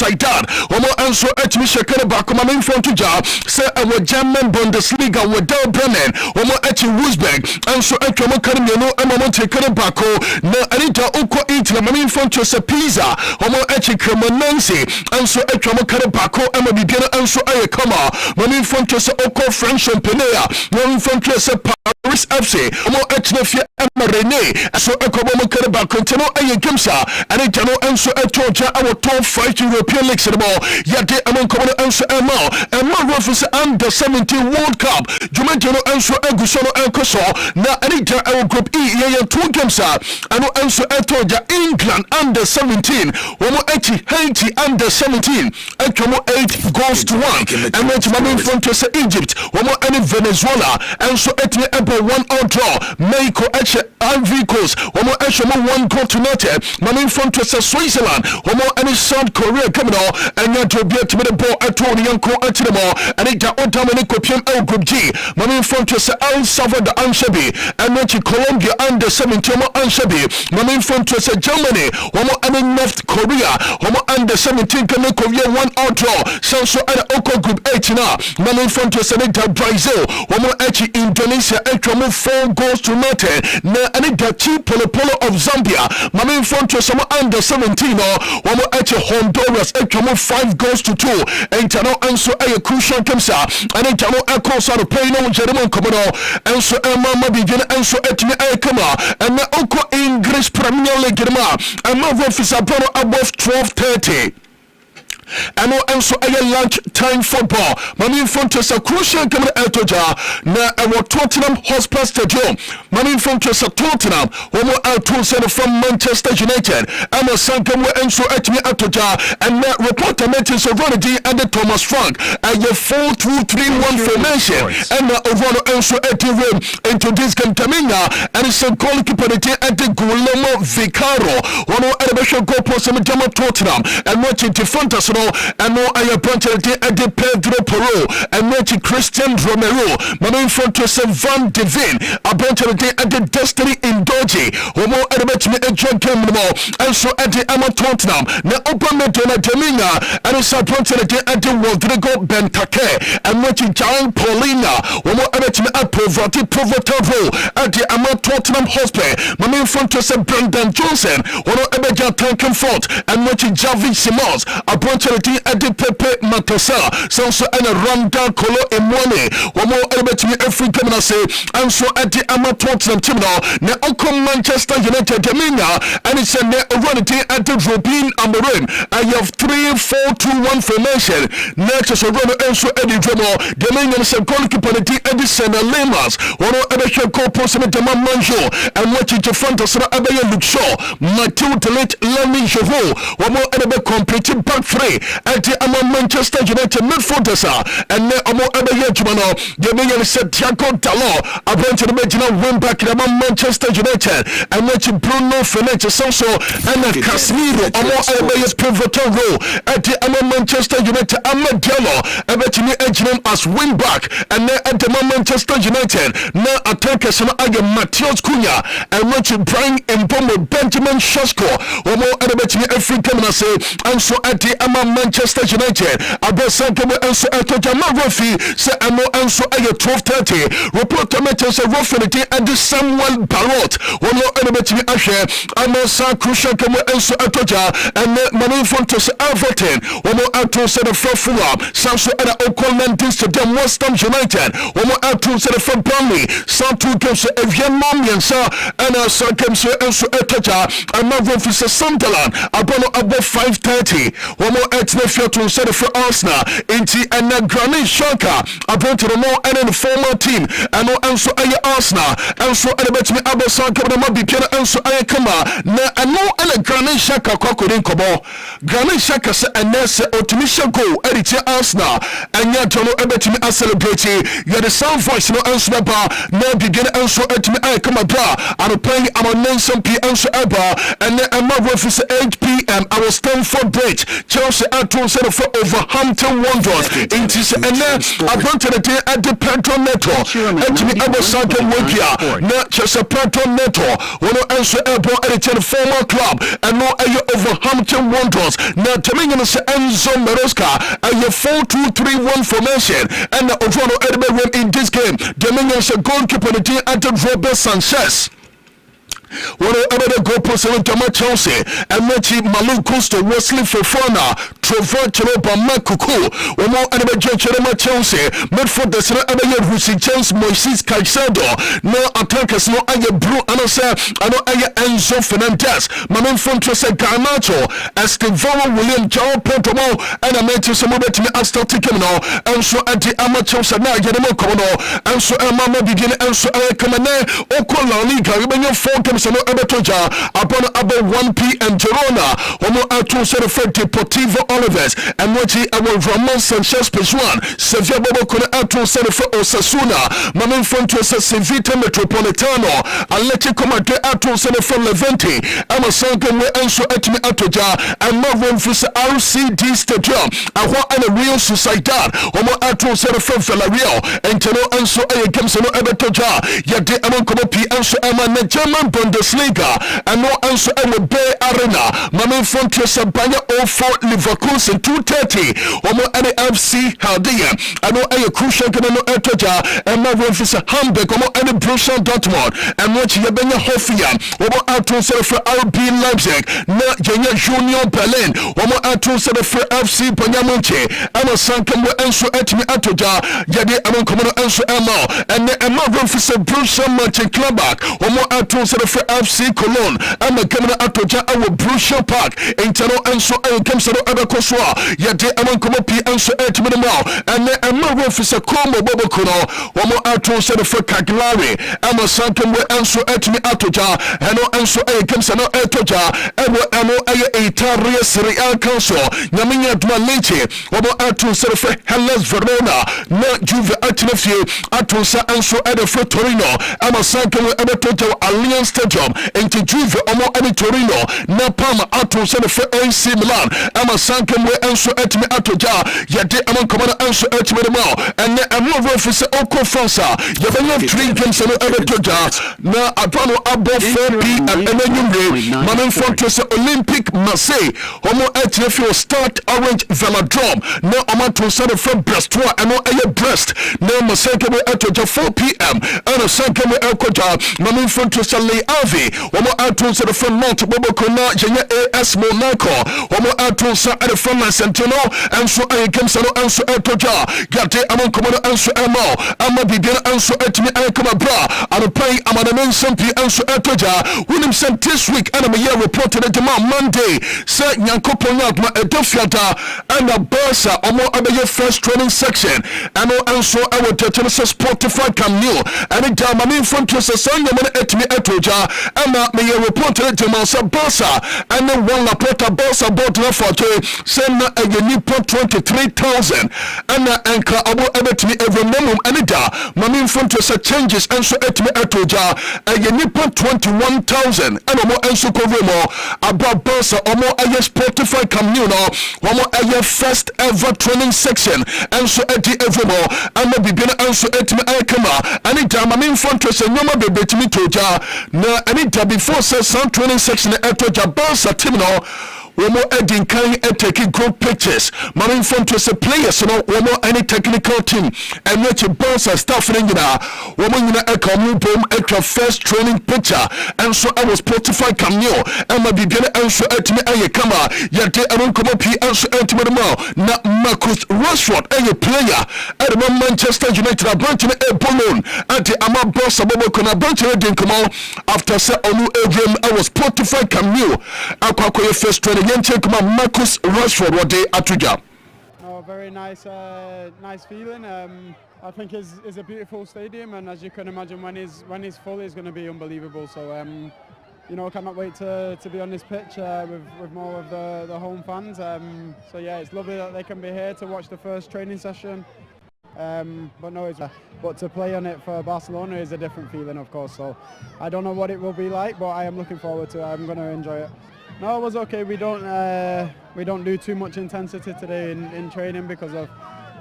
like that. Omo enso etimi shekere back ma main front to ja say our German Bundesliga with Del Bremen omo eti Wolfsburg enso etwamo kare mienu emamo tekere back na anita uko Italy ma main front to say Pisa omo eti Cremonese enso etwamo kare back ema bibiana enso aye kama ma main front to say uko French Championship ma main front to say Paris FC omo etne fie Rene so ekobo kare back nteno aye gamesa anita no enso etoja our top 5 European leagues in the ball yade among common enso Emma Rufus under 17 World Cup Jumantino enso egusono enkoso na anita our group E ye 2 games ano enso etoja England under 17 womo echi Haiti under 17 etomo 8 goals to 1 and which mami front to Egypt womo any Venezuela enso etne ebo 1-1 draw Mexico eche Ivory Coast womo eche mo 1 goal to nothing mami front to Switzerland womo any South Korea coming on and you to be to the ball at Tony Yanko at the ball and it got Dominic Copian L Group G mami front to El Salvador Anshabi and which Colombia under 17 Anshabi mami front to Germany womo any North Korea womo under 17 coming Korea 1-1 draw so at Oko Group 8 now mami front to Brazil womo echi Indonesia echomo 4 goals to nothing na any Dachi Polo of Zambia mami front to some under 17 womo echi Honduras echomo 5 goals to 2 and tano anso a crucial kemsa and tano echo so play no Jeremy Komodo and so Emma begin and so etni kama and na Oko English Premier League and no officer above 12:30 and also a lunch time football. Mami front to a crucial coming Eltoja na our Tottenham Hotspur Stadium. Mami front to a Tottenham Homo Alto Center from Manchester United. And a Sankam and so at me Eltoja and that report mentions Ronaldo and the Thomas Frank and your 4-2-3-1 formation and Ovano also at the room into this Cantamina and it's a goalkeeper at the Guillermo Vicaro. One of the goal post in Tottenham and watching the front us and no I appointed at the Pedro Porro and not Christian Romero my front to Van de Veen appointed at the Destiny in Doji Homo Erebet me a joint game and so at the Ama Tottenham na open Medina Demina and it's appointed at the Rodrigo Bentake and not John Paulina Homo Erebet me a Provotovo at the Ama Tottenham Hospital my front to Brendan Johnson Homo Ebeja Tankin Fort and not Javi Simons appointed at the Pepe Matassa, so and a Randa Colo Emone, one more element to every criminal say, and so at the Amateur Terminal, now Uncle Manchester United Demina, and it's a net running at the Robin Amarin. I have 3-4-2-1 formation. Next is a runner and so Eddie Drummer, Dominion and goalkeeper Edison Lemas, one more element goal post in the Manjo, and watching the front of Abaya Luxor, Matilde Late Lamy Jovo, one more element completed back free. At the Manchester United midfielders and Amo Abaya Jumano, the said Tiago Dalot, a bunch of the original win back in Manchester United, and watching Bruno Fernandes also, and Casemiro, Amo Abaya's pivotal role at the Manchester United, Ahmed Diallo, Everton Edgenham as win back, and then at the Manchester United, now attackers and Matheus Cunha, and watching Brian Mbomo, Benjamin Shasko, Amo Everton African, and so at the Manchester United, Abesanke and so Etoja Rafi say Amo and so at 12:30. Report to Manchester Rafi at the Samuel Barrot. One more element in Ashe, Amo San Crucial and so Etoja and Manu Fontos Everton. One more outros at the front Fulham, Samso and Oakland to them West Ham United. One more outros at the front Burnley, Sam 2 games to Evian Mamian and San games and so Etoja and Mavro for Sunderland. Abono above 5:30. One more at the to set for Arsenal into and Granit Xhaka about to the more and the former team and also Arsenal and so I bet me Abasan Kabama be Pierre and so I come na and no and Granit Xhaka Kokodin Kobo Granit Xhaka and Nessa Otimisha go edit Arsenal and yet to bet me a celebrity you the sound voice no answer bar now begin and so at me I come about and playing our name some P answer ever and then I'm not for 8 p.m. I will stand for Bridge Chelsea se ato se for Overhampton Wanderers into se ene abrontene at the Pedro Neto etimi abo sanke wogia na chese Pedro Neto wono enso ebo edited former club and no aye Overhampton Wanderers na temingene se Enzo Maresca aye 4-2-3-1 formation and Ovono Edebe in this game temingene se goalkeeper the team at Robert Sanchez. One other goal post in Chelsea and Mechi Malu Costa Wesley Fofana Trevor Chiroba Makuku one more enemy Chelsea midfield the Sena Abaye Rusi James Moises Caicedo no attackers no aye Bru Anose ano aye Enzo Fernandez Mamen Fontrese Garnacho Estevao William Joao Pedro and a mate some of it me Aston Tikino and so at the Chelsea na Yenemo Kono and so Mama begin and so Kamane Okola Liga Ribenyo 4 games no Ebetoja upon about 1 p.m. Girona Homo Ato Serafed Deportivo Olives and Mochi our Ramon Sanchez Pejuan Sevilla Bobo Kona Ato Serafed Osasuna Mamen Fontes Sevita Metropolitano Atletico Madrid Ato Serafed Levante Ama Sankem we Enso Etimi Atoja and Marvin Fisa RCD Stadium Ahwa and a Real Sociedad Homo Ato Serafed Villarreal and Teno Enso Aya Games no Ebetoja Yade Amon Komo P Enso Ama ne German Bundesliga and no answer in the Bay Arena. Mamen Fonte Sabaya 04 Leverkusen 230. Omo any FC Haldia. I know a crucial can no Etoja and my wife is a Hamburg. Omo any Borussia Dortmund and watch Yabenya Hoffenheim. Omo Aton Center for RB Leipzig. Na Jenya Junior Berlin. Omo Aton Center for FC Banyamonche. Ama Sankem we answer etimi Atoja. Yadi Amon Komono answer Emma and the Emma wife is a Borussia Mönchengladbach. Omo Aton Center for FC Cologne ama kamera atoja awo Borussia Park intero enso kemsero abekoswa yade amankomo pi enso etmenemo ene ama officer Como Bobo Kono womo ato se for Cagliari ama sankem we enso etmi atoja eno enso kemsero etoja ewo eno Italia Serie A Council nyaminya duma leche womo ato se for Hellas Verona na Juve atnefie ato se enso for Torino ama sankem we ebetoja Allianz Stadium into Juve omo ani Torino na Parma ato se the AC Milan ama sankem we enso etimi atoja yade amon komana enso etimi de mo ene emo office oko France yabanya 3 games no etoja na apano abo 4 p.m. enyumre mamen fonto se Olympic Marseille omo etimi start Orange Velodrome na omo to se the Brestois eno Brest na Marseille we etoja 4 p.m. and sankem we ekoja mamen fonto se Le Ave womo aton se the front mount bobo kona jenya AS Monaco womo aton se at the front Centeno and so I games no anso etoja gate amon komodo anso emo ama bibia anso etimi akoma bra aropai amanamen sampi anso etoja winim sent this week and me reported the Monday say Nyankopon yadma edofiada and a Barca omo abeye first training section and anso our Tetense Spotify Camp Nou and it mamen fonto se sanya mon etimi etoja ama me reported to Mansa Barca and then one Laporta Barca bought na forte send na nipo 23,000 and anka abo ebetimi every minimum and da mamen fonto se changes and so etimi etoja nipo 21,000 and omo enso kovemo about Barca omo aye Spotify Camp Nou no omo aye first ever training section and so eti evermo and bibina enso etimi akama and da mamen fonto se nyoma bebetimi toja na and before says some training section etoja Barca team no womo edin kan taking group pictures mamen fonto se players no womo any technical team and which Barca staff nyina womo nyina ekamu bom ekra first training picture and so I was Spotify Camp Nou and my bibia and so etimi aye kama yade amon komo pi and so etimi na Marcus Rashford a player at Manchester United branch in Bologna at the ama Barca bobo kona branch edin komo after say onu Adrian I was Spotify Camp Nou akwakoye first training Marcus Rashford what they atuja. Oh, very nice, nice feeling. I think it's a beautiful stadium, and as you can imagine, when he's full, it's going to be unbelievable. So, you know, cannot wait to be on this pitch with more of the home fans. So yeah, it's lovely that they can be here to watch the first training session. But no, but to play on it for Barcelona is a different feeling, of course. So I don't know what it will be like, but I am looking forward to it. I'm going to enjoy it. No, it was okay. We don't do too much intensity today in training because of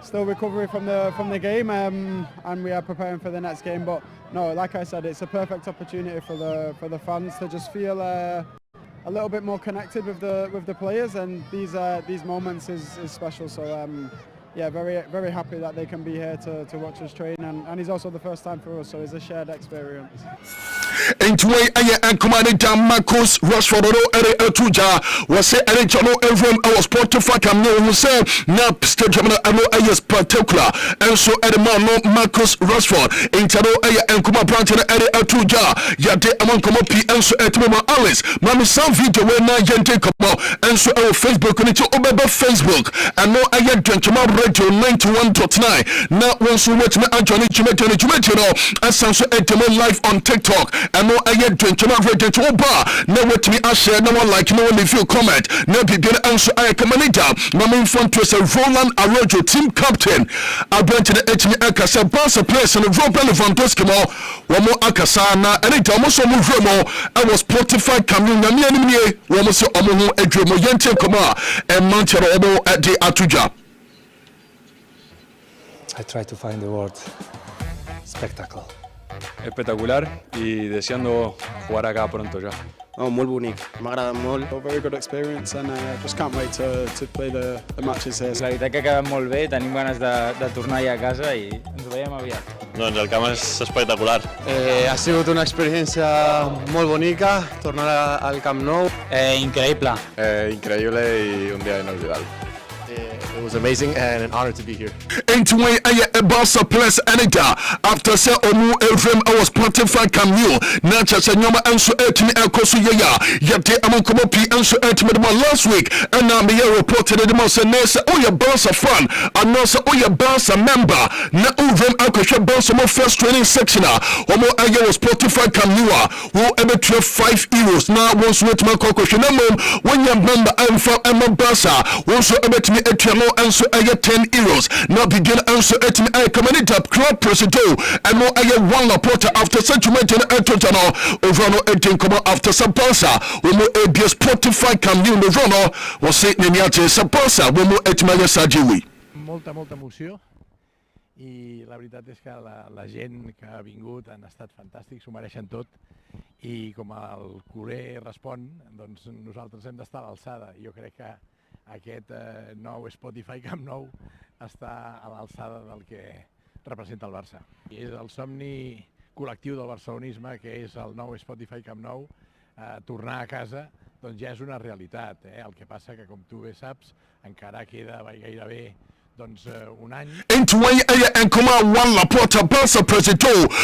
still recovery from the game, and we are preparing for the next game. But no, like I said, it's a perfect opportunity for the fans to just feel a little bit more connected with the players, and these moments is special. So yeah, very happy that they can be here to watch us train, and it's also the first time for us, so it's a shared experience. Into and commanding Marcus Rashford ere Atuja was say ere Jano everyone I was Spotify can know who say na stadium na ano is particular and so at the man no Marcus Rashford into and kuma branch ere Atuja yade among come up and so at mama Alice mami some video when na gente come and so our Facebook and to obeba Facebook and no I Drenchama Radio 91.9 now once you watch me Anthony Chimete no and so at live on TikTok and no I had drink to radio to bar. No what me I share, no one like no one if you comment. No begin answer I commander. My main front was a Roland Arojo team captain. I went to the HM Akasa boss a place in the Robert Lewandowski one more Akasana and it almost almost I was Spotify coming na me almost omo edremo yente koma and Manchester omo at the Atuja. I try to find the word spectacle. Espectacular y deseando jugar acá pronto ya. Oh, molt bonic, m'agrada molt. A very good experience, and just can't wait to play the matches here. La veritat que ha quedat molt bé, tenim ganes de tornar ja a casa i ens ho veiem aviat. Doncs el camp és espectacular. Ha sigut una experiència molt bonica, tornar al Camp Nou. Increïble. Increíble y un día inolvidable. It was amazing and an honor to be here. Into a Barca plus Anita after say Omu Evrem I was Spotify Camille Nacha Sanyoma answer to me Kosu Yate among come up answer to me last week and now me reported the most nessa oh your Barca fan and also oh your Barca member na Evrem Akosha Barca mo first training section Omu Aya was Spotify Camille who ever €5 now once with my Kokosha when your member I'm from Emma Barca also ever to me answer €10 now begin answer at me I command up club president and no I one reporter after settlement in Etotano over no 18 come after Sabasa when we a Spotify can you no rono was say Neniate Sabasa when we at my Sajiwi molta emoció i la veritat és que la gent que ha vingut han estat fantàstics, s'ho mereixen tot i com el culer respon, doncs nosaltres hem d'estar a l'alçada. Jo crec que aquest nou Spotify Camp Nou està a l'alçada del que representa el Barça. I és el somni col·lectiu del barcelonisme, que és el nou Spotify Camp Nou, tornar a casa, doncs ja és una realitat. El que passa que, com tu bé saps, encara queda gairebé doncs un any. Into and come on one Laporta Barca president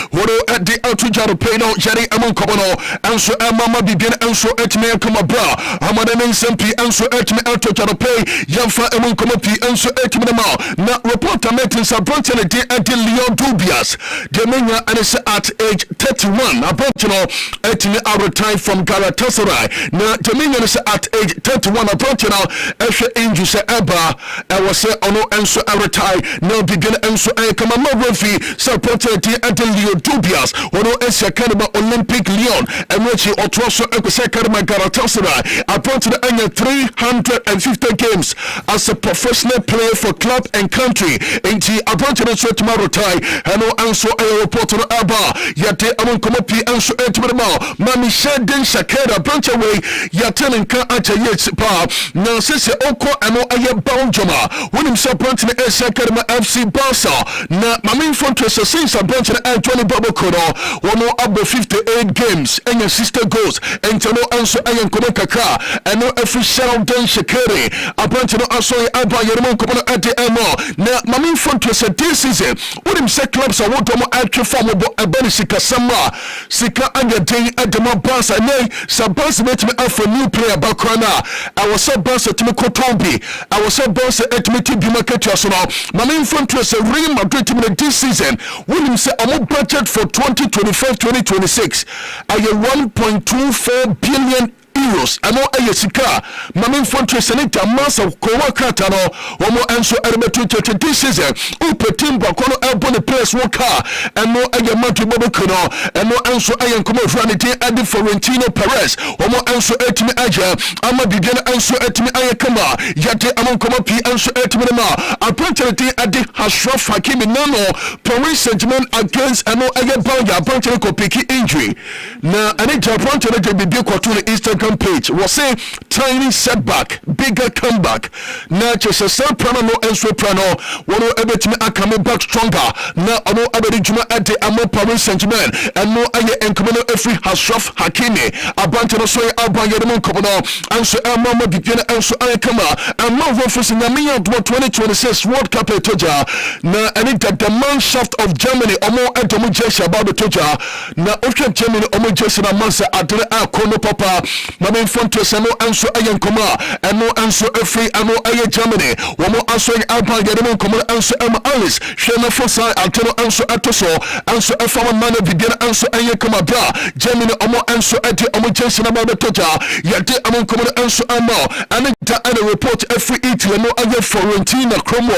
who at the Atuja Peno Jerry Amon Kobono and so Mama begin and so at me come a bra Amada SMP and so at me Atuja pay Yamfa Amon come up and so at me now reporter meetings are brought in a day at the Leon Dubias the mania and it's at age 31 about at me I retired from Galatasaray now the mania is at age 31 about Esha Angel say Eba I was say ono so I retire now begin and so I come a Murphy supported at the Leo Dubias or Asia Canada Olympic Lyon and which or Trosso Equisacademy Galatasaray I brought to the end 350 games as a professional player for club and country in the I to the so tomorrow tie and no answer I report to the Abba yet I won't come up here and so to the mall Mami Shadden Shakera branch away yet telling can't answer yet pa now since Oko and no I bound Jama when himself to the Academy FC Barca. Now, my main front was a since I branch to Anthony Babakono. One more up the 58 games and your sister goes and to no answer I am Komaka and no official Dan Shakiri. I branch to also Abba Yermon Komano at the MO. Now, my main front was a this season. What him say clubs are what I'm actually from about a Benisika Sama. Sika and your day at the Mabasa. Nay, Sabas met me up for new player Bakwana. I was so Barca to me Kotobi. I was so Barca at me to be market. My main front was a Real Madrid team this season. William said, I'm budget for 2025-2026. I have 1.24 billion euros ɛno ɛyɛ sika mamemfo ntresɛnita masa kowa krata no wɔn nso ɛrebeto 20 season upetim bako no ɛbɔ ne players wo car ɛno ɛyɛ Matthew Boboko no ɛno nso ɛyɛ nkɔmɔ fura ne din ɛde Florentino Perez wɔn nso ɛtumi agya ama bibia nso ɛtumi ayɛ kama yɛde ama nkɔmɔ pii nso ɛtumi no ma apɔntene din ɛde Ashraf Hakimi nano Paris Saint-Germain against ɛno ɛyɛ Bayern apɔntene kopiki injury na ɛne gya apɔntene de bibia kɔto ne Instagram page wɔ se tiny setback bigger comeback na kyesɛ sɛ prana no nso prano wɔn ɛbɛtumi akame back stronger na ɔno ɛbɛde dwuma ɛde ama Paris Saint-Germain ɛno ɛyɛ nkɔmɔ no ɛfiri Ashraf Hakimi abɔntene so yɛ aban yɛde mu nkɔmɔ no nso ɛma ma bibia nso ayɛ kama ɛma wɔfo nyame yɛ 2026 World Cup etoja na ɛne the Mannschaft of Germany ɔmo ɛdɔm jersey aba betoja na ohwɛ Germany ɔmo jersey na mansa adere akono papa mame fontrese no nso ɛyɛ nkɔmɔ ɛno nso ɛfiri ɛno ɛyɛ Germany wɔmo aso yɛ aba yɛde mu nkɔmɔ nso ɛma Alice hwɛ na fosa ateno nso ɛto so nso ɛfa ma na bibia nso ɛyɛ kama bra Germany ɔmo nso ɛde ɔmo jersey na aba betoja yɛde ɔmo nkɔmɔ nso ɛma ɛne da ɛne report ɛfiri Italy no ɛyɛ Fiorentina Cromo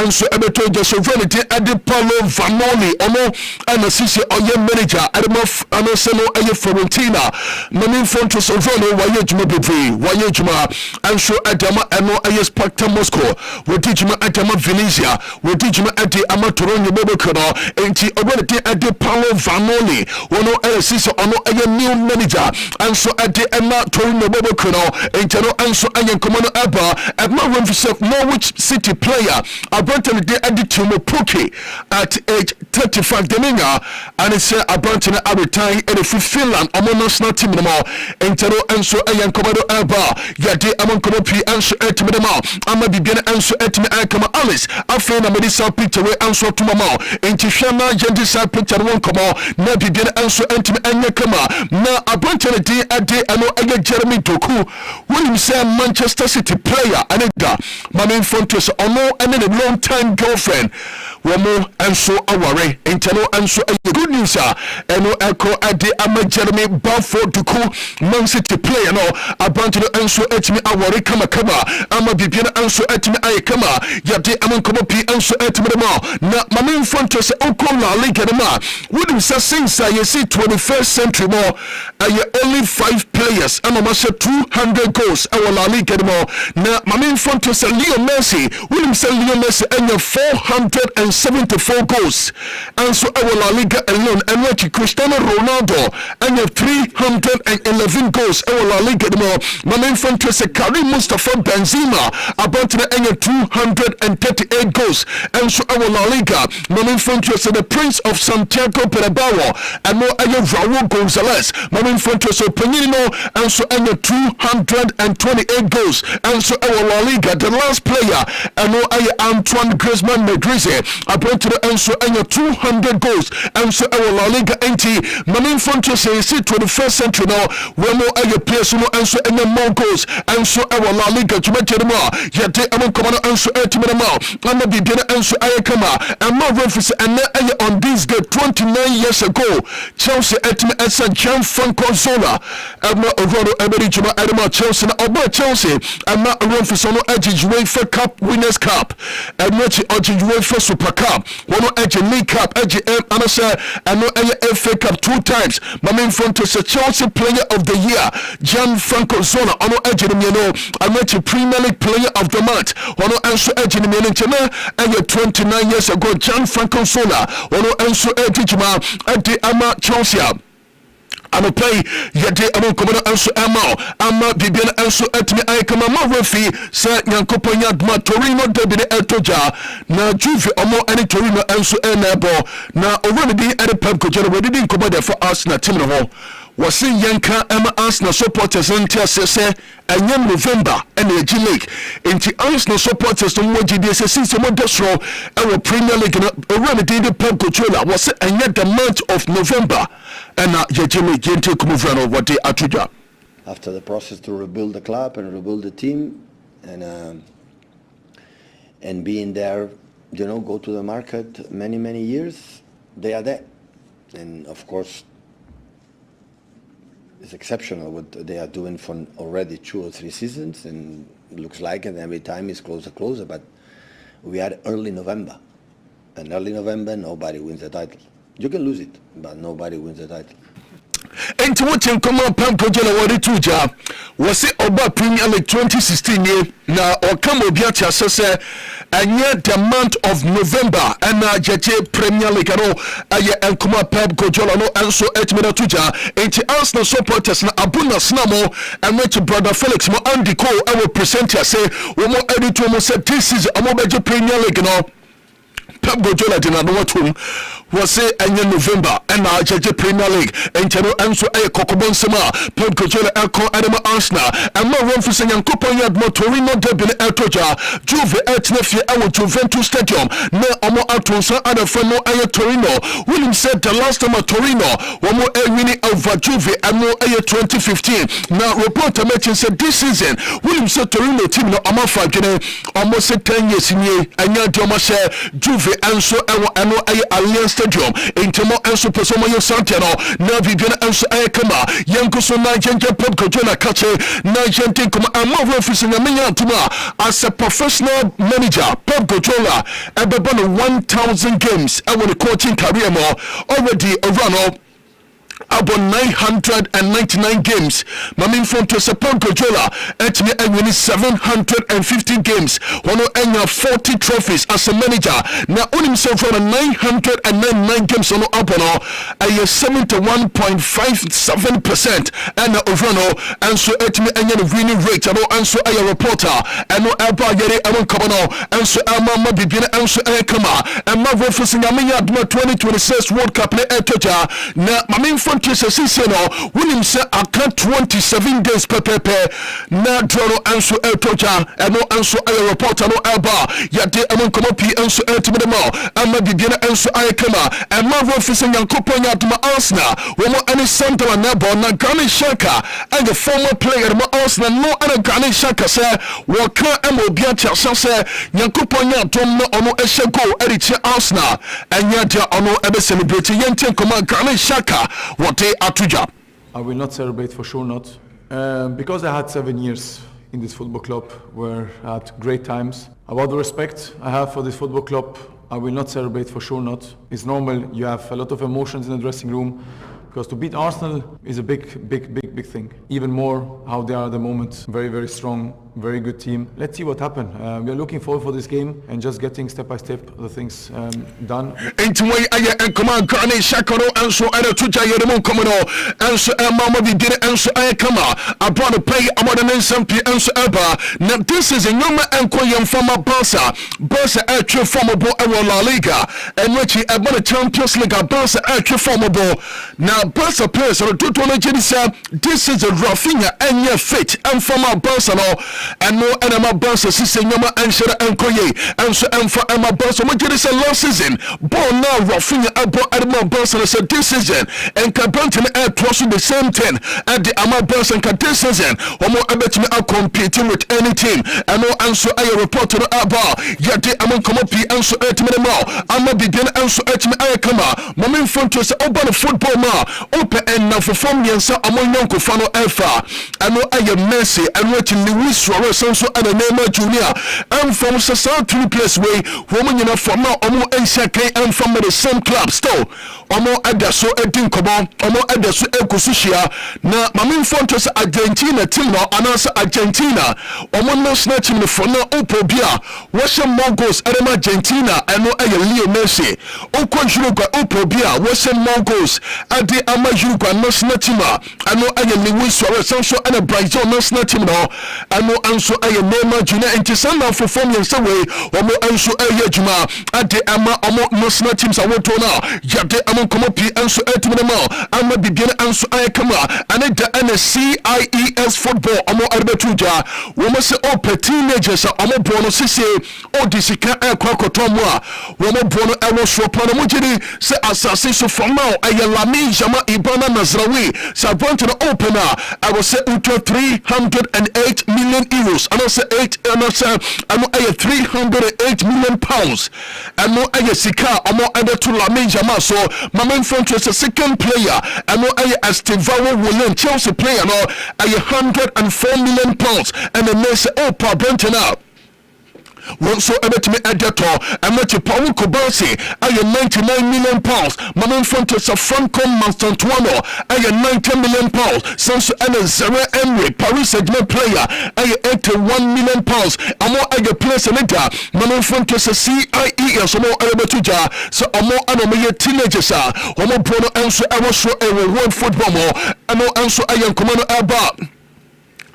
nso ɛbɛtɔ gya sovereignty ɛde Paolo Vanoli ɔno ɛna sisi ɔyɛ manager ɛde ma ɛno sɛ no ɛyɛ Fiorentina mamemfo nto sovereign wɔyɛ adwuma bebree wɔyɛ adwuma nso ɛde ama ɛno ɛyɛ Sparta Moscow wɔdi adwuma ɛde ama Venezia wɔdi adwuma ɛde ama Torino Boboko no enti ɔbɛde ɛde Paolo Vanoli wɔno ɛna sisi ɔno ɛyɛ new manager nso ɛde ɛma Torino Boboko no enti no nso ɛyɛ nkɔmɔ no ɛba ɛma Renfrew Norwich City player Abantene de adi Timo Pukki at age 35 deninga and it's Abantene abetai in the Finland among national team no more entero enso ayan komado eba yade among komopi enso etime dem ama bibia enso etime akama Alice afi na medisa picture we enso to mama enti hwana yende sa picture won komo na bibia enso etime anya kama na Abantene de ade ano aya Jeremy Doku woni say Manchester City player anega mame fontos ono ene the long time girlfriend womo enso aware enteno enso good news eno eko ade ama Jeremy Balfour Doku Man City player no Abantene enso etimi aware kama ama bibia enso etimi aye kama yade amankomo pi enso etimi dem na mame fontos oko La Liga dem wouldn't say since you see 21st century more only 5 players ama masha 200 goals our La Liga dem na mame fontos Lionel Messi wouldn't say Lionel Messi and 474 goals and so our La Liga alone and what Cristiano Ronaldo and 311 goals our La Liga mame fontos Karim Mustafa Benzema about to the 238 goals and so our La Liga mame fontos the Prince of Santiago Bernabeu and no Raul Gonzalez mame fontos Panino and so 228 goals and so our La Liga the last player and no Antoine Griezmann Medrize about to the answer and 200 goals and so our La Liga NT mame fontos say 21st century now when no players no answer and more goals and so our La Liga Juventus yet among command answer to me and the beginner answer ayakama and more reference and on this day 29 years ago Chelsea etime esa Gianfranco Zola ama Ronaldo ebedi juma adama Chelsea na oba Chelsea ama reference no UEFA Cup Winners' Cup and what UEFA Super Cup one League Cup anasa and no FA Cup 2 times mame fontos Chelsea player of the year Gianfranco Zola ono and what Premier League player of the month ono answer and 29 years ago Gianfranco Zola ono answer ejima adi ama Chelsea I'm a play yade among common answer ama bibian answer etme ayakama ma refi sa nyankopo nyadma Torino debine etoja na Juve omo any Torino answer enabo na already be at a pub ko we didn't come there for us na team no ho was yanka ama Arsenal supporters until say and November and the G League into Arsenal supporters no GD since mo desro our Premier League already the pub controller was and yet the month of November and Jimmy Gente Kumufrano what they atuja after the process to rebuild the club and rebuild the team and being there, go to the market many years, they are there. And of course It's exceptional what they are doing for already 2 or 3 seasons, and it looks like it every time is closer. But we are early November, and early November nobody wins the title. You can lose it, but nobody wins the title. Enti wotin koma Pep Guardiola wori tuja wose oba Premier League 2016 ye na okamo bia tia sese anye the month of November and jeje Premier League no aye enkoma Pep Guardiola no enso etmina tuja enti Arsenal supporters na abuna snamo and which brother Felix mo Andy Cole I will present ya say wo mo edit mo say this is amo beje Premier League no Pep Guardiola did not know what was say in November and Jeje Premier League and Chano Anso a Kokobon Sama Pep Guardiola Elko Anima Arsenal and more run for Sayan Kupanya Motorino Debin Eltoja Juve Etnefia our Juventus Stadium na Omo Altonsa and a friend Aya Torino. William said the last time at Torino one more winning over Juve and more Aya 2015. Now reporter mentioned said this season William said Torino team no Amafa Gene almost 10 years in ye and Yadoma share Juve and so ano ay Allianz Stadium intemo enso pesoma yo Santiano na Viviana enso ay kama yanko so na jenje Pep Guardiola kache na jente kuma amavo office na menya tuma as a professional manager Pep Guardiola ebeba no 1000 games I want coaching career more already around about 999 games. Mamin from to support Guardiola at me and winning 750 games. One of 40 trophies as a manager. Now on himself for 999 games on Abono a 71.57% and overall and so at me and winning rate and so a reporter and no Alba Yeri Amon Kabano and so Mama Bibina and so Kama and my referencing Amia 2026 World Cup Etoja. Now Mamin from Kisasino, William said I can't 27 days per na Drono Anso Eltoja, and no Anso a reporter no Alba, Yade Amon Komopi Anso Eltimamo, and my beginner Anso Ayakama, and my officer Yankoponya to my Arsenal, when any Santa Nabo, na Granit Xhaka, and the former player of my Arsenal, no other Granit Xhaka, sir, Waka Emo Biacha, sir, Yankoponya, Tomo Ono Eshego, Ericha Arsenal, and Yadia Ono Ebe celebrating Yantin Command Granit Xhaka. What they are to job. I will not celebrate, for sure not. Because I had 7 years in this football club where I had great times. About the respect I have for this football club, I will not celebrate, for sure not. It's normal, you have a lot of emotions in the dressing room. Because to beat Arsenal is a big thing. Even more how they are at the moment. Very, very strong, very good team. Let's see what happens. We are looking forward for this game and just getting step by step the things done. Into way I command Granit Xhaka and so I to Jayemon Komano and so Mama did and so I come I brought to pay about an SMP and so ever. Now this is a young and Koyan from Barca. Barca actually formable La Liga and which he about a Champions League Barca actually formable. Now Barca players are to this is a Rafinha and your fit and from our Barca and no enema Barca Sissy Yama and Shara and Koye and so and for Emma Barca what did it say last season born now Rafinha about Edmond Barca said this season and Cabantin air crossing the same 10 at the Ama Barca and this season or more about me are competing with any team and no answer I report to the Abba yet the Amon come up and so at me more I'm not begin and so at me I come Mamin front to say open football ma open and now for form yansa among young Kofano Alpha and no I am Messi and watching Luis Suarez also and Neymar Jr. and from South place way woman you know from now Omo Ensake and from the same club still Omo Adaso Edin Kobo Omo Adaso Ekusushia na Mamin front to say Argentina team now announce Argentina Omo national team no for now Opobia Washington Mongols and Argentina and no I Leo Messi Oko Juruga Opobia Washington Mongols at the Ama Juruga national team and no I Luis Suarez also and a Brazil national team now and no answer I Neymar Jr. and to send out for form way Omo answer I Juma at the Ama Omo national teams I want to now Yade Amon come up and so at me now Ama begin answer I come and the NCIES football Omo Arbetuja Woman say oh teenagers Omo Bono Sisi oh Disika Air Kwakotomwa Woman Bono Ewo Shopano Mujini say assassin so from now I Lami Jama ama Ibana Nazrawi Sabrante no opener I will say into 308 million euros and also 308 million pounds and no sika omo ebe to Lamine Yamal so Mama Infantry is a second player and no Estevao William Chelsea player no 104 million pounds and the next Opa Brenton up one so ebetimi edeto emeti Paul Kobasi aye 99 million pounds Mama Infantry is a Franco Mastantuano aye 90 million pounds Sanso and Zare Emery Paris Saint-Germain player aye 81 million pounds amo aye place in it Mama Infantry is a CIE so mo ebetuja so amo anomaye teenagers omo bono enso ewo so world football mo amo enso aye nkomano aba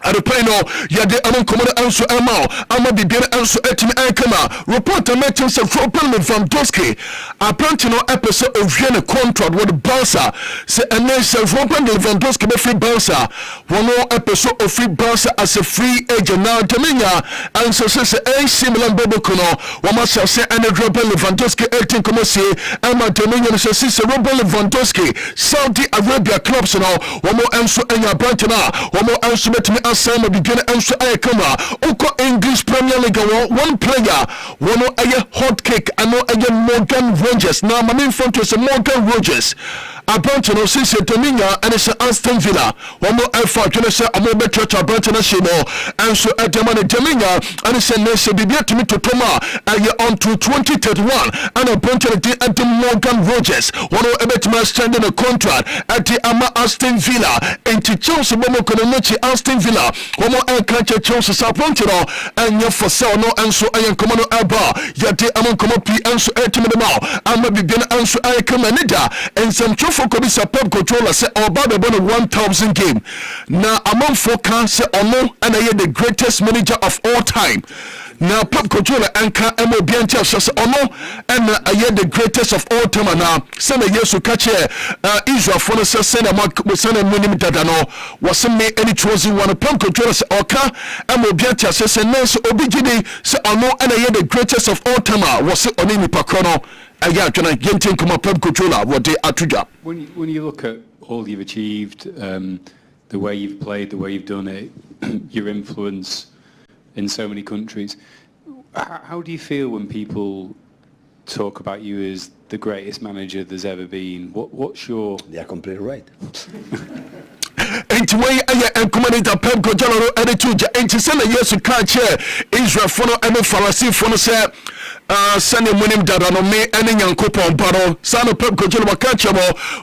Adepeno yade amon komodo anso amao ama bibiere anso etimi ankama report mention say Robert Lewandowski apparently no episode of a contract with Barca say and say Robert Lewandowski be free Barca one episode of free Barca as a free agent now Dominion and so say AC Milan Bobokono wama say and Robert Lewandowski 18 come say ama Dominion say Robert Lewandowski Saudi Arabia clubs now wamo anso enya branch na wamo anso betimi Asama begin answer Ayakama Oko English Premier League one player one hot cake and Morgan Rogers now my main front is Morgan Rogers Abranton no since Dominga and it's Aston Villa one more effort to say a more better to Abranton Shimo and so at the money Dominga and it's a nation be to me to Toma on to 2031 and Abranton at the Morgan Rogers one more ever standing a contract at the Ama Aston Villa and to Chelsea Momo Konochi Aston Villa one more catch Chelsea Sapantino and your for sale no and so I am commando Alba Yati Amon Komopi and so Etimao I'm a begin and so I come and some for Kobisa Pep controller say about the 1,000 game. Now among forecast say Ono and I the greatest manager of all time. Now Pep controller Anka Mobiantia says Ono and I the greatest of all time now. Send a years to catch Israel for the send a mark with send a minimum dadano was me any chosen one Pep controller say Oka and Mobiantia says Ness Obijini say Ono and I the greatest of all time was it Onimi Pakono. When you look at all you've achieved, the way you've played, the way you've done it, your influence in so many countries, how do you feel when people talk about you as the greatest manager there's ever been? What's your... They are completely right. Enti way and commander Pep Guardiola attitude enti send years to catch Israel for no any Pharisee for no say send him dada no me any Yankopon baro son Pep Guardiola catch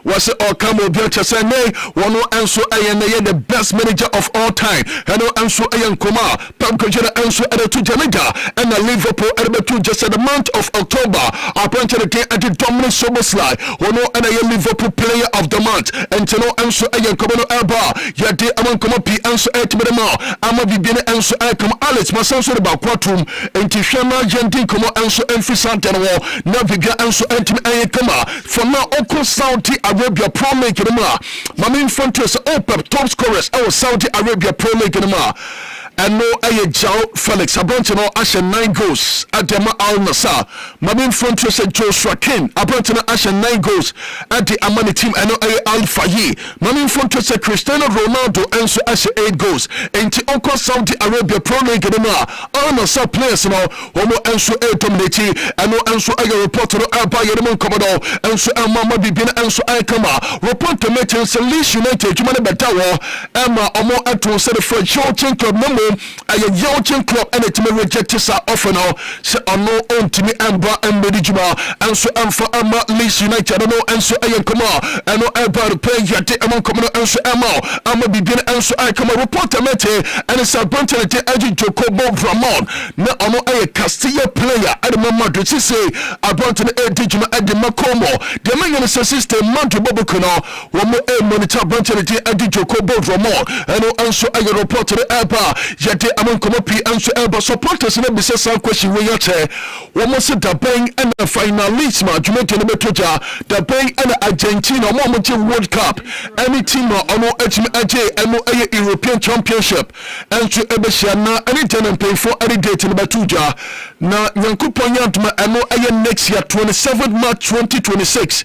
was all come obi to say nay one answer the best manager of all time and no answer Yankoma Pep Guardiola answer attitude and Liverpool attitude just at the month of October appointed again at the Dominic Soboslai one and Liverpool player of the month and to no answer Yankoma Yade among come up answer Etimemo ama bibine answer come Alex Masanso the Bakwatum and Tishana Gentin come answer Enfisante no na biga answer Etim Ayakama for now Oko Saudi Arabia Pro League in Mama Infantry Opep top scorers our Saudi Arabia Pro League in and no Jao Felix Abantino Asher 9 goals at the Al Nassar. Mabin Frontier said Joshua King Abantino Asher 9 goals at the Amani team and no Al Fayi. Mabin Frontier said Cristiano Ronaldo and so Asher 8 goals. And the Uncle Saudi Arabia Pro League in Al Nassar players now Homo and so dominate and no answer a reporter Alba Yeremon Commodore and so Mama Bibin and so Aikama. Report to Mettens Leeds United Jumana Betawa Emma Omo Ato said for Georgian Club number a Georgian club and it may reject us often now. Say no own to me Amba and Medijuma and so for Emma Leeds United no and so I come and no Alba to play yet among common and so Emma Amma Bibin and so I come a reporter Mete and it's a bunch of the agent Jacobo Ramon. No Ono a Castilla player at the moment to say about an Edijuma at the Macomo. The man is a sister Monty Bobokono one more monitor bunch of the agent Jacobo Ramon and no answer I report to the Alba. yɛde amankomo pii nso ɛba supporters na bisa san question we yɛkyɛ wɔn se daben ɛna finalist ma dwumadie no bɛtɔgya daben ɛna Argentina wɔn gye World Cup any team a ɔno atumi agye ɛno ɛyɛ European Championship nso ɛbɛhyia na ɛne gyana mpanyinfoɔ ɛne date no bɛtɔgya na nyankopɔn yɛntoma ɛno ɛyɛ next year 27th March 2026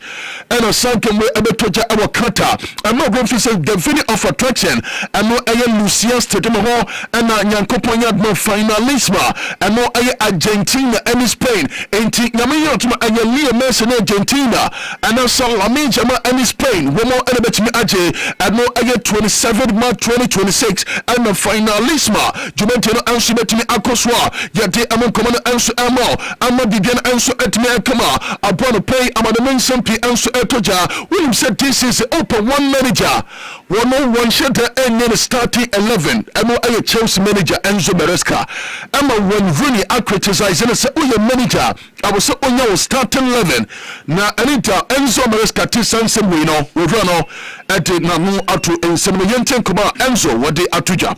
ɛna sankem we ɛbɛtɔgya ɛwɔ Qatar ɛna wɔn fi sɛ the venue of attraction ɛno ɛyɛ Lucia Stadium hɔ ɛna nyankopɔn yɛntoma finalist ma ɛno ɛyɛ Argentina ɛne Spain enti nyame yɛntoma ɛyɛ Leo Messi ne Argentina ɛna Lamine Yamal ɛne Spain wɔn ɛna bɛtumi agye ɛno ɛyɛ 27th March 2026 ɛna finalist ma dwumadie no nso bɛtumi akɔ so a yɛde amankomo no nso ɛma ama bibia no nso atumi akama aboa no pɛi amanome nsɛm pii nso ɛtɔgya wonim sɛ this is open one manager wɔn hyɛ da ɛnyɛ no starting 11 ɛno ɛyɛ Chelsea manager Enzo Maresca ɛma when Rooney criticize no sɛ woyɛ manager I was sɛ onya wo starting 11 na ɛnita Enzo Maresca te sansɛm wei no wɔhwɛ no ɛde nano ato nsɛm no yɛnkyɛ nkɔmɔ a Enzo wɔde atogya.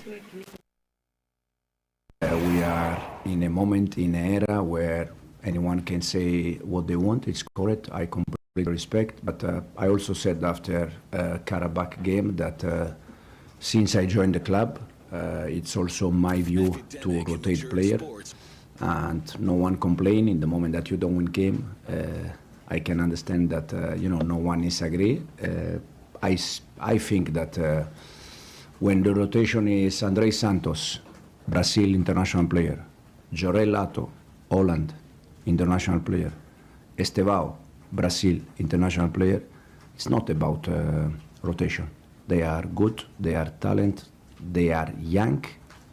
We are in a moment, in an era where anyone can say what they want. It's correct. I completely respect. But I also said after Karabakh game that since I joined the club, it's also my view to rotate player. And no one complain in the moment that you don't win game. I can understand that no one is agree. I think that when the rotation is Andrei Santos, Brazil international player, Jorel Lato, Holland international player, Estevao, Brazil international player, it's not about rotation. They are good, they are talented, they are young,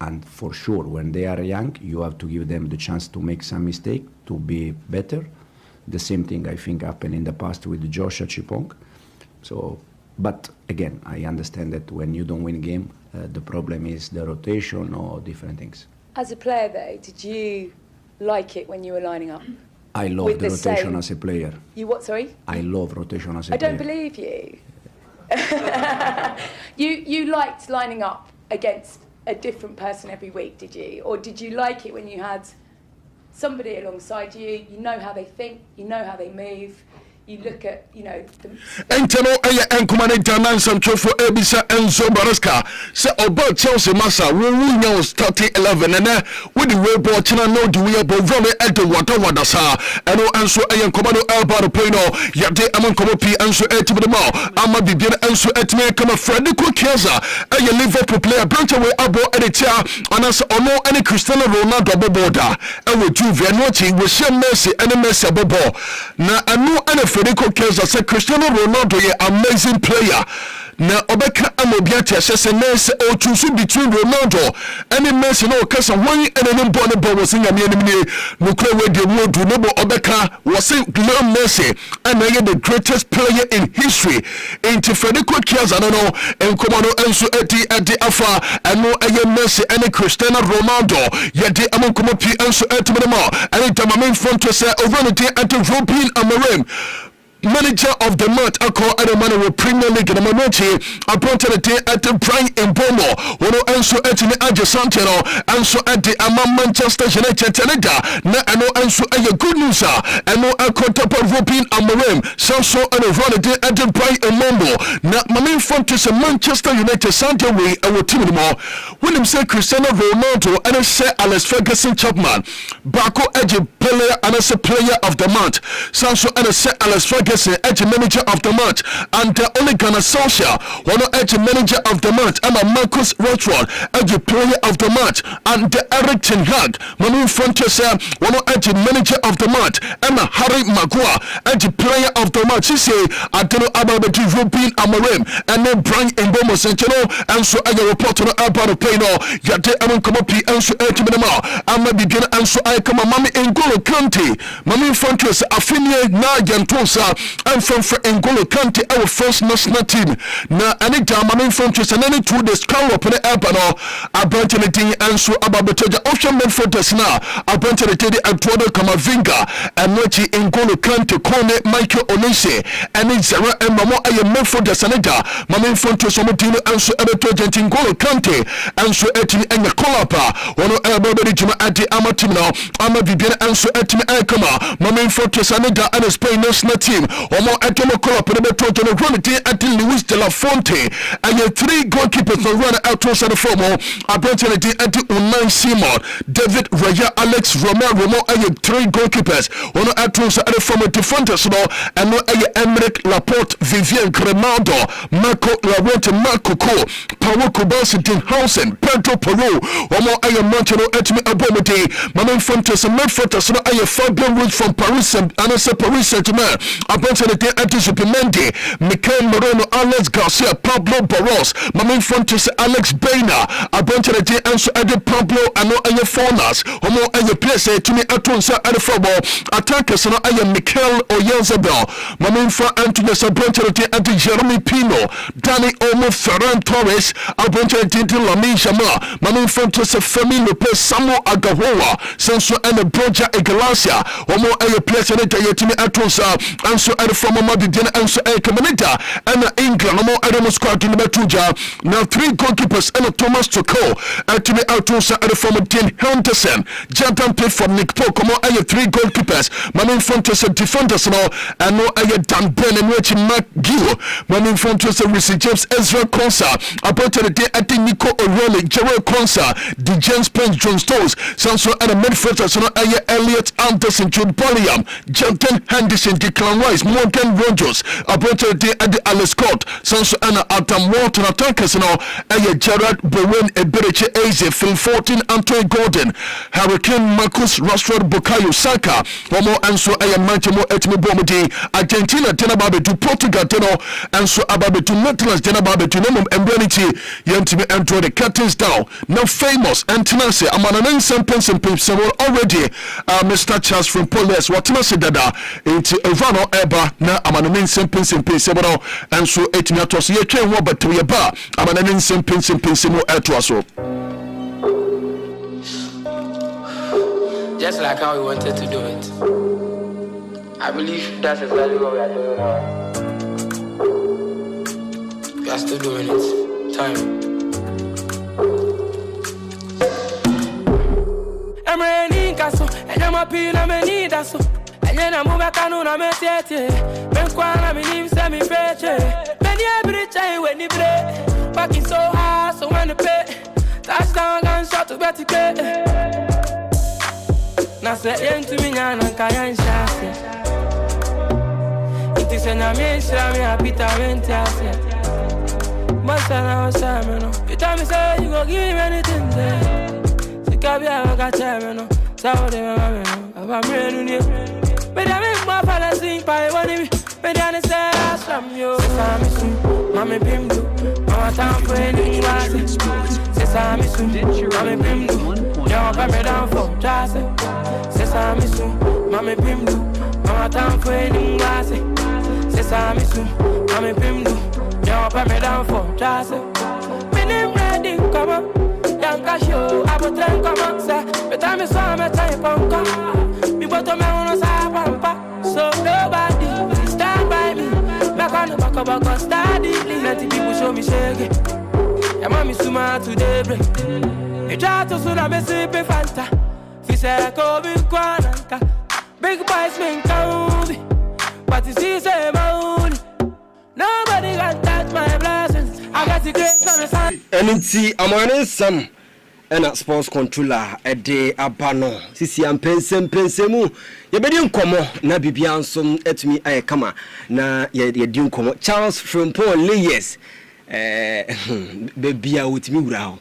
and for sure when they are young you have to give them the chance to make some mistake to be better. The same thing I think happened in the past with Joshua Chipong. So, but again, I understand that when you don't win a game, the problem is the rotation or different things. As a player though, did you like it when you were lining up? I love the rotation as a player. You what, sorry? I love rotation as a player. I don't believe you. You liked lining up against a different person every week, did you? Or did you like it when you had somebody alongside you, you know how they think, you know how they move, you look at, Enteno eye enkumane janan samcho for ebisa Enzo Maresca say about Chelsea massa we nya starting 11 and with the way ball china no do we above really at the water sa eno Enzo eye enkumane elba peno yade amankomo pi Enzo etime mo ama bibia Enzo etime kama Federico Chiesa eye Liverpool player branch away abo editia anas ono any Cristiano Ronaldo boboda ewe Juve no chi we share Messi and Messi bobo na anu ana Federico Chiesa say Cristiano Ronaldo is an amazing player. Na obeka amobiati asese Messi o choose between Ronaldo and Messi no kasa one and an born ball was in yami enemy no kre we de wo do no obeka was Lionel Messi and the greatest player in history. Into Federico Chiesa no en komano enso eti afa eno eye Messi and Cristiano Ronaldo yede amonkomo pi enso etime mo and tamamen front to say over the anti Robin Amorim manager of the month akọ adamana with Premier League na manochi appointed at Brian Mbomo wono enso etini age santero enso ade ama Manchester United teneda na eno enso eye good news eno akọtapa Robin Amorim so eno run de at Brian Mbomo na main front to Manchester United santero we our team mo when say Cristiano Ronaldo and say Alex Ferguson Chapman bako age player and as a player of the month so and say Alex Ferguson edge manager of the month and Ole Gunnar Solskjaer one edge manager of the month and Marcus Rashford edge player of the month and Erik ten Hag Manu Fonseca one edge manager of the month and Harry Maguire edge player of the month. She say I don't know about the Robin Amorim and then Brian Mbomo Centeno and so I report on about the play no yade amon come up and so edge minima and begin and so I come mami N'Golo Kante Manu Fonseca afinie na yantosa and from N'Golo Kante our first national team na any German from Chesanani to the scout up in the Ebano Abanti and so Ababetoja option men for this now Abanti Antoine Kamavinga and Nochi N'Golo Kante Kone Michael Olise and it's Zara and Mamo I am for the Senator Mamin from Chesomotino and so Abetoja N'Golo Kante and so Eti and the Kolapa one of everybody Juma Anti Amatino Ama Bibian and so Eti Akama Mamin for Chesanida and the Spain national team Omo Etomo Kolapa and the Total Runity at Luis de la Fonte and your 3 goalkeepers on run out to the former Abanti and Unai Simon David Raya Alex Romero and your 3 goalkeepers on out to the former defenders and no Emerick Laporte Vivian Grimaldo Marco Laurent Marco Co Paulo Kubasi Dinhausen Pedro Peru Omo Aya Manchero Etimi Abomede Maman Fontes and Medfortas no Aya Fabian Ruiz from Paris and Anasa Paris Saint-Germain Abanti Anti-Supimendi Mikel Moreno Alex Garcia Pablo Barros Maman Fontes Alex Baina Abanti Anso Ade Pablo Ano Aya Fonas Omo Aya Place Tumi Atunsa Ade Football Attackers no Aya Mikel Oyazabel Maman Fa Anthony Abanti Anti-Jeremy Pino Danny Omo Ferran Torres Abanti Lamin Jama Maman Fontes Femi Lopez Samuel Agahoa Sanso Ane Broja Egalasia Omo Aya Place Ade Tumi Atunsa Anso Ade Fomo Mabidina Anso Aya Kamanita Ana England Omo Ade Musquad in Betuja now 3 goalkeepers and Thomas Tuchel Tumi Atunsa Ade Fomo Dean Henderson Jordan played for Nick Pope Omo Aya 3 goalkeepers Maman Fontes defenders now and no Aya Dan Ben and Richie McGill Maman Fontes Risi James Ezra Konsa about the day at Nico O'Reilly Gerald Konsa the James Pence John Stones Sanso and a midfielders no Aya Elliot Anderson Jude Bellingham Jonathan Henderson Declan Rice Morgan Rogers about the day at the Alice Scott Sanso and Adam Walton attackers no Aya Gerard Bowen Eberiche Eze Phil 14 Anthony Gordon Hurricane Marcus Rashford Bukayo Saka Momo Anso Aya Manchemo Etimi Bomodi Argentina Tena Babetu Portugal Teno Anso Ababetu Netherlands Tena Babetu Nemum Embranity Yentimi Andrew the curtains down now famous Antinase Amananen Sempens and Pimps already Mr. Charles from Police Watanase Dada into Evano Eba na Amananen Sempens and Pimps and so Etimi Atos Ye Train Robert Tuyaba Amananen Sempens and Pimps Etwaso. Just like how we wanted to do it. I believe that's exactly what we are doing now. We are still doing it. Time. I'm ready, Casso, and I'm a pin, I'm a need us. And then I move a canoe, I'm a theatre. Benquana, me leave semi fetcher. Many every time when you play. Fucking so hard, so when you pay. Touchdown, gunshot to Betty K. Na se yentu minyana kaya nshase Iti se na miensha mi apita wenti ase Masa na wasame no You tell me say you go give me anything there Sikabia waka cheme no Sawo de mama me no Aba mrenu nye Medi ame mwa fala sing pa e wani mi Medi ane se asram yo Sesame su, mame pimdu Mama tampo eni wasi Sesame su, mame pimdu Yo pa me down for jase Sesame soon, mame pimdu, mama time for any wase. Sesame soon, mame pimdu, yo pa me down for jase. Me name ready, come on, young cashew, I will train come on, sir. But I'm a summer type on car. Me bottom me on a pampa, so nobody stand by me. Back on the back of a study, let the people show me shake it. Your mommy suma today break. You try to soon I'm a sipping Fanta. Big boys men come, but you see say money. Nobody got touch my blessings. I got the grace on the sun. NNT Amane Sam and sports controller a day abano. Sisi pensemu. Ye bedi nkomo na bibia nsom etumi ayekama na ye di nkomo Charles from Paul Leyes bebia utimi wura ho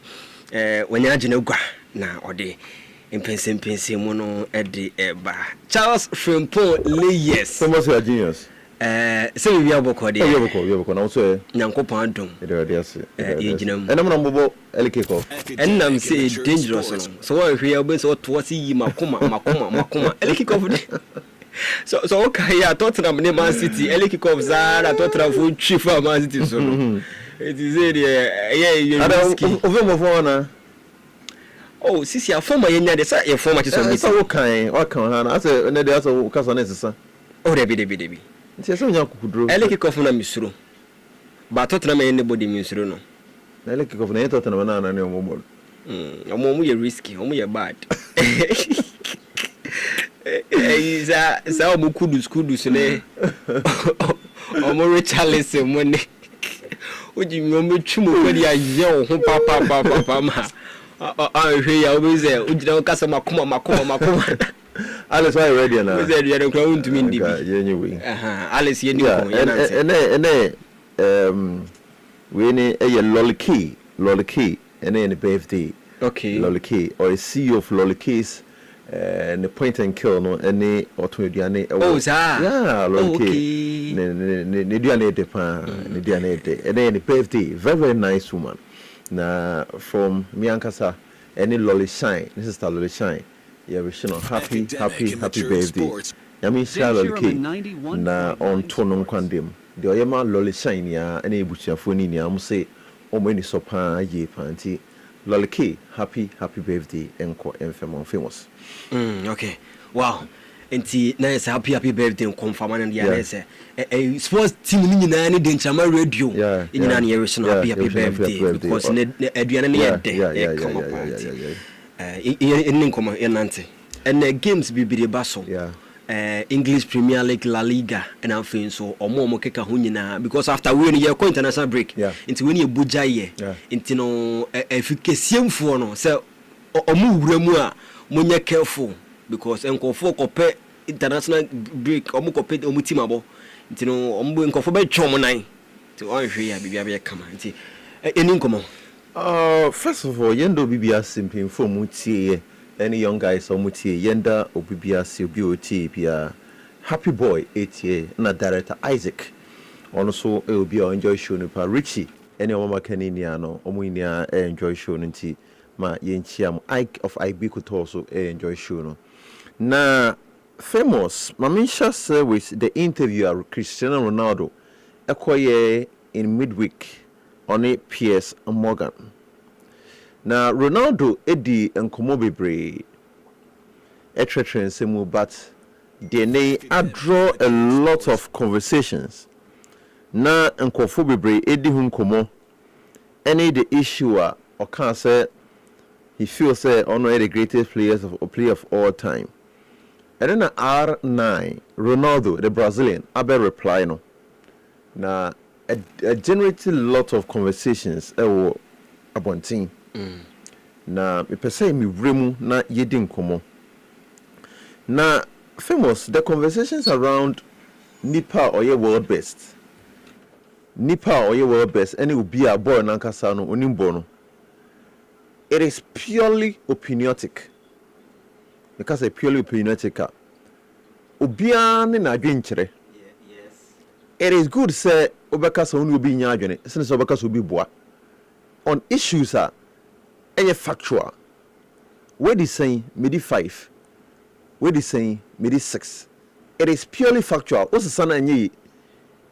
wanya agene gwa na ode Impense mono edi eba Charles Frimpong Leyes. Somebody a genius. Say we are boko de. We are boko now so. Nyankopon adom. You ginam. And I'm number Elikeko. And I'm say dangerous. So we are be so to see makoma. Elikeko. So okay, yeah, Tottenham ne Man City, early kickoff Zara, Tottenham for chief for Man City so. It is oh, sisi a former yenya de say former to some. So what can I say na dey so kasa na sisa. Oh, debi. Nti so nya kukudro. Early kickoff na misuro. But Tottenham anybody misuro no. Na early kickoff na Tottenham na na omo. Omo ye risky, omo ye bad. Sa omo kudus ne. Omo Richarlison money. Oji mi omo chumo ko dia ye ho papa ma. Hwe ya obi ze ujina kasa makoma. Alice why ready na? We said you don't come to me ndi. Yeah, anyway. Alice ye ni ko ye na say. We ni a lolly and then the birthday. Okay. Lolly or a CEO of Lolly Keys and the point and kill no any or to Diane. Oh, sir. Yeah, Lolly Nidiane de Pan, Nidiane, and then the birthday. Very nice woman. Na from Miankasa, any Lolly Shine. This is Lolly Shine. Yeah, we should know happy birthday. Yami Lolly na on Tonon Quandim. The Oyama Lolly Shine ya any butcher phone in ya say. Omeni sopa ye panty Lolly happy birthday enko famous. Okay. Wow. Enti na yes happy birthday confirm and ya say sports team ni nyina ni de nchama radio nyina na yereso happy birthday because ne aduane ne ye come up nkomo enante and games bibire baso English Premier League, La Liga, and I'm feeling so or more keka hunyina because after we year international break, into when you buja ye, into no if you can see for no, so or move remua, munya careful because enko for kope international break or mukope omutimabo, into no ombu for bed chomonai to all here, baby, come on, any come first of all, yendo bibia simply for mutie. Any young guys or mutie yenda obibia CBOT pia Happy Boy 8 year na director Isaac also it will be enjoy show no pa Richie any mama kaninia no omuinia enjoy show nti ma yenchiam Ike of IB could also enjoy show no na famous mamisha service the interviewer Cristiano Ronaldo ekoye in midweek on a PS Morgan. Now Ronaldo edi enkomo bebre etretrense but they draw a lot of conversations. Na enkofo bebre edi hu nkomo any the issue or can say he feels say one of the greatest players of all time. And then R9 Ronaldo the Brazilian abe reply no. Na generated a lot of conversations abontin. Na me pese mi vremu na yedi nkomo na famous the conversations around Nipa or world best and it will be a boy nankasa no onimbo no. It is purely opiniotic because it's purely opiniotic obia ne na adwenkyere. It is good say obekasa onu obi nya adwene since obekasa obi boa on issues any factual. Where they saying midi 5, where they saying midi 6. It is purely factual. What's the son and ye?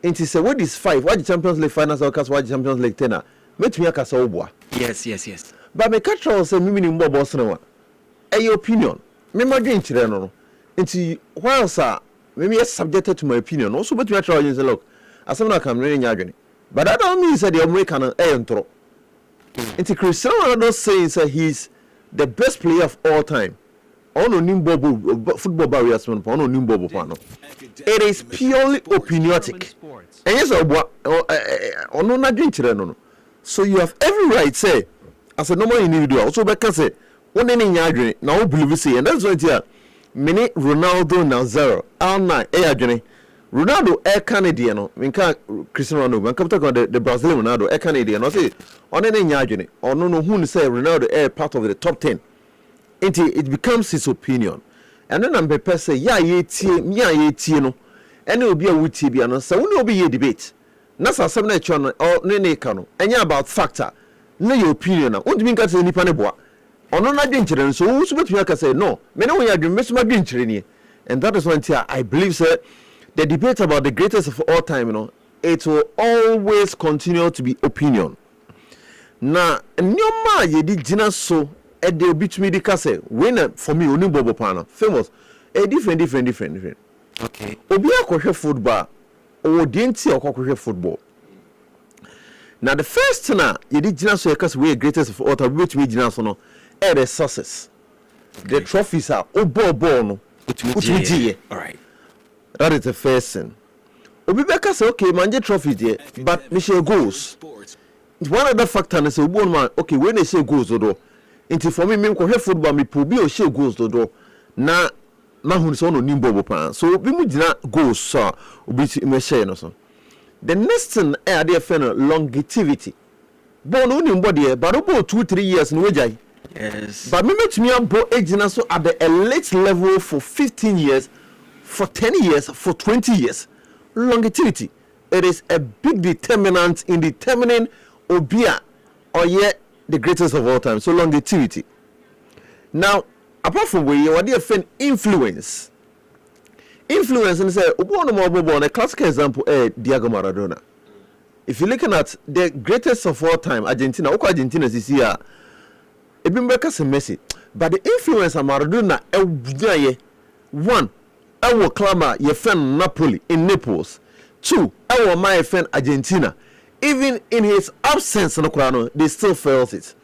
And say what is 5? Why the Champions League finals or why the Champions League tenor? Met me a casaubwa. Yes. But me catch all say mimi nimbo boss no. Your opinion. Me ma dream chire Into while sir, me subjected to my opinion. Also but me try say look. As someone can really nyadwene. But that don't mean say the American intro. Into Cristiano Ronaldo saying that he's the best player of all time. Ono nimbo football barriers ono nimbo pano. It is purely opiniotic. And yes, ono na dwinchire no. So you have every right say as a normal individual. Also because say one any nyadwene na o believe say and that's why here many Ronaldo Nazario R9 adwene. Ronaldo Canadian no minka Cristiano Ronaldo man come talk about the Brazilian Ronaldo Canadian no say on any nyadwene ono no who say Ronaldo part of the top 10 it becomes his opinion and then am be say ya ye tie no ene obi a wutie bia no say woni obi ye debate na sa na echo no ne ka no enya about factor na your opinion na won't minka say nipa ne boa ono na dwenkyere no so wo so betumi aka say no me ne wo ya dwen me so ma dwenkyere ni And that is one thing I believe, sir, the debate about the greatest of all time, you know, it will always continue to be opinion. Now, nyoma ye di jina so e de obi tumi di kase when for me oni bobo pana famous different. Okay. Obi akohwe football o di nti akohwe football. Now the first thing ye di jina so e kase we greatest of all time we tumi jina so no e the success. Okay. The trophies are obo no utumi all right. That is the first thing. Obi beka say okay manje trophy there but me share goals. One other factor is say man okay when they say goals do into for me ko he football me po bi o share goals do na hu so no nimbo bo pan so bi mu gina goals so obi me share no so the next thing e dey fe no longevity ball no nimbo there but about 2-3 years no wejai yes but me metumi ambo egina so at the elite level for 15 years for 10 years for 20 years longevity it is a big determinant in determining Obia or yet the greatest of all time. So longevity. Now, apart from where you are there fan influence. Influence and say a classical example Diego Maradona. If you're looking at the greatest of all time, Argentina, Argentina is here. Ebimberka se Messi. But the influence of Maradona one, I will clamor your friend Napoli in Naples. Two, I will my friend Argentina. Even in his absence, they still felt it.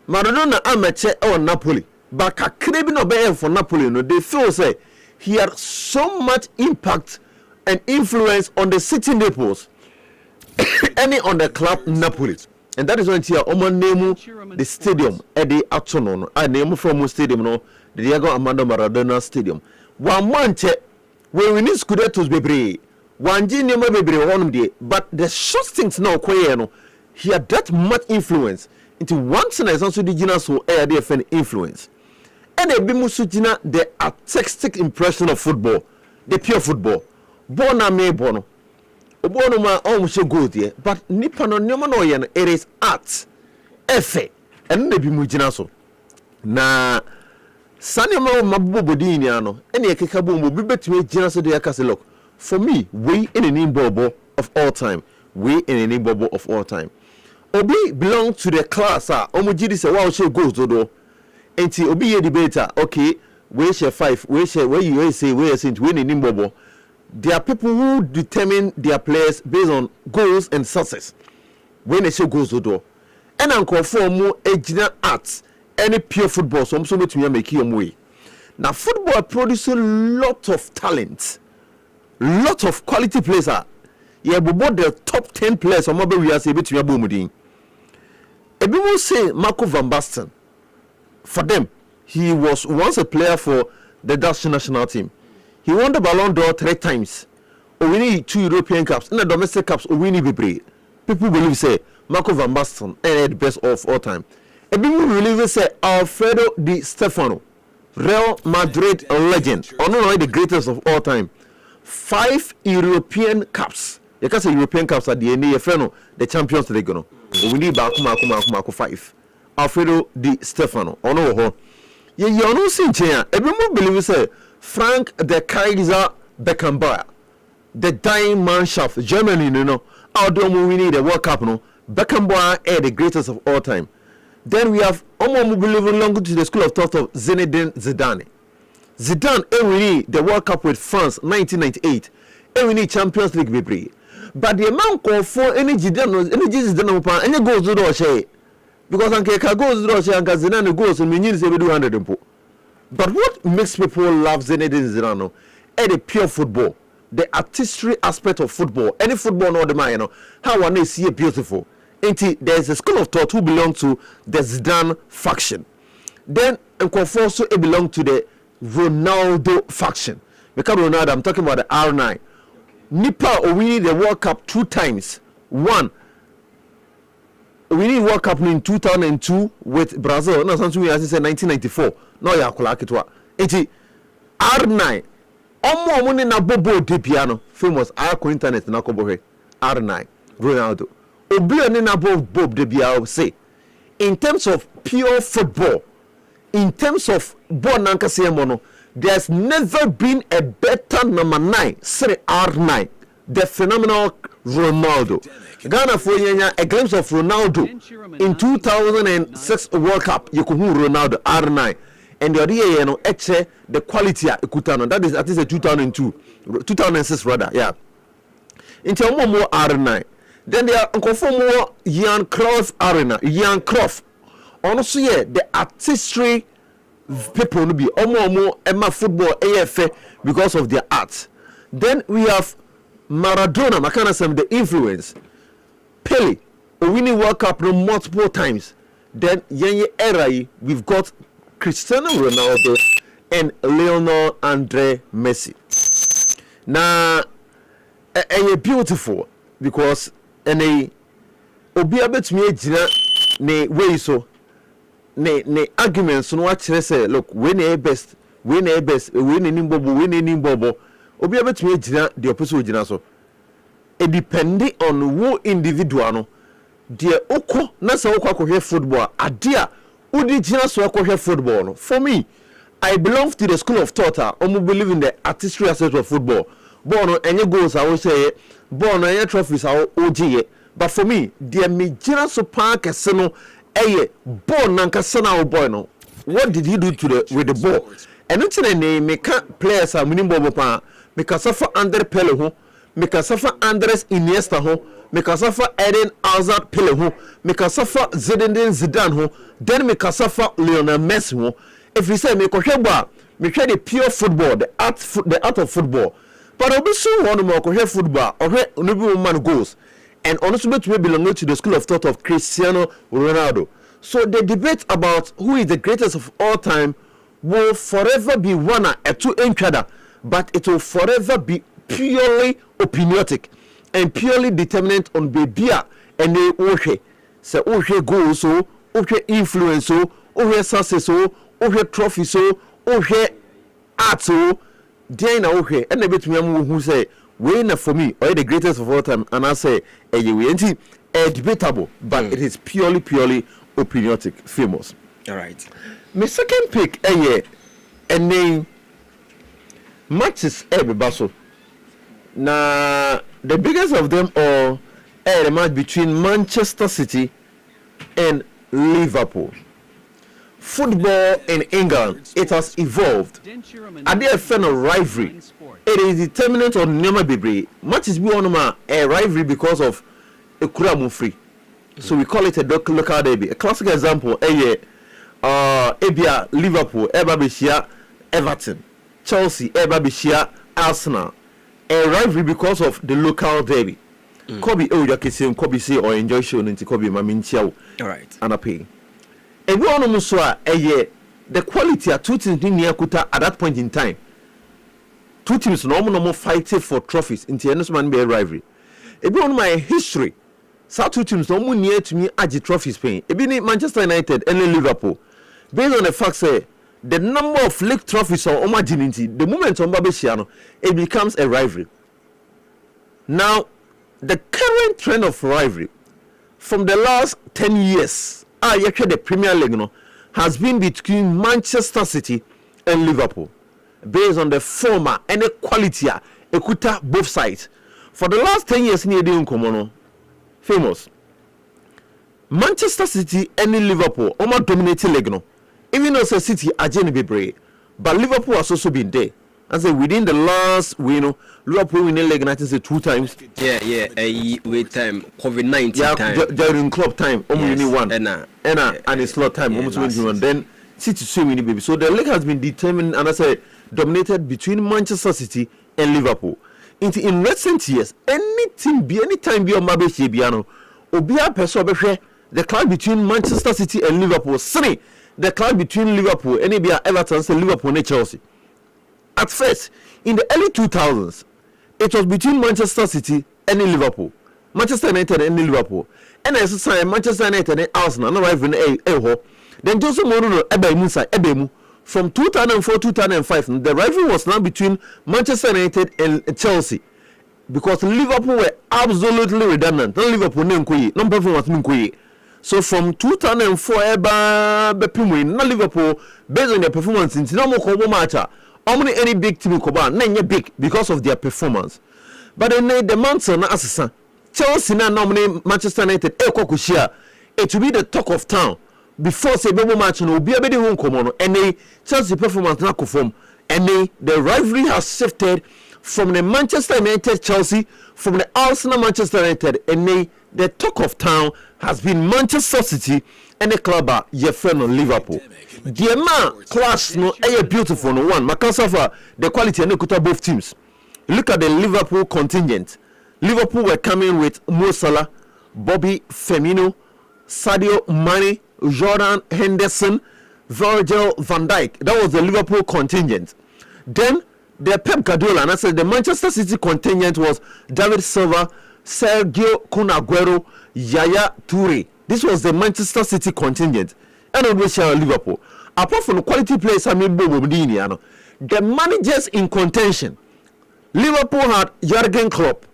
Maradona amateur or Napoli, but a craving of for Napoli, they feel say he had so much impact and influence on the city Naples, any on the club Napoli, and that is when here Oman name the stadium at the Atonon. I name from stadium no the Diego Armando Maradona Stadium. One month when we need Scudettos bebre. One genius but the short things now he had that much influence into one thing is also the genius so air the influence and a bimusujina the artistic impression of football, the pure football. Bona me bono ma almost go there, but Nipano Nomanoyan it is art, effort, and the bimujina so na Sanimo Mabubodiniano, any a kikaboom will be better to genius of the Akasilok. For me, we in an imbobo of all time. We in an imbobo of all time. Obi belong to the class. Omojidi say, "Wow, she goes to do." Enti Obi a debater. Okay, we share 5. We share where you say we are saying we in an imbobo. There are people who determine their players based on goals and success. When they say goes to do, and uncle for more original arts, any pure football. So I'm so much make your way. Now football produces a lot of talent. Lot of quality players are. Yeah, but the top 10 players on mobile we are able to be mudin. Everyone say Marco van Basten. For them, he was once a player for the Dutch national team. He won the Ballon d'Or 3 times. Or winning 2 European Cups and the domestic cups. Or winning Bibre. People believe say Marco van Basten the best of all time. Everyone believe say Alfredo Di Stefano, Real Madrid legend, or not the greatest of all time. 5 European Cups. You can say European Cups at the end of the Champions League. We need Baku 5. Alfredo Di Stefano. Oh no, you know, see, everyone believes say Frank the Kaiser Beckenbauer, the dying man shaft, Germany, you know, although we need the World Cup, no, Beckenbauer is the greatest of all time. Then we have Omo believing long to the school of thought of Zinedine Zidane. Zidane, we need the World Cup with France 1998. We need Champions League baby. But the amount call for any Zidane, any goals to do share. Because Anke goes to do share and Zidane goes and we need to do 100. But what makes people love Zinedine Zidane is the pure football, the artistry aspect of football. Any football, no the man, you know, how one is see it beautiful. There is a school of thought who belong to the Zidane faction. Then also it belong to the Ronaldo faction. Because Ronaldo, I'm talking about the R9. Nipa winning the World Cup 2 times. One, winning World Cup in 2002 with Brazil. No, something we as said 1994. No, ya kula kitwa. Eti R9. Omo money na bobo de piano. Famous Arco Internet na kobohe. R9. Ronaldo. Obi oni na bob de piano say. In terms of pure football, in terms of ball nanka semono, There's never been a better number 9, Serie R9, the phenomenal Ronaldo. Ghana for a glimpse of Ronaldo in 2006 World Cup. You could Ronaldo R9, and the idea, you know, the quality Ekutano. That is at least a 2006 rather, yeah. Into more R9. Then there are more Jan Cruyff Arena, Jan Cruyff. Also, yeah, the artistry people will be more Emma football AFA because of their art. Then we have Maradona, Makanasam, the influence. Pele, winning World Cup multiple times. Then Yenye era, we've got Cristiano Ronaldo and Lionel Andre Messi. Now, beautiful because obi abetumi agina ne way so ne arguments no akere say look we na best we na nimbobo obi abetumi agina the opposite agina so it depending on who individual no de okọ na say okọ akọhwe football adea udi gina so akọhwe football no. For me, I belong to the school of thought I believe in the artistry aspect of football. Born any goals I will say born any trophies I will OG. But for me, the Mijina Sopan Casino, born Nankasana boy no. What did he do with the ball? And it's a name, make players are winning Bobo, make a suffer under Pele ho, make a suffer Andres Iniesta ho, make a suffer Eden Hazard Pele ho, make a suffer Zinedine Zidane ho, then make a suffer Lionel Messi ho. If you say make a sheba, make the pure football, the art of football. But I'll be soon one more football or man goals. And honestly, to belong to the school of thought of Cristiano Ronaldo. So the debate about who is the greatest of all time will forever be one or two enchada, but it will forever be purely opiniotic and purely determinant on Bebia and the Ohe. So Ohe goals, so Ohe influence, so Ohe success, so Ohe trophy, so Ohe art, so Dana Ohe. And the bit me who say, Wayne for me, or the greatest of all time, and I say, debatable, but it is purely opiniotic, famous. All right. My second pick, a name matches every battle. Now, the biggest of them all a match between Manchester City and Liverpool. Football in England, it has evolved. Are they a fan of rivalry? It is determinant on Nema Bibre. Matches be on a rivalry because of a Kuramufri. So we call it a local derby. A classic example, Ebia Liverpool, Ebabishia, Everton, Chelsea, Ebabishia, Arsenal. A rivalry because of the local derby. Kobe Oyakisi, Kobe say or enjoy show into Kobe Maminchiao. All right. And a pay. And we all know the quality of two teams in Niakuta at that point in time. Two teams normal fighting for trophies in the man be a rivalry. If you my history, so two teams no near to me at the trophies paying. It be Manchester United and Liverpool. Based on the fact say the number of league trophies or homogeneity, the moment on Babesiano, it becomes a rivalry. Now, the current trend of rivalry from the last 10 years, the Premier League has been between Manchester City and Liverpool, based on the former and the quality, equita both sides. For the last 10 years, famous. Manchester City and Liverpool almost dominated league. Even though City are genuinely brave, but Liverpool has also been there. And say within the last Liverpool winning league, I think 2 times. Yeah. Wait time COVID-19 time. During club time, only one. And it's slot time, almost 21. Then City so winning baby. So the league has been determined, and I say dominated between Manchester City and Liverpool. In recent years, anytime be on Mabeshi Biano, Obia Peso the club between Manchester City and Liverpool. Three, the club between Liverpool and Everton and Liverpool and Chelsea. At first, in the early 2000s, it was between Manchester City and Liverpool, Manchester United and Liverpool, and as a sign, Manchester United and Arsenal, and arriving then Jose Mourinho Ebemu from 2004-2005. The rivalry was now between Manchester United and Chelsea, because Liverpool were absolutely redundant. No Liverpool, no performance. So from 2004, no Liverpool, based on their performance in no more match. any big team koba na big because of their performance. But then the mantle na asesa. Chelsea na normally Manchester United it will be the talk of town before say bebo match no obi abedi ho nkomo no and Chelsea performance na conform and the rivalry has shifted from the Manchester United Chelsea, from the Arsenal Manchester United, and the talk of town has been Manchester City and the club your friend on Liverpool. The man clash no a beautiful no one. Makasafa the quality and both teams. Look at the Liverpool contingent. Liverpool were coming with Mo Salah, Bobby Firmino, Sadio Mane, Jordan Henderson, Virgil van Dijk. That was the Liverpool contingent. Then the Pep Guardiola, and I said the Manchester City contingent was David Silva, Sergio Kun Aguero, Yaya Toure. This was the Manchester City contingent. And on which Liverpool. Apart from the quality players, I mean, the managers in contention. Liverpool had Jurgen Klopp.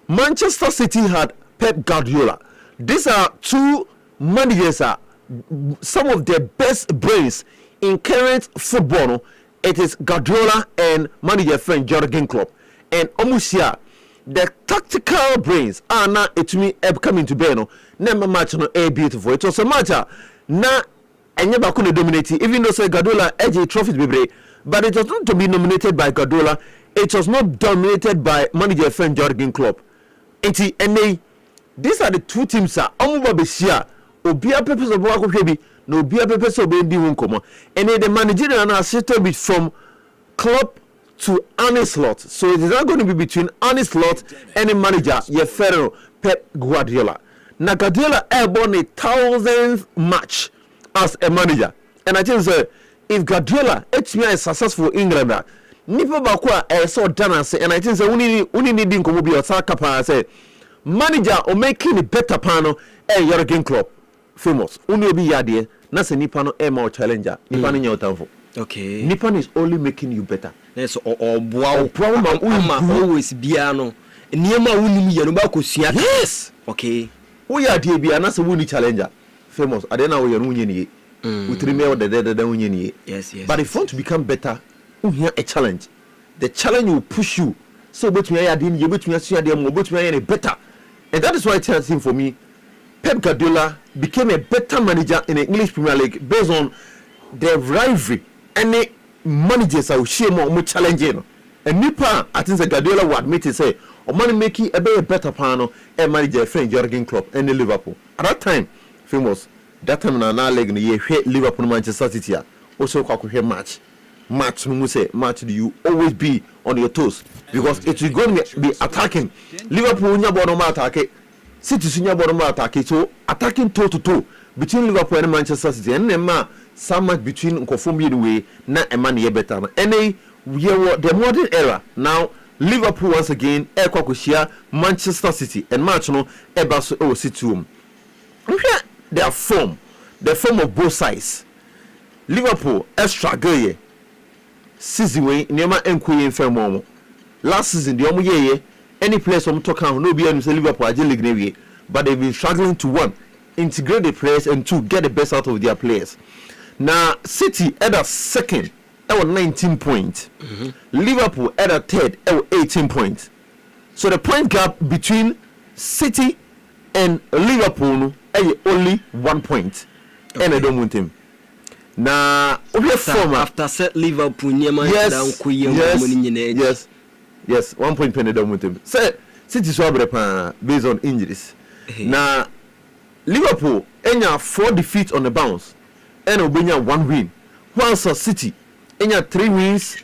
Manchester City had Pep Guardiola. These are two managers, some of the best brains in current football. It is Guardiola and manager friend Jurgen Klopp. And Omusia, the tactical brains are now it me coming to Beno. Never match no a beautiful. It was a matter na Enyeba couldn't dominate, even though say Guardiola edge trophies be, but it was not to be nominated by Guardiola. It was not dominated by manager friend Jurgen Klopp. These are the two teams that Omuba Besia, Obia Pepes of Wakobi, no Bia Pepes of Bendi Wunkomo. And the managerial has shifted bit from Klopp to Arne Slot. So it is not going to be between Arne Slot and the manager, Yefero Pep Guardiola. Now Guardiola airborne 1,000th match as a manager. And I think if Guardiola HMI is successful in England, nipa bakwa so dana say, and I think uni need nkomo bi osaka pa say manager o making it better pano Jurgen Klopp famous uni obi yade na say nipa no more challenger nipa no nyotamfo. Okay, nipa is only making you better. Yes, or problem always bia no niema unim ye no ba kosua. Yes, okay, we yade bia na say uni challenger famous adena we ye no unye ni with remember the unye ni. Yes, but if you want to become better, a challenge. The challenge will push you. So between you better. And that is why I tell him for me, Pep Guardiola became a better manager in the English Premier League based on the rivalry. Any managers are share more challenging. And Nipa, I think Guardiola would admit it say, or money making a better panel and manager friend Jurgen Klopp and the Liverpool. At that time, famous. That time na leg in the year Liverpool Manchester City also quite match. Match you always be on your toes because it is going to be attacking. Liverpool nya ball no attack, City nya ball no attack, so attacking toe to toe between Liverpool and Manchester City. And then some match between Nkofumi way na a man better. And the modern era now. Liverpool once again share Manchester City and match no ebaso o City. Their form, the form of both sides. Liverpool struggle. Season way near enquire in Fairmont. Last season, the Omo any place from Tokam, no be able to Liverpool League, but they've been struggling to one, integrate the players and two, get the best out of their players. Now, City at a second, 19 points. Liverpool at a third, 18 points. So the point gap between City and Liverpool is only 1 point. Okay. And I don't want him. Na after set Liverpool yes 1 point penny down with him. Say City swabre based on injuries. Na Liverpool enya 4 defeats on the bounce and obenya 1 win. Whilst City enya 3 wins,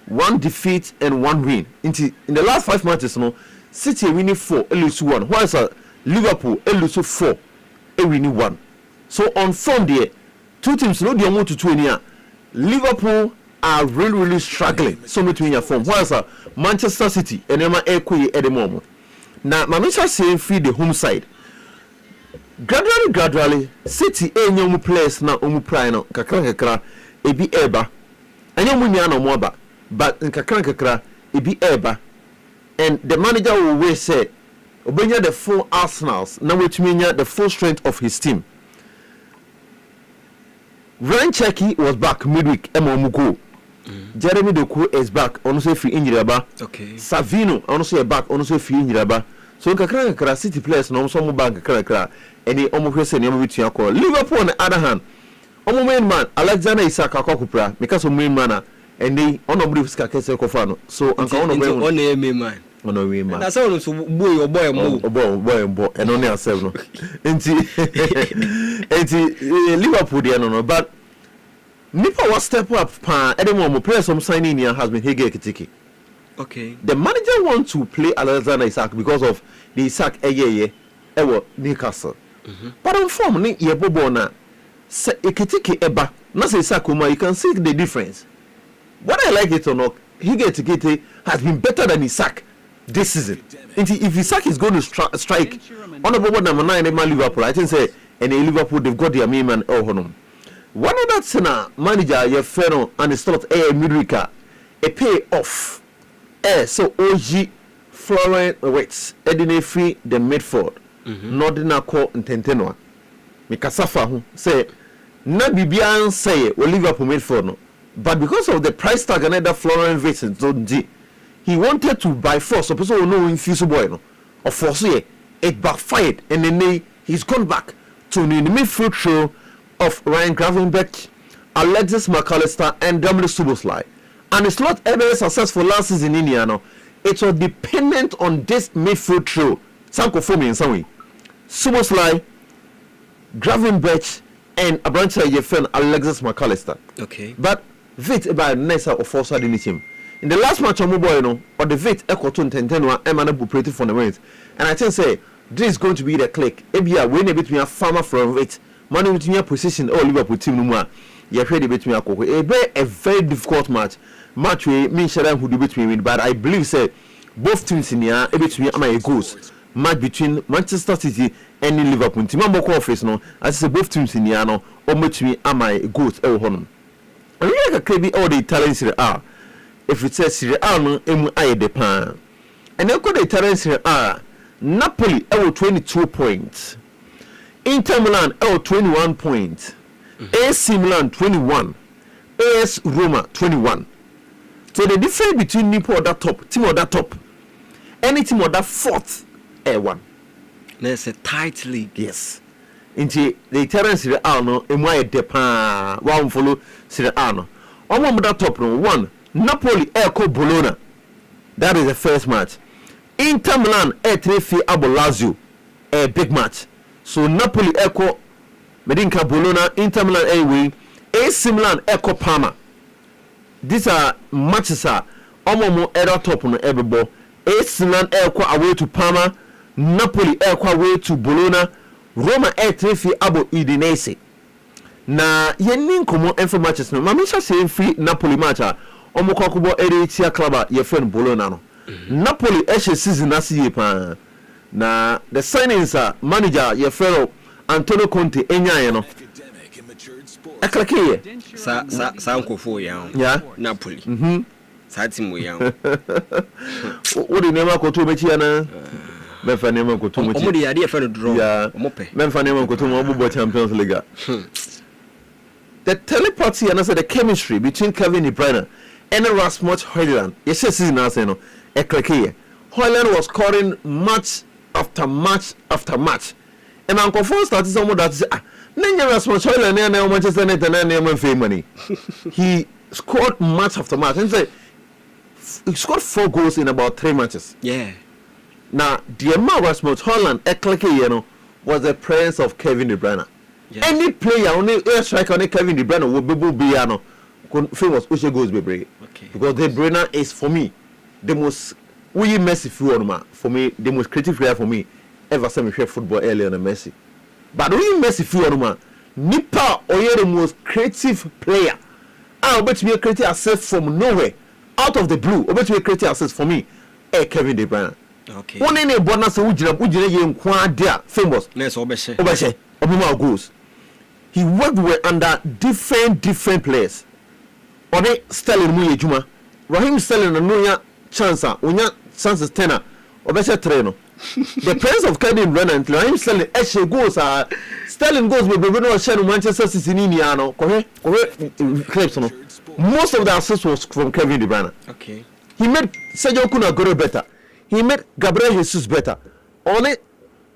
1 defeat and 1 win. In the last 5 matches no City winning 4, lose 1. Whilst Liverpool lose 4, winning 1. So on form there, two teams no dey want to 20. Liverpool are really struggling. So between your form, whilst Manchester City and Emma Ekwe at the moment. Now, Mamisha say feed the home side. Gradually, City enyomu players na omu prime kakra ebi eba. Enyomu nyano moba, but kakra ebi eba. And the manager will always say, obenya the full arsenals, now which means the full strength of his team. Ryan Cherki was back midweek, Emomugo. Jeremy Doku is back on say free injury aba. Okay. Savino on say back on say free injury aba. So kakra City players no so mo bank kakra any omo hwese ne omo bitua call. Liverpool on the other hand, omo main man Alexander Isak akokupra because of main man and they on omo ska kese kofa no. So anka on main man. Ono we man. Na say ono so boy mo. And only ourselves no. Enti Liverpool there no but Nipa was step up pa mo player some signing here has been Hege Kitiki. Okay. The manager wants to play Alexander Isak because of the Isak ewo Newcastle. But on form ni ye bobo na se Kitiki eba na say Isak uma you can see the difference. Whether I like it or not, Hege Kitiki has been better than Isak this season. If Isak is going to strike on the board number 9 in Liverpool, I think say and in Liverpool they've got their main man Honum. One of that sena manager your fellow and it's not Midrika a pay off. So OG Florent Waits Edine free the midfield. Nordina call intentenwa. Mikasafa who say na bibian say we Liverpool midfield no. But because of the price tag and that Florent Waits he wanted to buy force so person will know infuse boy no. Of force it backfired and then he's gone back to the midfield show of Ryan Gravenberch, Alexis McAllister and W. Szoboszlai. And it's not ever successful last season in Indiana. It was dependent on this midfield trio. Sanko Fomi in some way. Szoboszlai, Gravenberch and a branch of your friend Alexis McAllister. Okay. But Vit about Nessa or Forza in him. In the last match of Moboy, or the Vit Echo to Tentenwa, Emmanuel operated for the wins. And I think say this is going to be the click. Ebia win a bit me a farmer from Vit. Man with your position or Liverpool team no more. You heard between a very difficult match. Match we me Sharon who do between win, but I believe say both teams in here between my goals. Match between Manchester City and Liverpool. Team more office no. As say both teams in here no or between my goals e honum. And we like a crazy all the Italian Serie A. If it says Serie A no emu aye de pan. And then the Italian Serie A Napoli 22 points. Inter Milan 21 points. AC Milan 21. AS Roma 21. So the difference between Nipo or that top, team or that top, any team or that fourth, one. There's a tight league. Yes. Into the Italian Serie A no, emwa depa one follow Serie A no. On that top no one. Napoli Eko Bologna. That is the first match. Inter Milan 3-3 Abo Lazio. A big match. So Napoli Echo Medinka Bologna, Inter Milan away, AC Milan Echo Parma. These are matches are almost error top on every ball. AC Milan Echo away to Parma, Napoli Echo away to Bologna, Roma 3-3 Abo Udinese. Na yenin komo enfo matches no. Mamisha say free Napoli match a omo kwakubo Eretia Club your friend Bologna no. Napoli eshe season nasi pa. Na the signings are manager your fellow Antonio Conte enya no aklake sa nkofo ya Napoli sa team we ya o de nema ko to mechi na me fa nema ko to mechi o mo de ya fa no draw o mo pe me fa nema ko to mo bo Champions League. The telepathy and also the chemistry between Kevin De Bruyne and Rasmus Højlund yes season na say no aklake Højlund was scoring match after match after match. And Uncle Fon started someone that said, Nanya Rasmus Højlund and Manchester United and name money. He scored match after match and said he scored 4 goals in about 3 matches. Yeah. Now the amount Rasmus Højlund was the presence of Kevin De Bruyne. Yeah. Any player only air striker on Kevin De Bruyne will be famous Ushe goals be because De Bruyne is for me the most Messi for me, the most creative player for me ever seen me play football earlier than Messi. But Messi Nipa Oye the most creative player. I bet me a creative assist from nowhere, out of the blue. I bet me a creative assist for me. Kevin De Bruyne. Okay. One in a bonus ujina ye nkwa dia famous. Yes, obeshe. Obama goals. He worked with under different players. Ode Sterling mu yejuma. Raheem Sterling no ya chance chances tenor obese 3 no the presence of Kevin De Bruyne and Raheem Sterling eshe goals are Sterling goals be no share no Manchester City ni ano kohe clips no most of the assists was from Kevin De Bruyne. Okay, he made Sergio Kun Aguero better, he made Gabriel Jesus better, only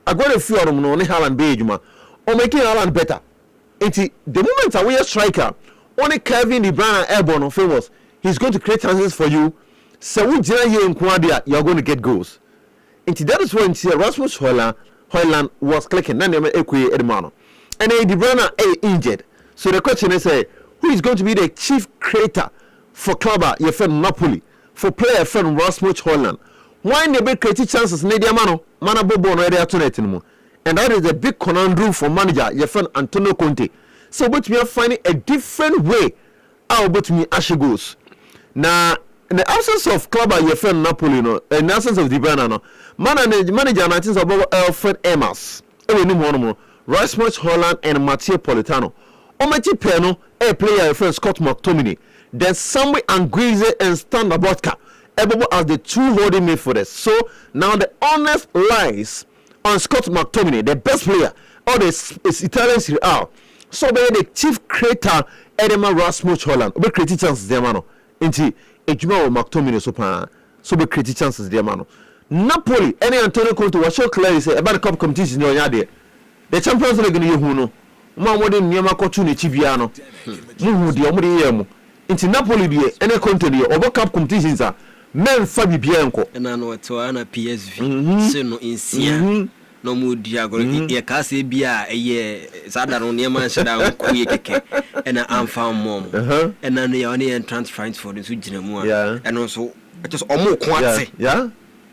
Aguero few on no Haaland be adwuma or making Haaland better. The moment a we striker only Kevin De Bruyne airborne on famous, he's going to create chances for you. So we here in Kwadia, you're going to get goals. That is when Rasmus Højlund was clicking. Then they equate Edmano. And De Bruyne injured. So the question is, who is going to be the chief creator for club your friend Napoli, for player friend Rasmus Højlund? Why they be creating chances? Nadia Mano, Mana Bobo no area tonight anymore. And that is a big conundrum for manager your friend Antonio Conte. So but we are finding a different way how but me Ashe goes. Now in the absence of club your friend Napoli, no, in the absence of De Bruyne, no, manager and I think about Alfred Emas, Rasmus Højlund and Matteo Politano. Omechi Peno, a player friend Scott McTominay, then Sammy Anguisse and Stan Lobotka, as the 2 holding midfielders. So now the honest lies on Scott McTominay, the best player, or the Italian Serie A. So the chief creator Edema Rasmus Højlund, we create chances there, man. Inti ejuma McTominay so be create chances there, man. Napoli, any Antonio Conte was so clear say about the cup competition no yade. The Champions League no yehu no. Ma mo de niam akoto ne chibia no. Mu de omo de yemu. Inti Napoli de any Conte de obo cup competitions a men fa bibia enko. Na no to ana PSV se no insia. No mu diago ye ka se bia eye sada no niam an shada ko ye keke ena amfa mom ena no ye on ye transfer for the so gina mu a eno so just omo ko ate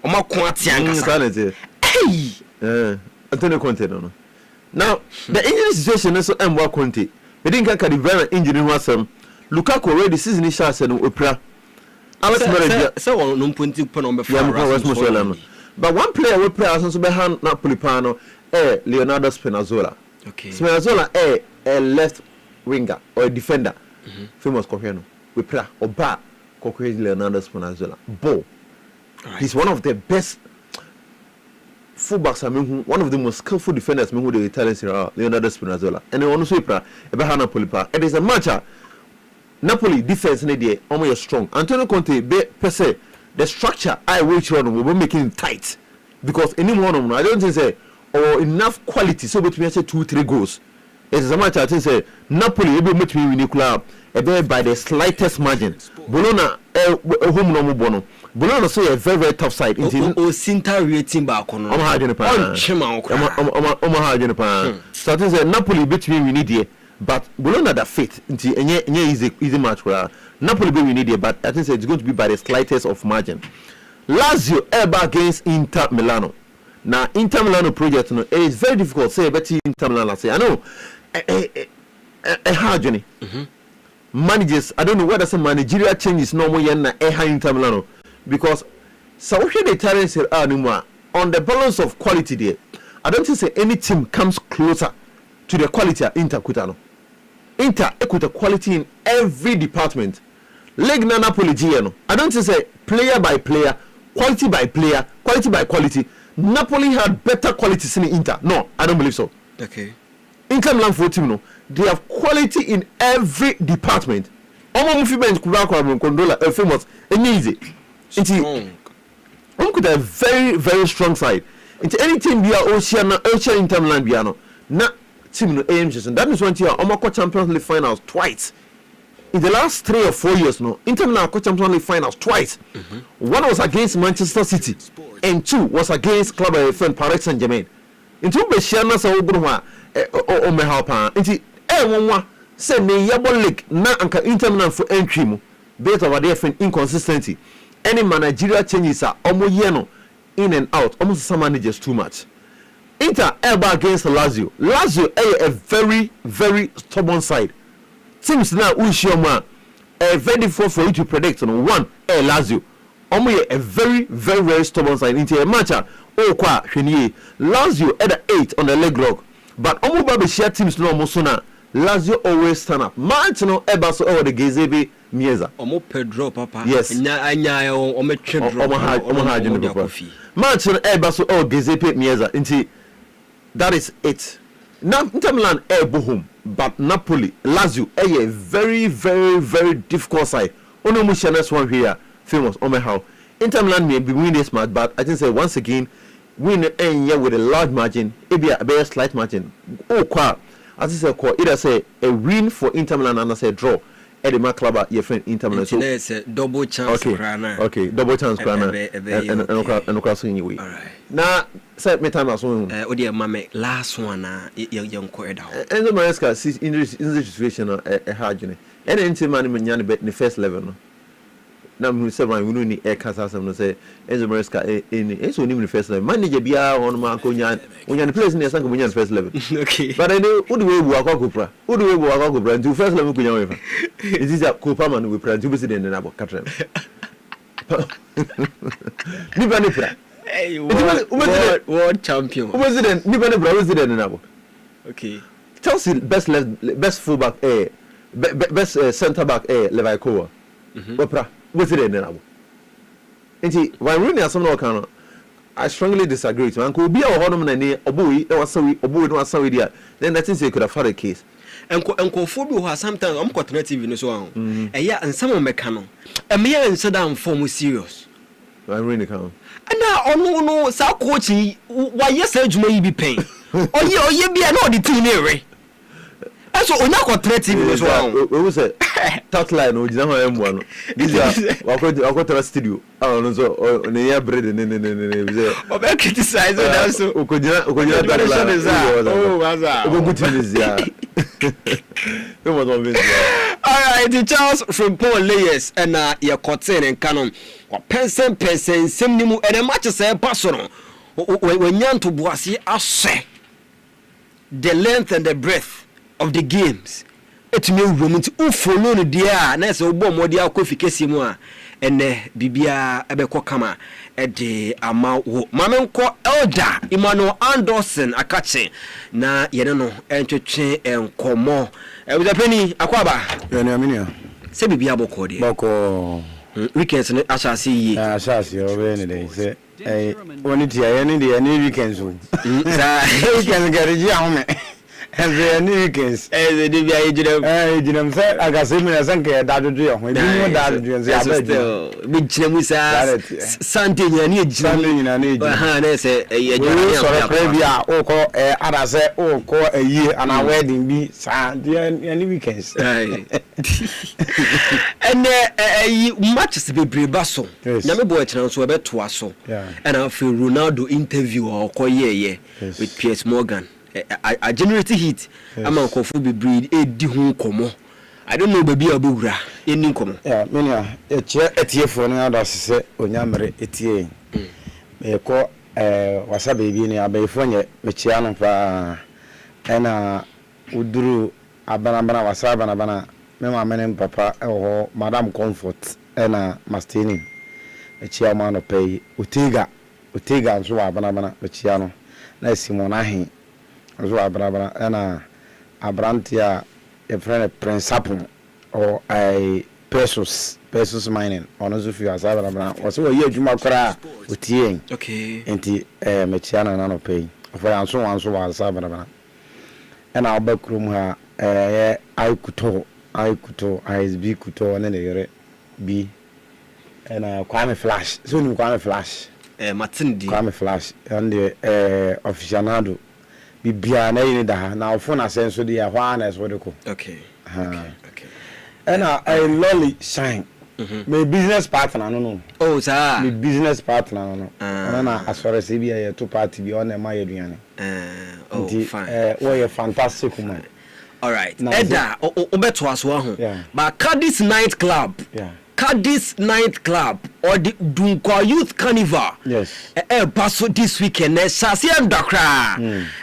omo ko ate ankasa hey Antonio Conte no. Now the injury situation is so Mwa Conte. We didn't get the very injury no asem. Lukaku already season is share no opera. Alex Meret so no mpunti pon on be for but one player we play as behind Napoli pano Leonardo Spinazzola. Okay. Spinazzola a left winger or a defender. Famous Koreano. We play Oba Kokoye Leonardo Spinazzola. Bo. Right. He's one of the best fullbacks. I mean, one of the most skillful defenders. I mean, who the Italian Serie A, Leonardo Spinazzola. And on also play behind Napoli pa. It is a match. Napoli defense ne dey almost strong. Antonio Conte be per se. The structure I which one will be making it tight because any one of them I don't think say or enough quality so between say 2-3 goals. It's a match I think say Napoli able make me win club by the slightest margin. Bologna home no bono. Bologna so a very tough side. O Sinta rating back on. I'm hard in pa. So I think say Napoli between we need here but Bologna that fit into easy match where Napoli be we need it, but I think it's going to be by the slightest of margin. Lazio ever against Inter Milano. Now Inter Milano project, no, it is very difficult. Say better Inter Milano. Say I know a hard journey. Managers, I don't know whether some managerial changes no more than a Inter Milano because so the Italian Serie A anymore on the balance of quality there. I don't think say any team comes closer to the quality of Inter Cutano. Inter equate quality in every department. Leg na Napoli Giano. I don't say player by player, quality by player, quality by quality. Napoli had better quality than Inter. No, I don't believe so. Okay. Inter Milan for team no. They have quality in every department. Omo mufi bench kubakwa mkondola famous easy. It's could a very very strong side. Into any team we are Ocean Inter Milan biano. Na team no aims and that is one year Omako Champions League finals twice. In the last 3 or 4 years, no, Inter Milan got Champions League finals twice. One was against Manchester City, and 2 was against club friend Paris Saint-Germain. Into Beshana sa Obruma o Mehapa. Into one say me Yabo League na anka Inter Milan for entry mo based over their friend inconsistency. Any managerial changes are almost yeno in and out. Almost some managers too much. Inter ever against Lazio. Lazio a very very stubborn side. Teams now Ushioma very difficult for you to predict on one Lazio. Almost a very very stubborn side into a match. Kwa Lazio at the 8 on the leg lock. But almost baby share teams no more sooner. Lazio always stand up. Match no ever so over the Gazebe Mieza. Omo Pedro papa. Yes. Anya omo Pedro. Omo hajin papa. Match on Basso Giuseppe Mieza. Inti that is it. Now Inter Milan bohum, but Napoli, Lazio a very very very difficult side. Ono Mushanes one here famous how Inter Milan may be winning this match, but I think say once again win a year with a large margin, maybe a very slight margin. Oh, qua as I say, either say a win for Inter Milan and I say draw. Eddie Maclaba, your friend Inter Milan. So it's a double chance. Okay, double chance. And crossing your way. All right. Now, set me time as well. Oh dear, mama, last one. Young corridor. And the Maresca sees in this situation a hard journey. And Inter Milan bet in the first level. Now we say we no ni air cast as no say Enzo Maresca in so the first level. Manager bia on ma konya the place in the sanko the first level. Okay. But I know who the way we akokopra. Who the way we akokopra to first level konya we. It is a Copa man we plan to be sitting in the Katrem. Nipa. Hey, world champion. President Nipa president in Abo. Okay. Chelsea best fullback best centre back Levi Kowa. Opera what's it now? And see, when Rooney has some kind I strongly disagree with man. Could be a honor and a boy, or so we was so idiot. Then that thing say could have had a case. And Phobia has sometimes I'm quite native in so on. And yeah, and some of mechano. A mere and sit down for more serious. I really can't. And now, no, so coaching, why yes, you may be paying. Oh, you be an ordinary. And so, we're not contracting as well. What was it? That line, which is M1. These are, I got to a studio. I don't know, or near bread and then. Or criticize it also. Oh, good to this, yeah. All right, the Charles from Paul Layers and your cotton and canon. Or person, Semimu, and a match as a person. When young to Boissy are say the length and the breadth of the games. It may women to follow the dear, Ness or Bomodia Kofi Kessimua, and Bibia Ebekokama at the amount. Mamma called Elder Emmanuel Anderson Akache. Na Yenano, entertain and Como. With a penny, Aquaba. Yaminia. Say Bibia Boko. Boko. Weekends, I shall see ye. I shall see you any day. Say, when it's any day, any weekends. You can get a young and the new case. The DBA said, I got seen as Sanka Dadu. We didn't know that. Which name is something you need. Something you need. Harness a Previa or call a say, or call a year and a wedding be any weekends. And matches to be Brebasso. Never boy transfer bet to us. And I feel Ronaldo interview or call ye with Piers Morgan. I generate heat. I'm a coffee breed a dihu como. I don't know baby abura any como. Yeah, mania a chair at here for another say on Yamare etie. A call was a baby in a bayfonia, Michiano pa and Udru Abanabana was Abanabana, Mema Menem Papa or Madame Comfort and Mastini, a chairman of pay Utiga and so Abanabana, Michiano, nice Simonahi. So Abrabra and Abrantia a friend of Prince Sapon or a pesos mining on Zufia as Abrabra was a year Jumakra with Tiang. Okay. And the Mechiana nano pay for answer as Abrabra. And our back room her I could ISB Kuto and then B and Kwame Flash. Soon Kwame Flash. Matindi Kwame Flash and the aficionado. Bibia na yini da na ofo na senso de ya hwa na eso de ko. Okay. Okay. And I lolly shine. My business partner no. Oh sir. My business partner no. Na as far as bia to party bi on ma yaduane. Oh fine. We a fantastic woman. All right. Eda obeto aso ho. But Cadiz Night Club. Yeah. Cadiz Night Club or the Dunkwa Youth Carnival. Yes. Paso this weekend. Sasia and Dakra.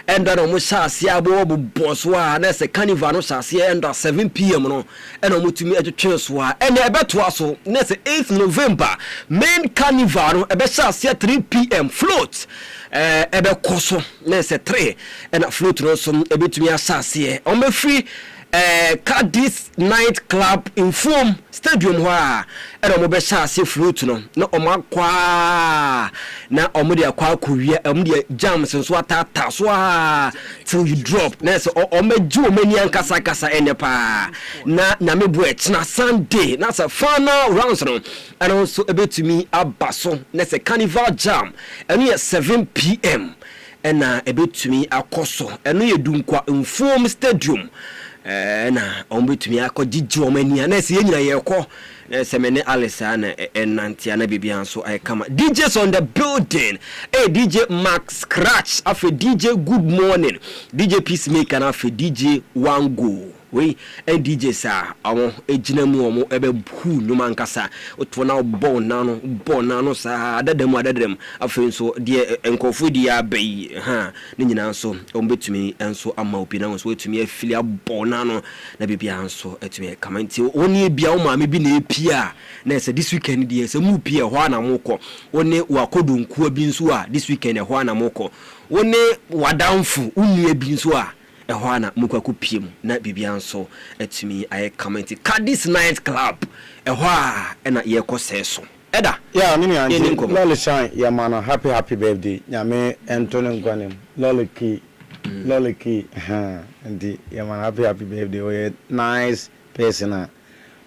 And that almost Sasia Bobo Boswa. And that's a carnival. No Sasia and 7 p.m. No. And Omutumi at the Chelsea. And I bet was so. That's 8th November. Main carnival. I bet Sasia 3 p.m. Float. Ebe Koso. That's 3. And a float no some a bit me a Sasia. On me free. Cadiz Night Club in Foam Stadium wa era mo be sha ase fruit no na omo akwa na omo de akwa akowia omo de jams nso atata so till you drop na so omo ju omani ankasa kasa enepa na me bo e na Sunday na sa final rounds no and also ebetumi abaso na se carnival jam eno ye 7 p.m. na ebetumi akoso eno ye dunkwa in Foam Stadium na ombetumi akogigi omani na se yenyina yekọ semene Alisa na enantia na bibia nso kama DJs on the building. Hey DJ Max Scratch afi DJ Good Morning, DJ Peacemaker na afi DJ Wango we DJ sa awon ejina mu omo ebe bu no mankasa oto na bon nano sa adadem afi nso de enkofu di abai ha ni nyina nso ombetumi nso ama opi na nso etumi afili abon nano na bibia nso etumi kama nti oni bia o ma me bi na pia na say this weekend dey say mu pia ho na moko one wakodo nkuwa bi nso a this weekend ho na moko one wadamfu unue bi nso a ehwa na mukwaku piem na bibia nso etumi aye comment Cadiz Night Club ehwa na ye koseso eda yeah nini anje lole shine ya mana happy birthday nyame Anthony Ngwanem lole ki ndi ya mana happy birthday we nice person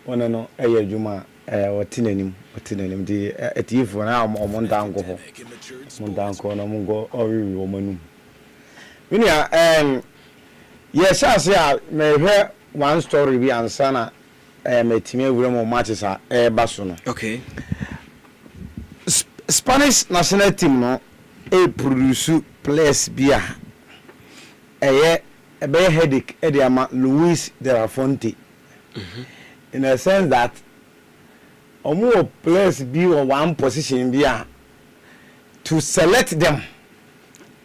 ona no eye juma watinanim di etifo na omondango ho mondango na mungo owi womanu mini yes as ya me hear one story bi ansana metime wure mo matches baso no okay Spanish national team no produce players bia ebe headache ama Luis de la Fuente in a sense that omo players be on one position bia to select them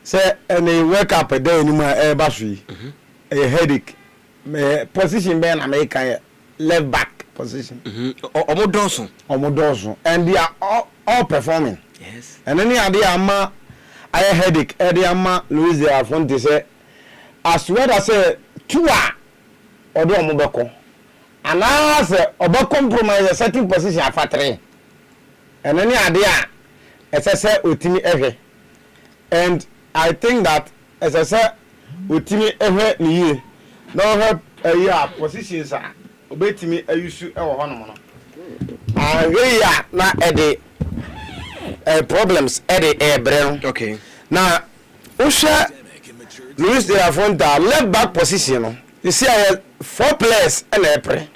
say and they wake up a day anymore battery a headache position be na American left back position omo and they are all performing yes and then they ama a headache they ama Luis de la Fuente say as well as say two odo omo beko and as obo compromise a certain position after 3 and then as I say utimi ehwe and I think that as I said utimi ehwe ni no help positions are obetimi ayusu ewo hono no we ya na ede problems ede breno okay now usha Luis de la Fuente left back position no you see I have 4 players in April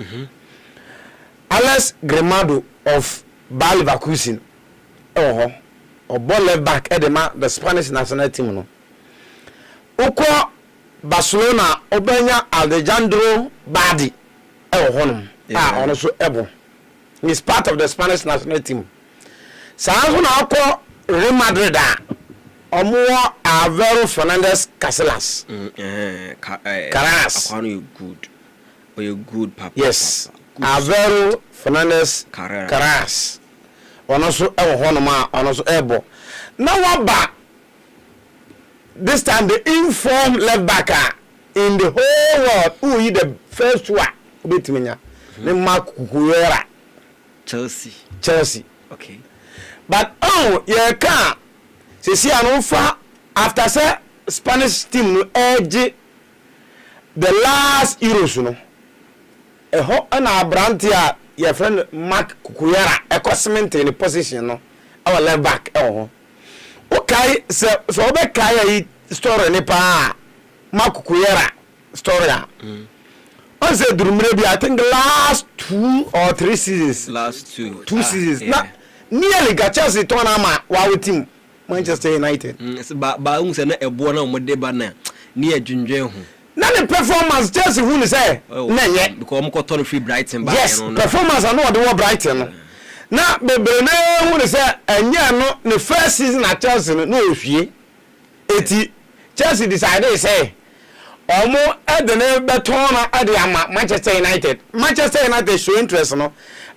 Alex Grimado of Bayer Leverkusen or ball left back edema the Spanish national team no uko Barcelona obenya Alejandro Balde honum ono so ebo he's part of the Spanish national team sanzo na uko Real Madrid omo Alvaro Fernandez Casillas Carreras you good papa yes Alvaro Fernandez Carreras ono so honoma ono so ebo na waba this time the informed left backer in the whole world who is the first one between the Marc Cucurella Chelsea okay but you can see an after say Spanish team no edge the last Euros no na Brantia your friend Marc Cucurella cement in the position no our left back okay so be kai story ni pa Marc Cucurella story on say durumre bi I think last 2 or 3 seasons seasons na nearly got Chelsea tournament wa team Manchester United ba un se na ebo na mo de ba na ni adwundwe ho na the performance Chelsea who say na ye because mo to free Brighton ba yes performance and what the Brighton no na bebe na who say anya no the first season at Chelsea no ohwie eti Chelsea decided say omo edene betona ade ama Manchester United show interest no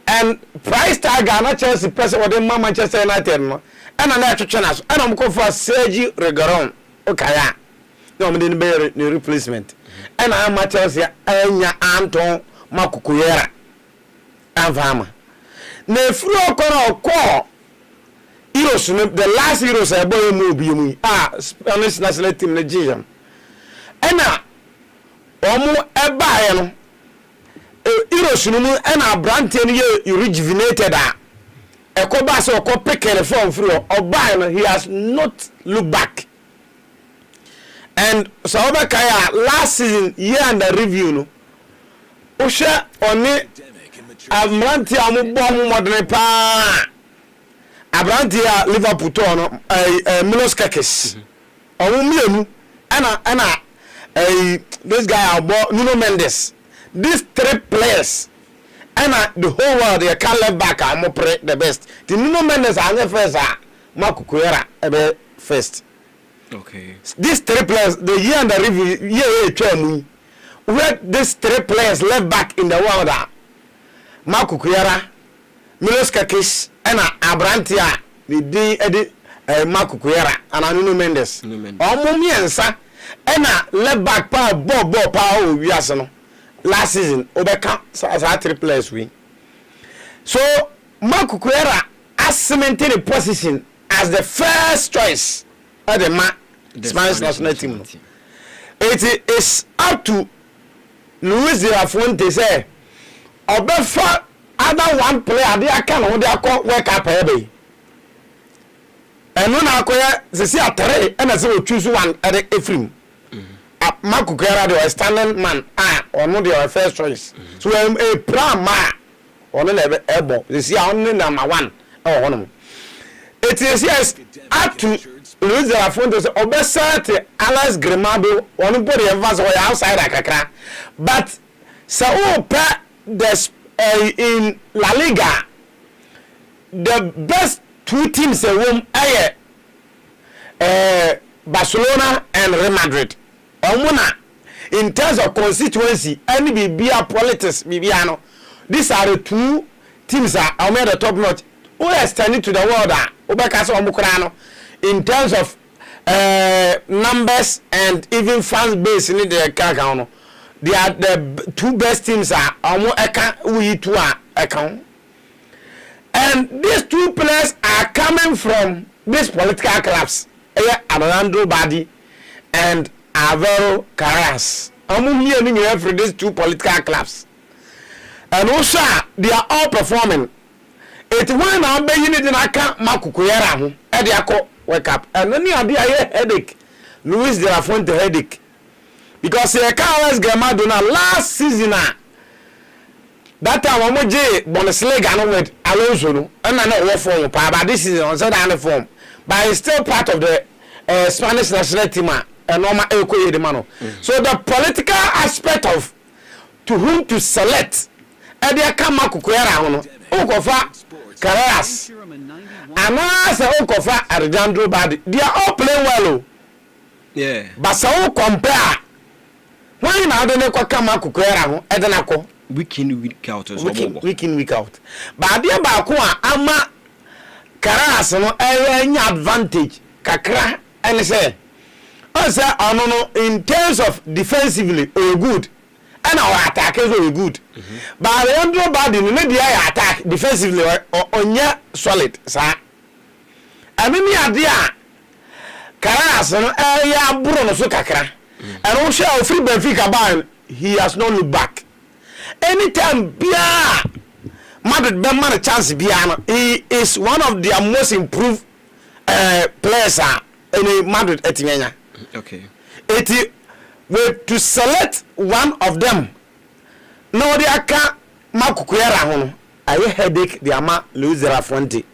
and price tag na Chelsea person what dem Manchester United no and na twetwe na so and am call for Sergio Reguilon okaya na ɔmo de ne bɛyɛ ne replacement ɛna ama Chelsea anya Anton Makukuyera anfama na efiri ɔkɔ Euros no the last Euros I boy mu obi mu Spanish national team na Gijam ɛna ɔmo ɛbaayɛ no Euros no mu ɛna Brandt no yɛ rejuvenated ɛkɔ ba sɛ ɔkɔ pekere form free ɔbaayɛ no he has not looked back. And so Obakaya last season year under review no Osha oni Abranti amu bom modern pa Abranti a Liverpool to no Milos Kakis omu mienu ana this guy Nuno Mendes. These 3 players and the whole world they can left back amu pre the best. The Nuno Mendes anya first Makukuyera ebe first. Okay. These 3 players, the year and the review, where these 3 players left back in the world are Makukuyera, Milos Kakis, and Abrantia, the Makukuyera, and Nuno Mendes. Omumiensa, and left back power, Bob power, Yasano. Last season, Obeka, as 3 players win. So, Makukuyera has cemented a position as the first choice. The Spanish national team. It is up to Luis de la Fuente say obefa other one player they can hold their work up ebe. And no na akoya se see atare and say we choose one at the Ephraim. Makukuyera the standing man or no the first choice. So a prime man on the ebo. They see only number 1 or one. It is yes up to Luis de la Fuente say obesate Alex Grimado on body advance or outside akakra. But so in La Liga the best 2 teams Barcelona and Real Madrid. Omuna in terms of constituency any bibia politics bibiano. These are the 2 teams that are made the top notch. Who are standing to the world in terms of numbers and even fans base in the account. They are the 2 best teams are account. And these 2 players are coming from these political clubs. Armando Badi and Alvaro Carreras. For these 2 political clubs. And also they are all performing. It when I be unit in aka Makukuyera ho e de akọ wake up and any idea headache Luis de la Fuente headache because Carlos Gramado na last season that time omoje Bundesliga no with Alonso no and na no form pa but this season on that form but he's still part of the Spanish national team and normal ekoye de mano. So the political aspect of to whom to select e de aka Makukuyera ho no Okofa Carreras Anasa Okofa Alejandro Badi. They are all playing well. Yeah. But so compare when now they come Makukuyera Edenako week in week out as week in week out. But they ba ama Carreras no any advantage kakra and say no in terms of defensively good. And our attack is very good. But Alejandro Badi maybe I attack defensively or solid, sir. And then the idea Carreras no Bruno so kakra. And also free Benfica ban he has no look back. Anytime Bia Madrid man a chance Bia he is one of their most improved players in Madrid etimenya. Okay. To select one of them. No, they aka Makukuyera ho. Aye headache the ama Luis de la Fuente.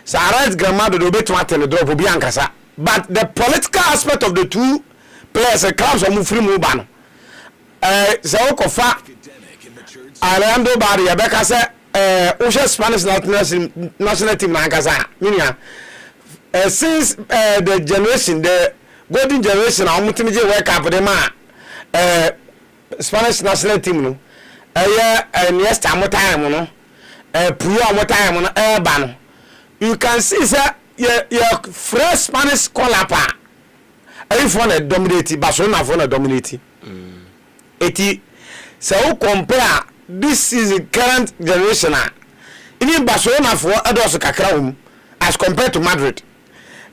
So Alex Gramado do beto atene drop obi ankasa. But the political aspect of the 2 players clubs are free mu ba no. So Okofa Alejandro Badi Abeka say Spanish national team na ankasa. Minia since the generation the golden generation amutimije wake up dem Spanish national team no Iniesta time no Puyol time no ba no you can see say your fresh Spanish call-up if one dominate Barcelona for na dominate eti so who compare this is the current generation even Barcelona for others kakra as compared to Madrid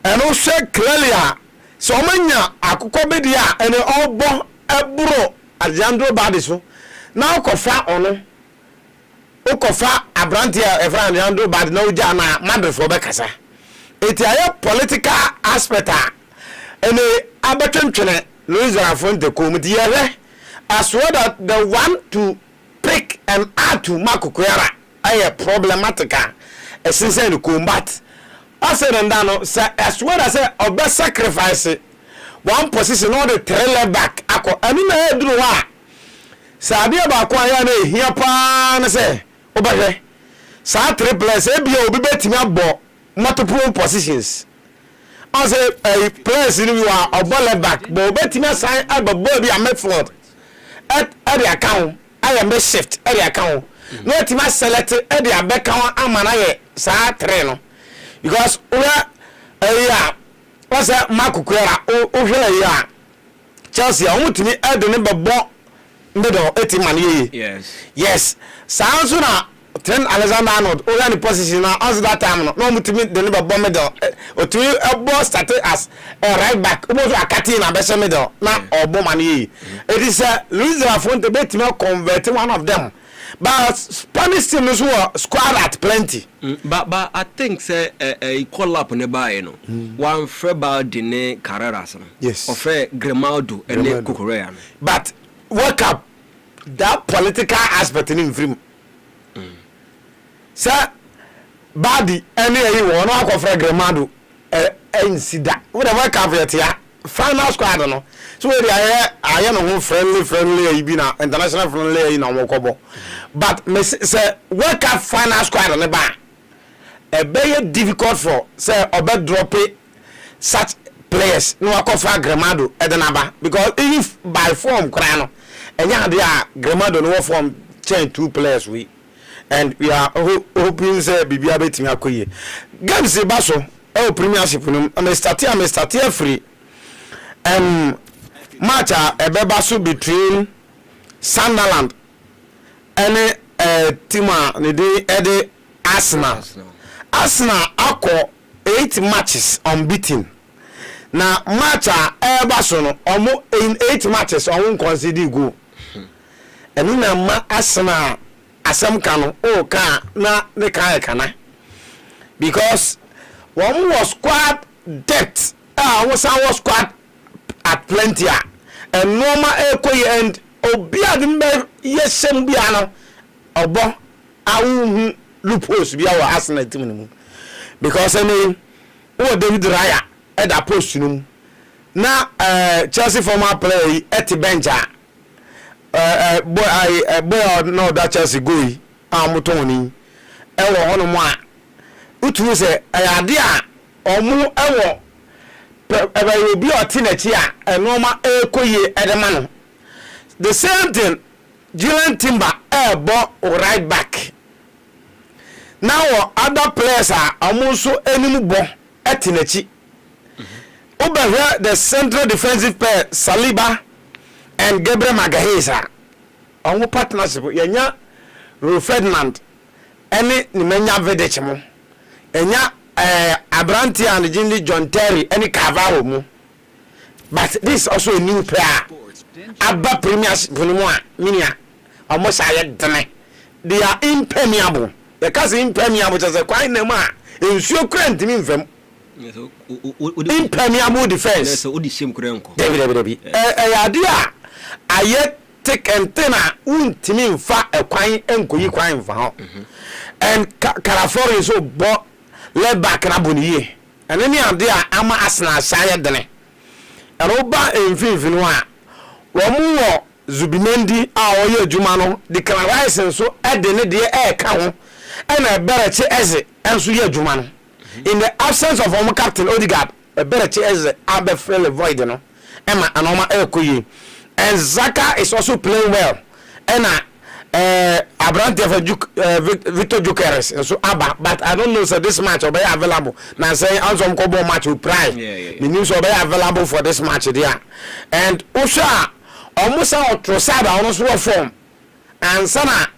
and also clearly so manya akukọ bedia and obo eburo Alejandro Balde so now kofa ono okofa abrantia efra Alejandro Balde na uja na Madrid for bekasa eti aye political aspect and abatwentwene Luis Arafonte committee as well that the one to pick and add to Marco Cuellar aye problematic since the combat I said and down as well as a best sacrifice one position all the trailer back ako ani na edru wa sabi ba ko aya na ehia pa na say obahwe sa triplets e bia obi betimi abo multiple positions I say a place in you are a ball back but betimi assign ababo bi a midfield at the account I am the shift at the account no tima select at the abeka amana ye sa tre no because we are what's that Marco Cuellar o hwe ya Chelsea o mutimi ade ne bebo middle 80 man yes sounds na Trent Alexander-Arnold o yan position na as that time no mutimi de ne bebo middle o tu ebo started as a right back o mo akati na be middle na obo man it is Luis Arafonte betimi convert one of them. But Spanish team is squad at plenty. But I think say a call up nearby, you know. One Frebal Dine Carreras. Yes. Or Grimaldo and Cucurella. But work up that political aspect in him. Sir, body any one of Grimaldo and see that. What work up here? Final squad no. So we I am friendly you be na international friendly in our kobo. But me say work up final squad on the bar. A very difficult for say obe drop such players no akofa Gramado edenaba because if by form kra no enya dia Gramado no form change 2 players we and we are hoping say bibia betimi akoye. Games e baso e premiership no am start free. Match ebebasu between Sunderland and Tima Nede Arsenal. Arsenal ako 8 matches unbeaten. Na match ebebasu no omo in 8 matches on concede goal. Enu na ma Arsenal asem kanu o ka na ne kan kana because one was squad depth was squad at plenty and normal ekoye and obia dimbe yesem bia no obo awu loopholes bia wa Arsenal team no because any o David Raya at that post no na Chelsea former player at bench boy no that Chelsea goal amutoni e wo hono mo a utu se ayade a omu ewo ebe obi otinachi a normal ekoye edema no the same thing Julian Timber ebo right back now other players are almost enimu bo etinachi over here the central defensive pair Saliba and Gabriel Magalhaes omo partnership yenya Rio Ferdinand ene ni menya Vidic mo enya Abranti and Jinli John Terry any Carvalho mu but this is also a new player Abba Premiership minia almost ayedene they are impermeable because impermeable just a quite name ensuo krant mi mfam impermeable defense so odi shim krenko David yadia aye take and tena untimi mfa ekwan enkoyi kwan mfa ho and Caraforo is so bo led back na boniye and any idea ama Arsenal saye dene eroba enfinfinu a wo mu Zubimendi a oye adwuma no declaration so edene de ka ho and Eberechi Eze enso ye adwuma no in the absence of our captain Odegaard Eberechi Eze abefele void no ema anoma ekoyi and Zaka is also playing well and Abrante for Victor Jokeres so aba but I don't know so this match will be available now say some combo match will prime the news will be available for this match there and Osha almost out Trossard almost what form and sana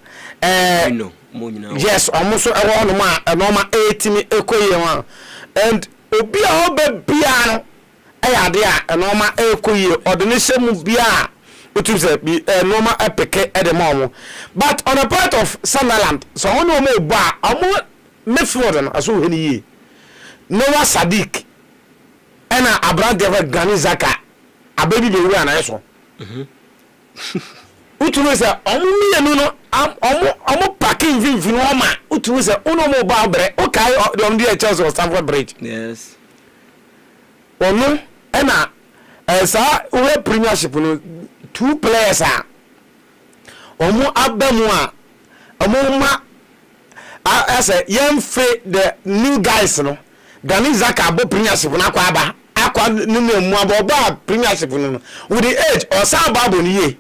yes almost around a normal 80 ekoye and obi a obia no aya dia a normal ekoye ordination mu bia which is a normal epic at the moment. But on the part of Sunderland, so on no more bar, or more midfielder as well any Noah Sadiq and Abrante Granit Xhaka, a baby the way and I saw. Which was a no, I'm packing Vinoma, which was a uno more barbre, okay, on the Chelsea or Stamford Bridge. Yes. Or no, and sir, we premiership. 2 players are omo abamwa omo ma as a young the new guys no Granit Xhaka abo premiership na akwa nume mu abo premiership no with the age or sa babo ni ye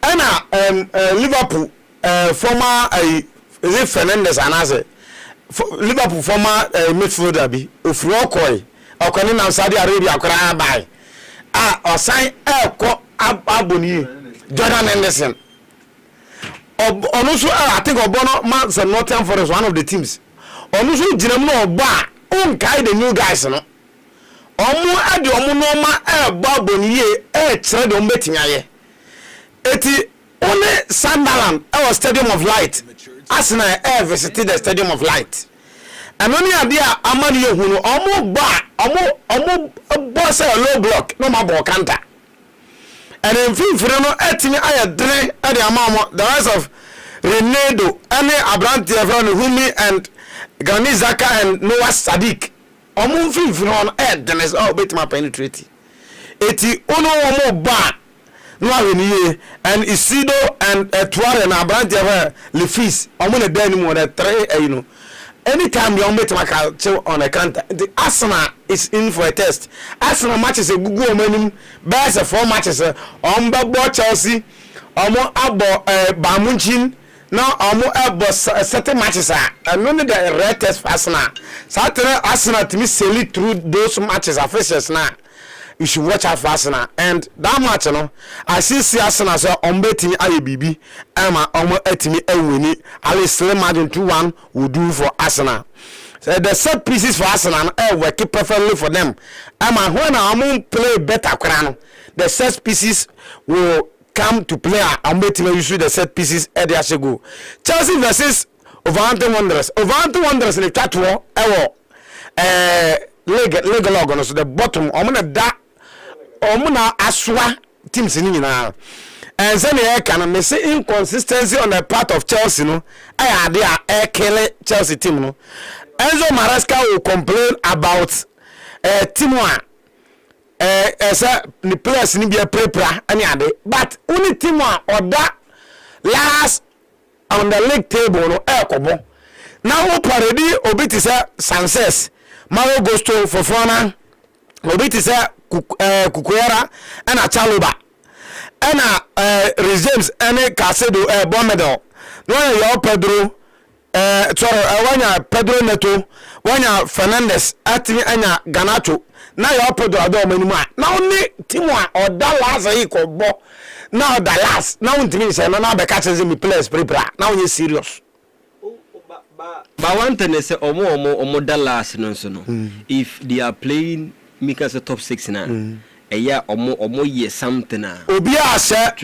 ana Liverpool former is it Fernandes anase Liverpool former midfielder bi ofuro okoy okoni na Saudi Arabia akora bai osan eko Aboni Jordan Henderson. Also, I think Obono Marks and Nottingham Forest one of the teams. Also, Jinamo Oba, guide the new guys. No, Adi Omunoma, Baboni, Trade on betting. Eti only Sunderland, our Stadium of Light. Arsenal visited the Stadium of Light. And only idea Amani Yohuno, Omo boss a low block, no more Kanta. And in Fifreno, Etini Ayadre, Adi Amamo, the rest of Renedo, Ane Abrante Humi, and Granit Xhaka and Noah Sadiq. Omun Fifreno, Dennis, oh, bit my penetrating. Eti Ono Ba, Noah and Isido and Etuare and Abrante Lefis, Omuna Denimo, the 3, you know. Anytime you meet my culture on a counter, the Arsenal is in for a test. Arsenal matches a Google minimum, best 4 matches on Babo Chelsea, Omo Abo Bamunchin, now Omo Abo certain matches are and only the red test for Arsenal. Saturday Arsenal to me sail through those matches are first now. You should watch out for Arsenal. And that match, you know, I see Arsenal so on betting IBB, Emma, Omo Etimi, Ewini, Ali Slim Margin 2-1 will do for Arsenal. So the set pieces for Arsenal work perfectly for them. Emma, when I play better, the set pieces will come to play. I'm betting you should the set pieces at the go. Chelsea versus Wolverhampton Wanderers. Wolverhampton Wanderers in the chat war, leg log so the bottom. I'm gonna da. Omuna aswa teams ni na and say e can me say inconsistency on the part of Chelsea no I dey kill Chelsea team no Enzo Maresca will complain about team one say the players ni be prepare any ade but only team one or that last on the league table no kobo now parody obiti say Sanchez Mario Gusto Fofana obiti say Kukuera and a Chaluba and a James and a Casedo Bomedo. No, your Pedro, Pedro Neto, one Fernandez, Atini and Ganacho. Now your Pedro Adomima. Now only Timwa or Dallas equal bo. Now the last. Now it means now the catches in the players prepare. Now you're serious. But one thing is Omo Dallas no. If they are playing Mika the top 6 now. Eya omo ye something na. Obi ase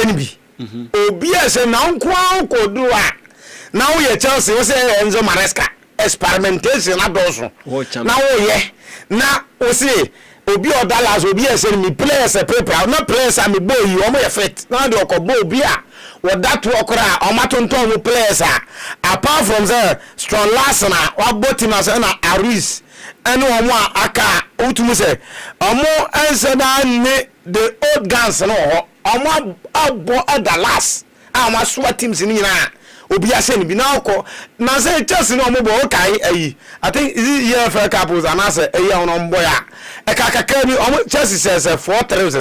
ni bi. Obi ase na nkwa ko do a. Now ye Chelsea we say Enzo Maresca experimentation na dozo. Na wo ye. Na o say obi Dallas obi ase ni players prepare. Na players am boy you omo ye fit. Na de okobo obi a. What that work ra omatonton mo players a. Apart from the strong last na wa botima say na Aris. Eno omo aka utumu se omo ense na ne the old guns no ho omo abo Dallas ama so teams ni na obi ase ni bi na ko na say Chelsea no omo bo kai ayi I think is it year for couples and say ayi on boy a kaka ni omo Chelsea says 4-3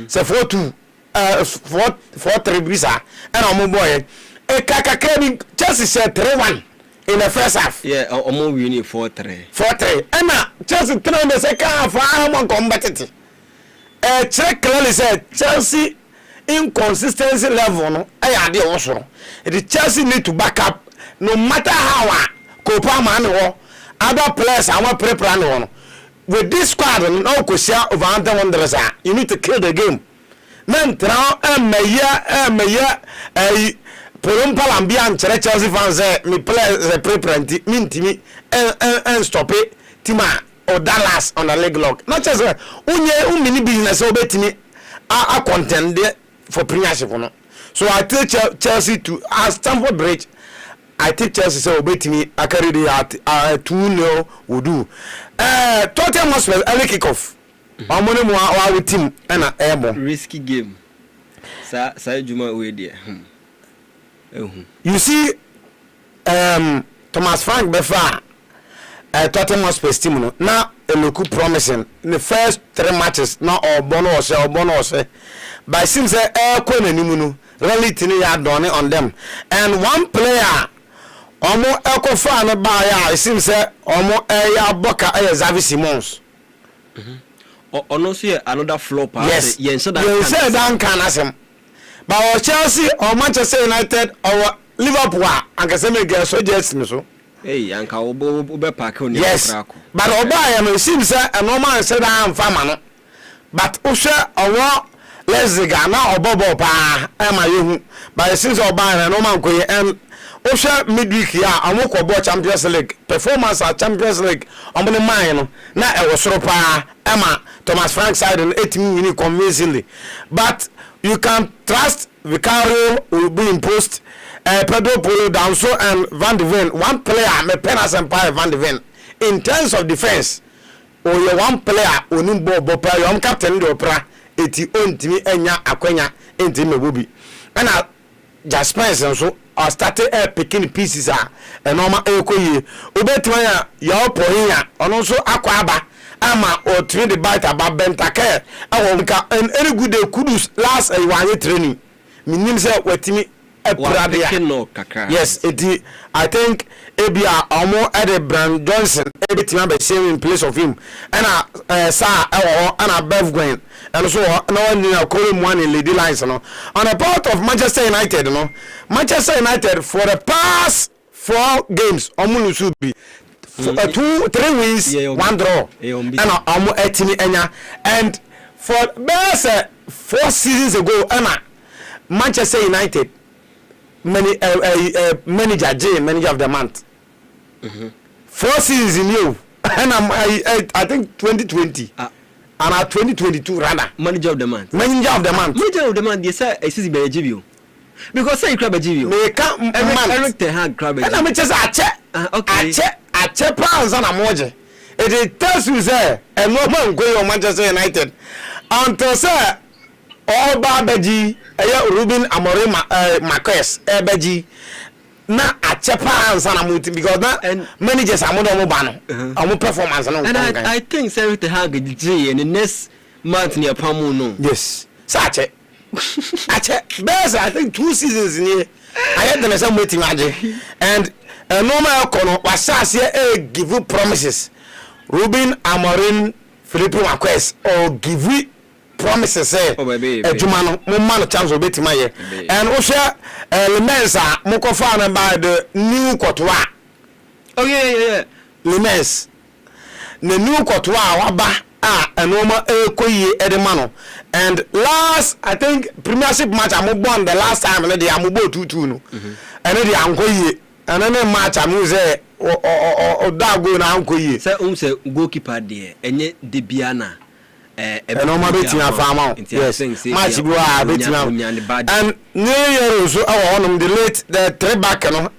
say 4-2 4-3 bisa and omo boy kakra Chelsea said 3-1 in the first half. Yeah, almost winning 4-3. 4-3. Emma, Chelsea 3 in the second half. I'm on combative. Check clearly said Chelsea inconsistency level. No, I had the also. The Chelsea need to back up no matter how Copa man or other players I want prepare with this squad. No, Kosia over Anta Wanderers. You need to kill the game. Men now Perumpal and Bian Chelsea fans me play the pre-print me and stop it Tima or Dallas on the leg lock. Not just mini business obey me are contend for premiership. So I take Chelsea to Stamford Bridge. I take Chelsea so obey me. I carry the 2-0 would do. Tottenham Hotspur early kickoff. I'm one more our team and a airborne risky game. Say Juma way there. You see, Thomas Frank Befa, Tottenham Hotspur team now a look promising in the first 3 matches. Now or bonus, but since really done it on them, and one player almost echo fan by it seems almost Boca Xavi Simons. Also another flop. Yes, you said that can but Chelsea or Manchester United or Liverpool and can get so just so. Hey, Uncle Obe Park on yes, but Obama seems a normal said I am farmer. But Usha or Leslie now or Bobo Pa am I but since Obama no man go and Usha midweek here and walk about Champions League performance at Champions League on the mine. Now I was so pa Emma Thomas Frank side and 8 minutes convincingly, but you can trust Vicario will be imposed. Pedro Polo Danso and Van de Ven. One player, me Penas Empire Van de Ven. In terms of defense, or your one player, Unimbo Bopa, your captain do opera, eti on to me enya akwenya into me will be. And I just spence and so I started picking pieces and normal equally. Ubetwaya, your poia, and also Aquaba. Ama or train the bite about Bentake. And any good day kudus last a 1 year training. Meaning say what me a pradia. Yes, it I think Abia Omo Eddie Brand Johnson, every team be same in place of him. And Sa and Bev Gwen. And so no one in call him one in Lady Lines. On a part of Manchester United, Manchester United for the past 4 games, Omunusu be 2-3 wins, 1 draw, and almost 18 enya. And for best 4 seasons ago, Manchester United manager of the month. 4 seasons in you, and I think 2020 and 2022 rather. Manager of the month. Manager of the month. Manager of the month. Yes, sir. I see the Belgium. Because say crab Belgium. Me can't. Eric Ten Hag crab Belgium. And I'm just okay. I check pounds on a moje. It tells you say a normal go on Manchester United. Until say all Babaji, Ruben Amorim Marquez, Ebeji. Na a check pounds on a multi because now and managers are more than one performance. And I think Eric Ten Hag in the next month near Pamu no. Yes. Such it. Best I think 2 seasons in here. I had the same waiting and a normal corner was give you promises. Ruben Amorim Philippe Marquez or give you promises Jumano Mumano chance will be to my and also Lemensa Mokofana by the new Cotois. Oh yeah. Lemens the new Cotois Waba a normal Koye Edemano. And last, I think, Premiership match I'm born the last time, and the Amubo 2-2 no. And then the Ankoye, and then match I'm say or Dago na Ankoye. Say goalkeeper there, and yet the Biana. And normal betting a farm. Yes, match you are betting out. And New Year also on the late the 3 back and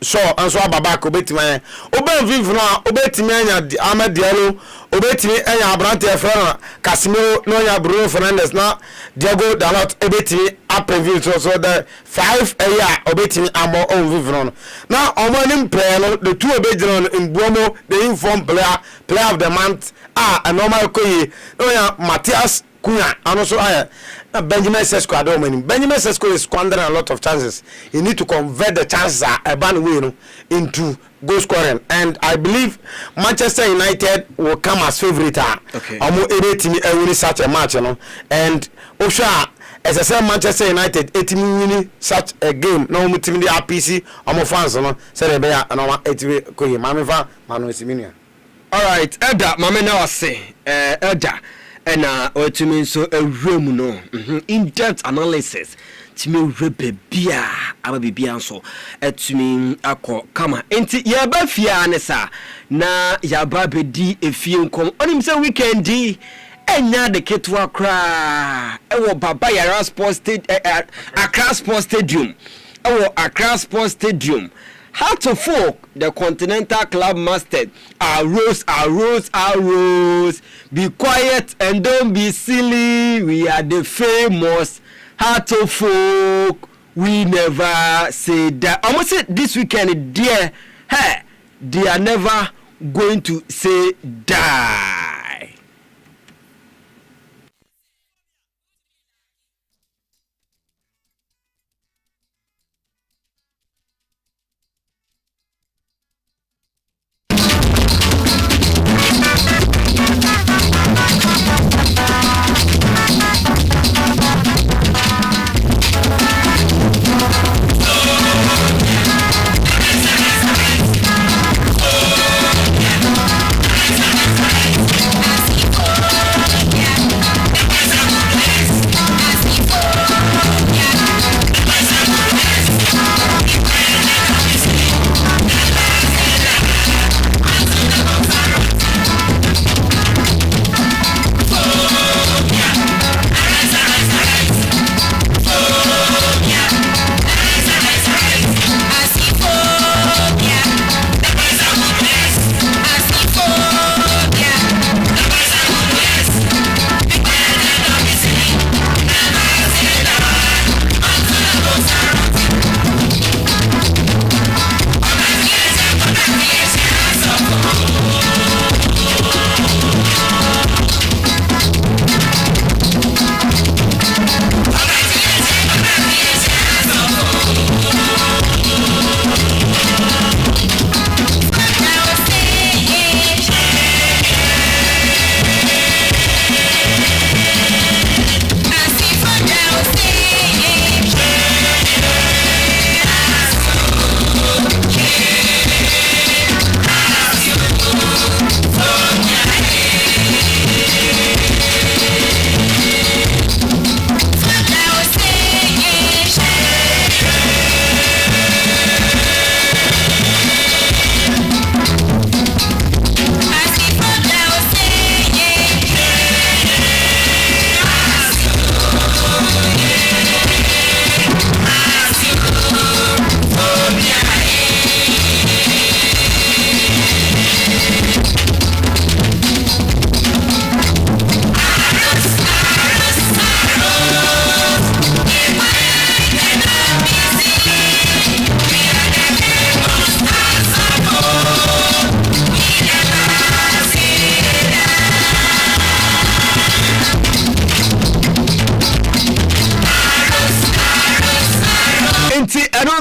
so and so Babako betting my Oben Vivna, Obetimania, Ahmed Diallo. Obetimi enya Abrante Efrana Casemiro no ya Bruno Fernandes na Diego Dalot obetimi appreview so the 5 obetimi amo on vivron now omonim player no the 2 obedron in Buomo the informed player of the month a normal koyi no ya Matthias Kuna and also Benjamin Sesko I don't mean Benjamin Sesko is squandering a lot of chances. You need to convert the chances into goal scoring, and I believe Manchester United will come as favourite. Okay. Win such a match, you know, and Osha as I said Manchester United 18 winning such a game. No team the RPC fans, you know, say they are no 80 ko Mame fa Manu Siminian. All right, Elda Mame na say Elda and what you mean so a room no in-depth analysis timi rebe bia ababia so etumi akọ kama enti ya ba fia ne sa na ya ba bedi efie nkom onim say weekend enya de ketwa kra ewo baba yara sports stadium Accra Sports Stadium Heart of Folk, the Continental Club mastered. Arose. Be quiet and don't be silly. We are the famous Heart of Folk. We never say that. I must say this weekend, dear, hey, they are never going to say die.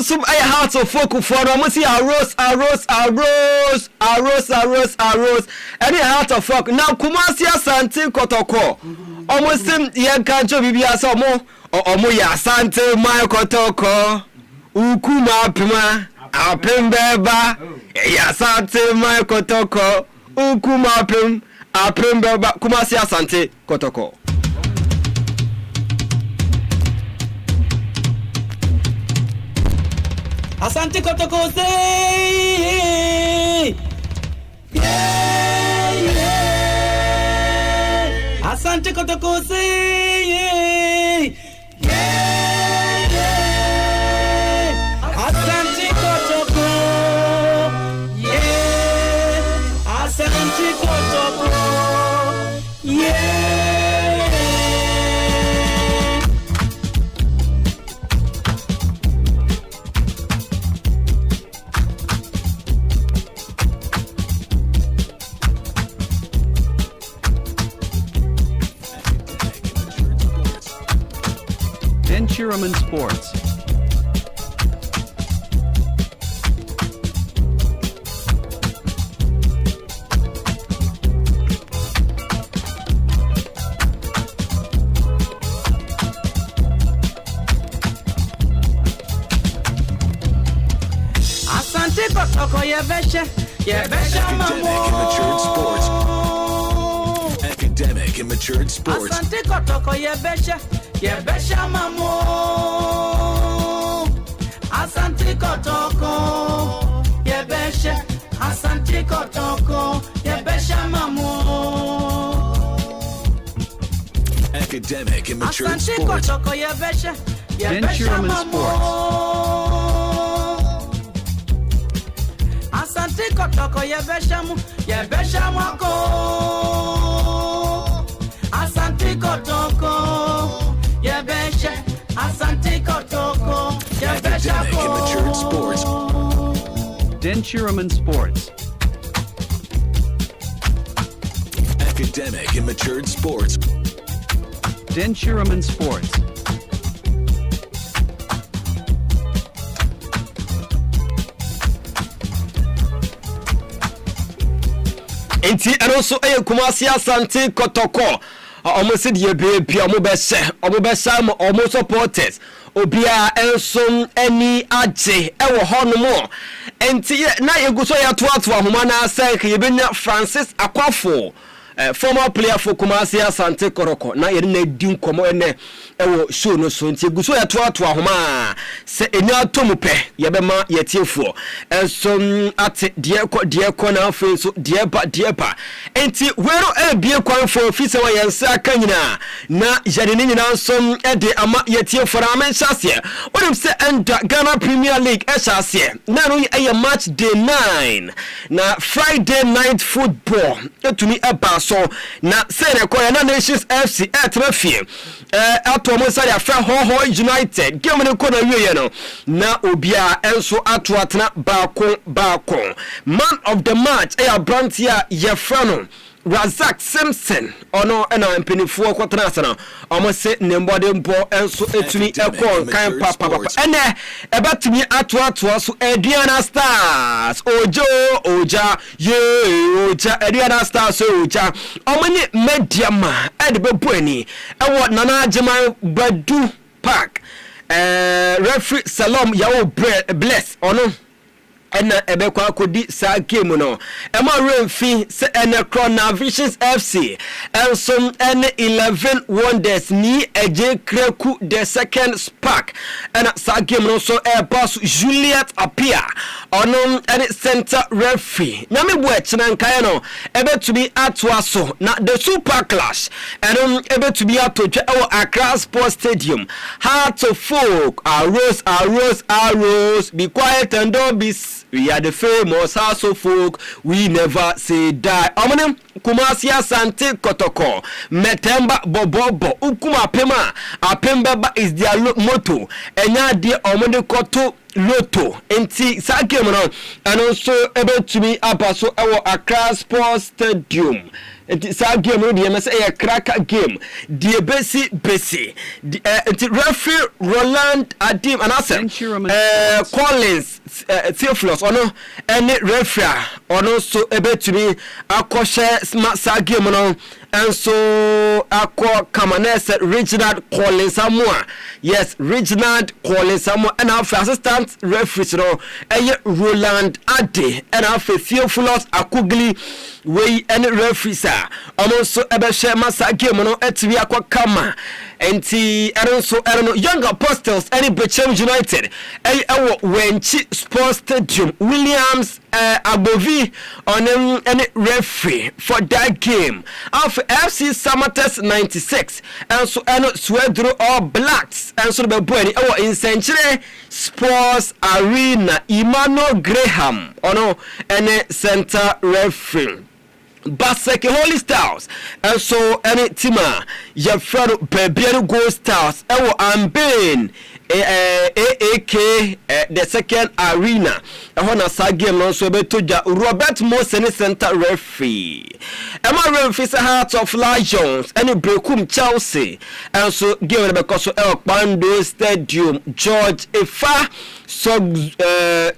Some Heart of Folk for almost arose. Any Heart of Folk now Kumasi Asante Kotoko. Almost him young cancho bibia somo or ya Asante my Kotoko. Ukuma Pima Apembeba ya Asante my Kotoko. Ukuma Pim Apembeba Kumasi Asante Kotoko. Asante Kotoko say yeah. Asante Kotoko say yeah. Asante Kotoko yeah. Asante Kotoko yeah. Dan Chiraman Sports. Asante Kotoko Yebesha, Mamo. Academic and matured sports. Asante Kotoko Yebesha, Mamo. Asante Kotoko Yebesha, Asante Kotoko Yebesha, Mamo. Academic and matured Asante sports. Kotoko Yebesha, Dan Chiraman Sports. Asante Kotoko Yebesha Mwako. Asante Kotoko Yebesha, Asante Kotoko Yebesha. Academic and matured sports. Dan Chiraman Sports. Academic and matured sports. Dan Chiraman Sports. Enti eno so Kumasi Asante Kotoko omo se de be omo be sam omo supporters obia enso ani age ewo hono enti na yeguso ya toato ahoma na asanka yebenya Francis Akwafo former player for Kumasi Asante Kotoko na yere na di nkomo ene ewo show no so nti yeguso ya toato ahoma se enya tomupe yebema yetiefo enso ate de ko na afi so de ba enti wero ebie kwan for fi se wa yensa aka nyina na yade ni nyina nso ede ama yetiefo ra men hyase wodem se enda Ghana Premier League hyase na no ye match day 9 na Friday night football etumi eba so na sere ko ya na Nations FC etrafie atomo sare afra Ho United game ne ko na wiye no na obia enso ato atena baako man of the match Brantia Yefrano Razak Simpson ono ena mpenifuo kwatena asana omo se nembode mpo enso etuni ekon kan papa ene ebatumi ato so Aduana Stars oja Aduana Stars oja omo ni mediama edbebuani ewo Nana Ajiman Badu Park referee Salom Yawo Bless ono ena ebekwa akodi sa game no ema remfi se ene Corona Visions FC ensom ene 11 wonders ni eje kreku the second spark ena sa game no so pass Juliet Apia ono ene center referee nyame bu echena nkae no ebetumi atwa so na the super clash eno ebetumi atodwa ewo Accra Sports Stadium Heart of Folk arose be quiet and don't be. We are the famous House of Folk, we never say die. Omonim Kumasi Asante Kotoko Metemba Bobobo Ukuma Apemba is their motto. Enya de omode koto Lotto enti sa game no and also able to be abaso ewo Accra Sports Stadium. Enti sa game no de say a cracker game. Die besi enti referee Roland Adim and Collins Theophilus ono any referee ono so able to be akoshe sa game no and so akọ Kamanes Reginald Collins Samoa. Yes, Reginald Collins Samoa and our assistant referee no Roland Ade and our Theophilus Akugli we any referee sir also ebe share masa game no etwi akọ kama enti also Young Apostles any Bechem United ewo Wenchi Sports Stadium Williams Agbovi on any referee for that game of FC Samates 96 and so Swedro All Blacks and so the boy in Century Sports Arena Emmanuel Graham ono any center referee Baseke Holy Stars and so any tima Yefrado Bebiano Gold Stars ewo Ambane AAK the second arena ehona sa game no so betoja Robert Moseni center referee Emma referee say Heart of Lions any Brekum Chelsea and so game because so Ekpando Stadium George Efa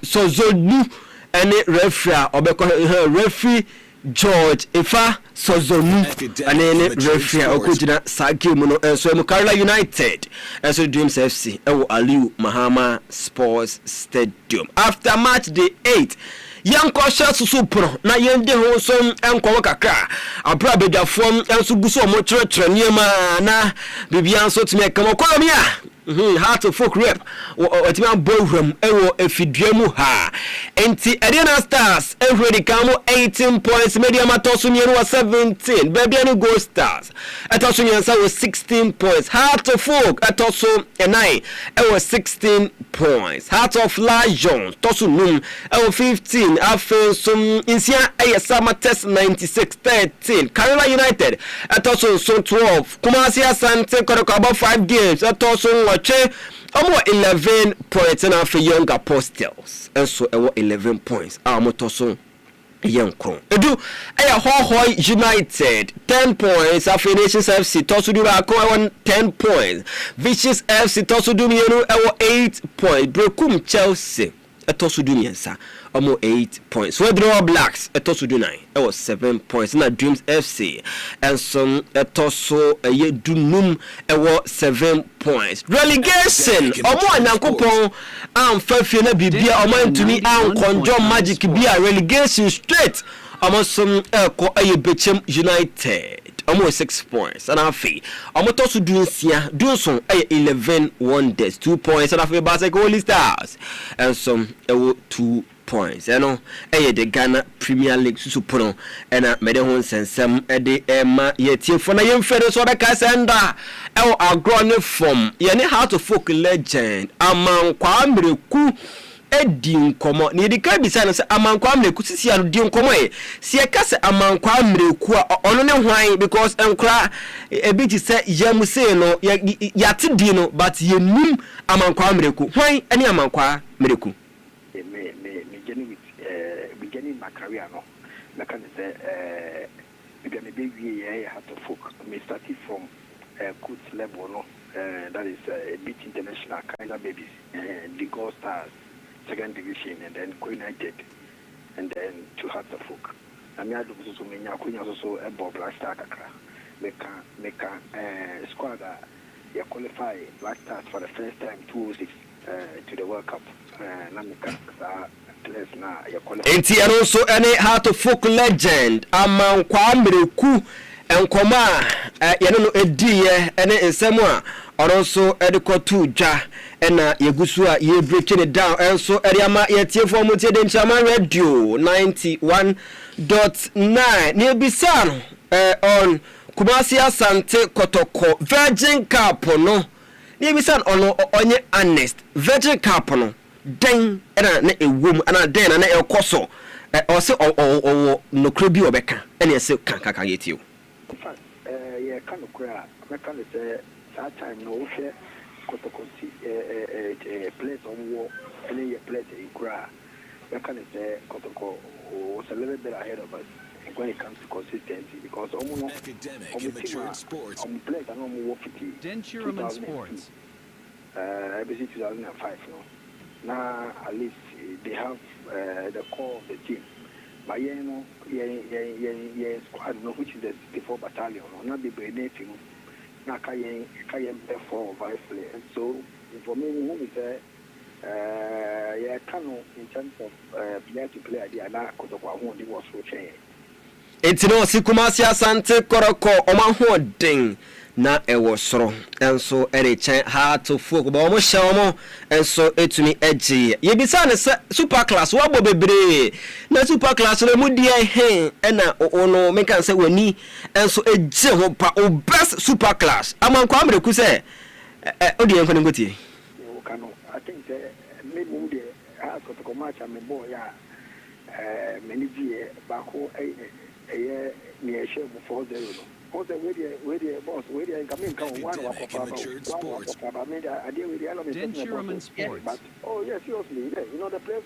Sozonu any referee obeko referee George Efa Sozonu and any referee okujina sa game no and so Carolina United and so Dreams FC ewo Aliu Mahama Sports Stadium after match day 8 Yanko susu pro na yende ho so enko kakra abra bedafo enso guso mo kyerɛkyerɛ niema na bibia nso tumi kama kolomia Heart of Folk rep otimi bohram ewo efiduamu ha enti Arena Stars every kamo 18 points media matoso mienu wa 17 Babiani Gold Stars atoso nyansa was 16 points Heart of Folk atoso 9 ewo 16 points Heart of Lions toso num ewo 15 afensum insia ayesama test 96-13 Carolina United atoso so 12 Kumasi Asante Kotoko about 5 games atoso omo 11 points na for Young Apostles and so 11 points amotoso yenkron edu aya Hohoi United 10 points after Nations FC tosu du ba ko 10 points Vicious FC tosu du mienu 8 points Brekum Chelsea etosu du miensa omo 8 points Wedro Blacks etosu du 9 7 points na Dreams FC and some etosu dunum 7 points relegation omo anyankopon amfafie na bibia omo ntumi ankonjo magic bia relegation straight omo some eko Bechem United almost 6 points and afi omotosu dunsia dunson 11 wonders 2 points and afi Basel Holy Stars and some 2 points the Ghana Premier League susupono and mede ho sensem de ema yetifo na yemfere so da kasenda agrone from ye Heart of Folk legend Amankwa Mreku edi nkomo ni edika bisa no se Amankwa Mreku sisi anu di nkomo se e kase Amankwa Mreku ono ne hwan because enkra ebiti se yamuse no yate di no but yenum Amankwa Mreku hwan ene Amankwa Mreku beginning my career no I can say beginning baby Heart of Folk me started from coach level no that is a bit international kind of babies the Gold Stars second division and then United and then to Heart of Folk I mean I do so many also a Black Star kakra make squad you qualify Black Stars for the first time 2006 to the World Cup Enti also any Heart of Folk legend Amankwa Mreku enkoma ye no ediye ene ensemu a oronso edikotu dwa ena yegusu a ye breaking it down enso eriama yetiefo motie de nchama radio 91.9 ne bisano on Kumasi Asante Kotoko Virgin Cup no ne bisan ono onye honest Virgin Cup no den era na ewom ana den na ekoso o se o no krebi obeka ene se kan yetio in fact yeah kan okra meka le say that time no hwe Kotoko place on war ene ye place ikra meka le say Kotoko was a little bit ahead of us when it comes to consistency because Academic and Mature Sports place and war 50 Denchiraman Sports ABC 2005 no now at least they have the core of the team but squad no which is the 64 battalion no not the brigade team na kayen for vice players so for me who is in terms of player to player they are not Kotoko who they was so change etino Kumasi Asante Koroko omahoden na ewo soro enso erechen Heart of Folk ba omo hyeomo enso etumi eje ye bisa ne super class wo bo bebre na super class no mudi he na ono me kan se wani enso eje ho pa o best super class Amankwa Mreku se odi enko ne gotie I think maybe the Heart of Folk match am boy ya many die ba ko near share 4-0 Also, where the boss, where the incoming come one walk of I mean, I deal with the element. Denchiraman Sports. But oh yeah, seriously, yeah. You know the players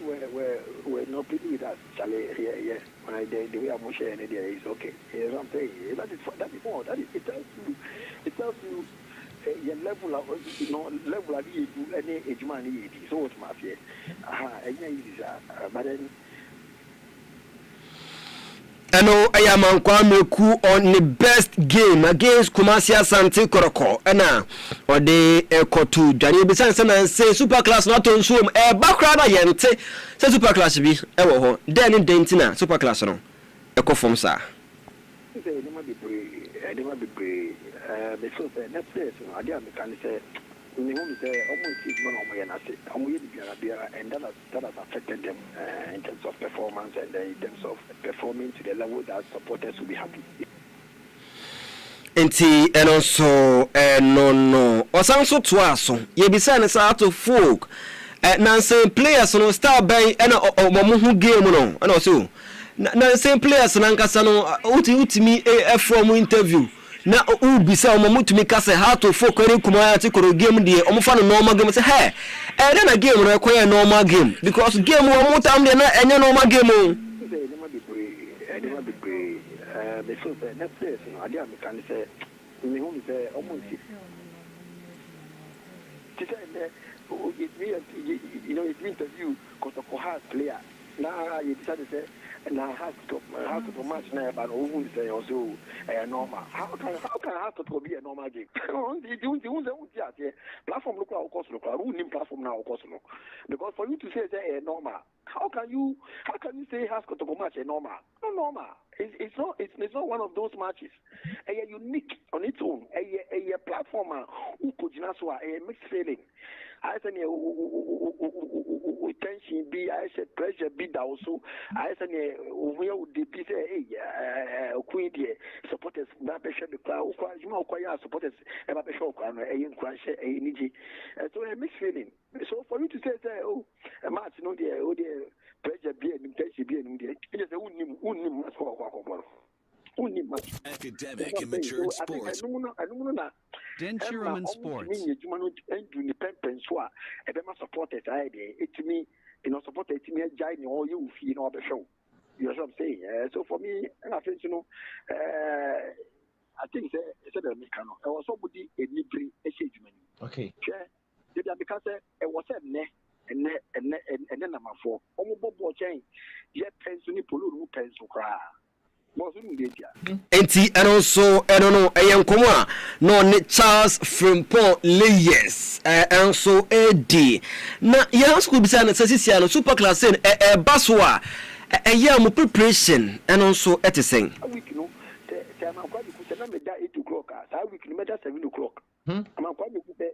were not pleased with us. Charlie, yeah. When the way I'm sharing it, is okay. Here's what I'm saying. That is more. That is it tells you. Your level of level of any age man so what's my fear. But then I am on Kwameku on the best game against Kumasi Asante Koroko. Or the Ekotu Johnny Bisanson and say super class not on swim a background yente say super class be then in Dentina super class no Eko from sir. Because next day, I can say, and that has affected them in terms of performance and in terms of performing to the level that supporters will be happy. And also, no. Or some sort to us, you be sent us out of folk. Nancy players no star by and Momu game no, and also Nancy players and Ankasano, Uti from interview. Na bisa omomutumi ka se how to focus on kumaya koro game dey omofa no normal game say hey na game no ekoye normal game because game wo mutam dey na enye normal game o because next day I dey can say me home say omonsi you know it interview because of hard player now you decided to say now has to match now, but who say also normal. How can have to be a normal game? Platform look like cost look. Who name platform now cost no? Because for you to say a normal, how can you say has to match a normal? No normal. It's not one of those matches. A unique on its own. A platformer who could a mixed feeling. I said tension be I said pressure be that also I said where would the piece queen supporters that pressure the crowd supporters ever show energy so a mixed feeling. So for you to say a match no the pressure be and tension be and just a match for only much academic and matured sports. Denchiraman Sports. Supporters, it me, supporters, it me, giant all you feel the show. You know what I'm saying? So for me, and I think, I think it's a mechanic. I was somebody a libri engagement. Okay. Because it was a ne and then number 4. Almost chain, yet pension, pollu pencil cry. Enti and also I don't know Ayankomwa no Charles Frimpong Layers and so AD na ya school bisa na sisi no super class in baswa ya mo preparation and also etisen week no say am kwa ku say na me da 8 o'clock say week no me da 7 o'clock am kwa me ku say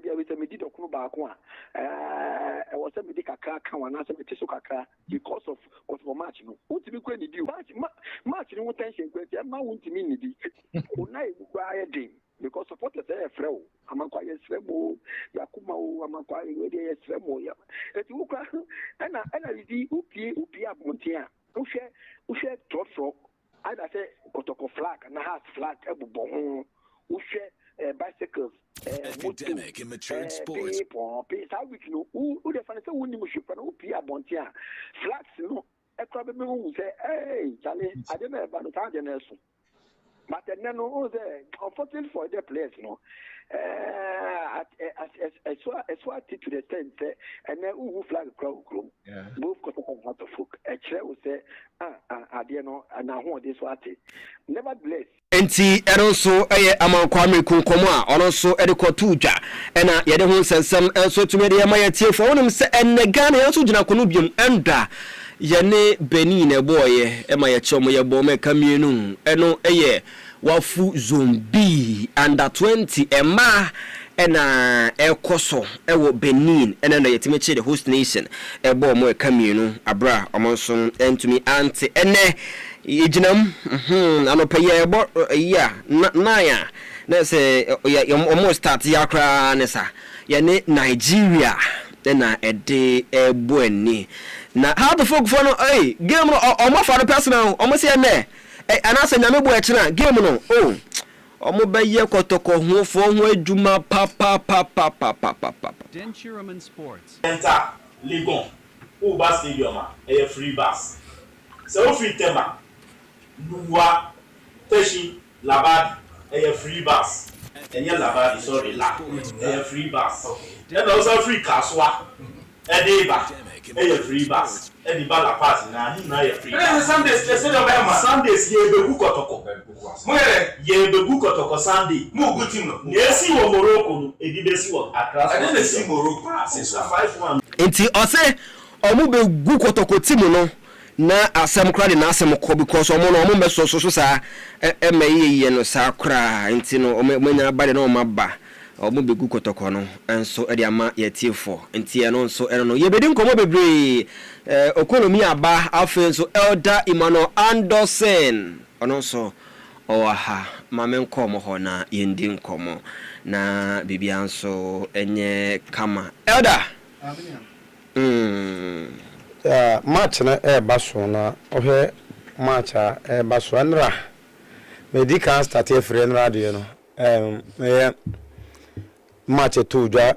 e we say me di dokunu ba ko a was me di kakra kan wa na say me tiso kakra because of match no untimi kwa ni di match no tension kwa ti ma untimi ni di una e kwa ayedin because supporters are freo amankwa yes fremo yakuma o amankwa we dey yes fremo ya eti ukwa na di upie abontia uhwe trotro either say kotoko flag na hat flag ebubo ho uhwe bicycles academic and matured sports. How we know who the fan say who ni mo ship na upie abontia flags no ekra be me hu say hey Charlie I don't know about the next. But then no, unfortunately for the players, no. As well to the extent, and then who flag crowd group, both got out of folk. A chair will say, I didn't know, and I want this what it. Nevertheless. Enti and also among Kwame Kunkomwa, also Ediko Tuja, and yet who says some so to me, my tear for him, and the Ghana also Janakonubium and Yane Benin a boy, and my chomo ya bome camino, and no wafu zombie under 20 ema ena ekoso ewo Benin ena na yetimeche the host nation ebo mo camino abra omonson entumi anti ene yijinam anopaye ebo ya na ya na say almost start yakra nesa ya ne Nigeria ena ede ebo eni na how the folk for no game no omo for the personal omo say ne anasa nyame bo ekira game no omo beye kotoko huofo ho adwuma pa Denchiraman Sports enter Legon Uba Stadium a free bus so free tema Nuwa Teshi Labad a free bus and your Labad sorry la a free bus then also free Kaswa a deba a free bus and the bala pass na free Sundays Sundays ye be kotoko ye be kotoko Sunday mo good team no yes wo Morocco e di besi wo Accra and then see Morocco 5-1 enti ose omo be gu kotoko team no na asem kra de na asem ko because omo no omo meso so sa emeye no sa kra enti no omo nya ba de no maba omo be gu kotoko no enso e de ama ye tiefo enti e no nso e no ye be di nkomo bebre economy aba afen so Elder Emmanuel Anderson ono so oha mame nkomo ho na yendi nkomo na bibia nso enye kama Elder match na baso na ohe match baso nra medical start free nra de no match to dwa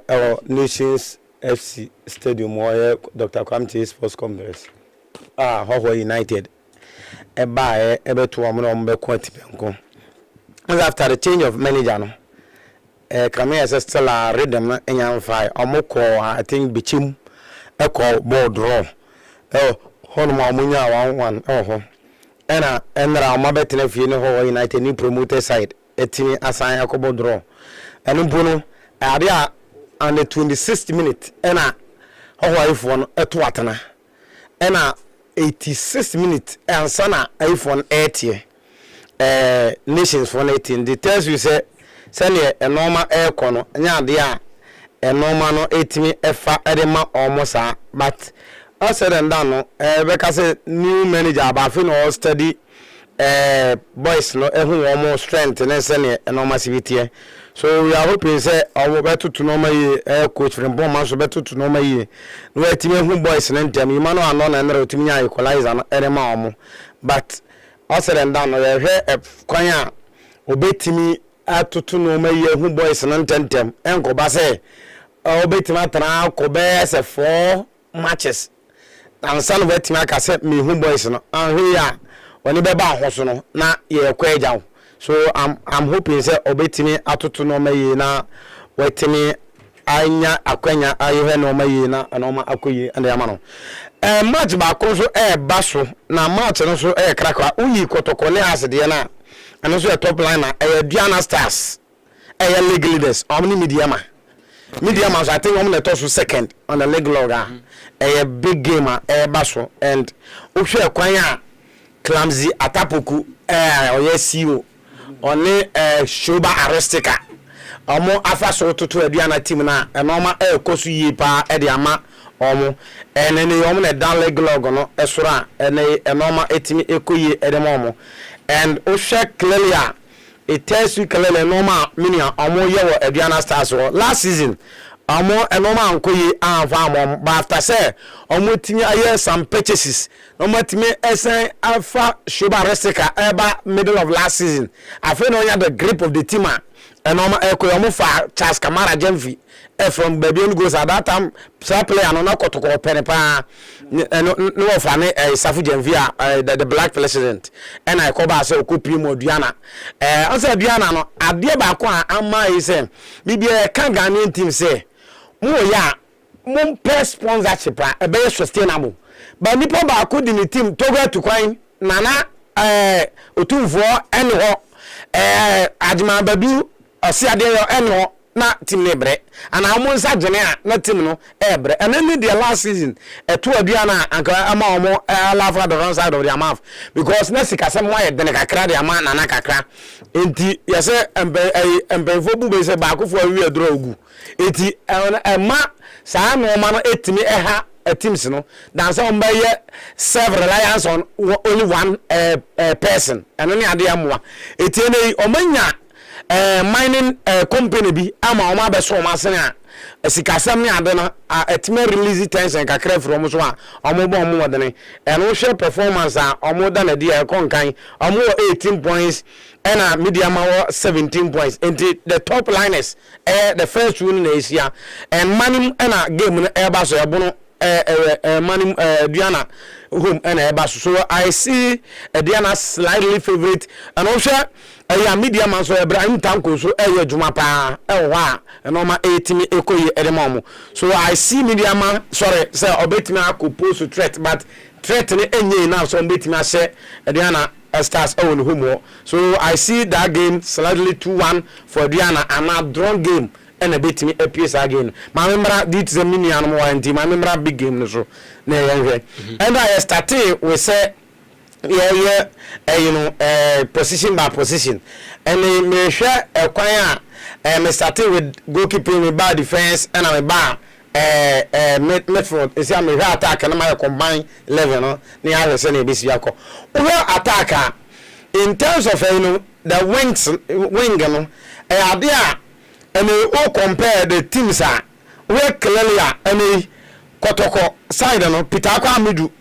Nations FC Stadium or Dr. Kwamte Sports Complex Hoho United eba to amono mbe kwati penko after the change of manager no Kramia says still a rhythm na enyan fai omoko I think bichim eko ball draw hono ma munya 1-1 ena enra omabetene fie ne Hoho United ni promoter side etini asan yakobo draw enu bunu ade on the 26th minute ena Hoho iPhone eto atana ena 86th minute ansana iPhone 80 Nations for 18 the tells you say send a normal air kono nya ade a normal no etimi efa edema almost but all said and done no because new manager abafi no study boys no ehun almost strength and send a normal civity so we are hoping say our better to normal coach from Boma so better to normal ye no etimi ehun boys na ntem you man no na na otimi nya equalizer no edema omo but all said and done no we kwanya obetimi atutu no ma ye hu boys na ntentem enko ba say obetimi atana ko be se 4 matches and san obetimi aka say me hu boys no ahwe ya oni be ba hoso no na ye kwaja so I'm hoping say obetimi atutu no ma ye na wetimi anya akwanya ayehe no ma ye na no ma akoyi ande ama no match ba ko so baso na match no so krakwa uyi kotoko ne asede na and so a top liner Diana Stars league leaders omni media so I think I'm the top second on the league log a big gamer baso and ohwe kwanya Clumsy Atapoku oyesiwo oni Shoba Aristika omo afaso toto Diana team na normal kosu yi pa de ama omo ene omo na down league log no esura ene normal etimi ekoyi edemo and Osha clearly it tells you clearly normal meaning omo yewo Aduana Stars last season omo normal ankoyi anfa but after say omo timi aye some purchases omo timi esen alpha Shoba Resika eba middle of last season I feel no the grip of the team and normal omo fa Charles Kamara Jemfi from baby goes at that time so player no kotoko penepa no fane Safu Jemvia the black president and I call say Okupimo Diana answer Diana no ade ba ko ama yi say bibia kan Ghanaian team say mo ya mo pay sponsorship e be sustainable but nipa ba ko di ni team togo to kwan nana otumfo ene ho adima babu osi ade yo ene ho na team nebre and amon sa jene na team no ebre and then the last season to Aduana anka ama omo lafa the wrong side of their mouth because na sika sem why de kakra de ama na kakra enti yese embe fobu be se ba ko fo wi adro ogu enti ema sa no ma no etimi eha teams no dan so mba ye serve reliance on only one person and any ade amwa eti nei omanya mining company bi ama oma be so ma sene a sikasam ne ade na etime release tension kakra from so a omo bo omo wodene and wo share performance a omo da na dia konkan omo 18 points and media ma 17 points into the top liners the first one na Asia and money and game no e ba so ebono money Diana home and eba so I see Diana slightly favorite and also media man so Ibrahim Tanko so juma pa wa normal 18 ekoyi edemom so I see media man sorry say obetimi akopose threat but threat ni enye na so obetimi ase Diana stars on home so I see that game slightly 2-1 for Diana and a drawn game and a bit me a piece again. My member did the mini animal and my member big game so and I started we say position by position and me share a choir and started with goalkeeping me bad defense and I'm a bar midfield is a me attack and my combined 11 no near the same BC Yako. Attacker in terms of the wings wing idea and we all compare the teams are where clearly any Kotoko side no Pitako Amidu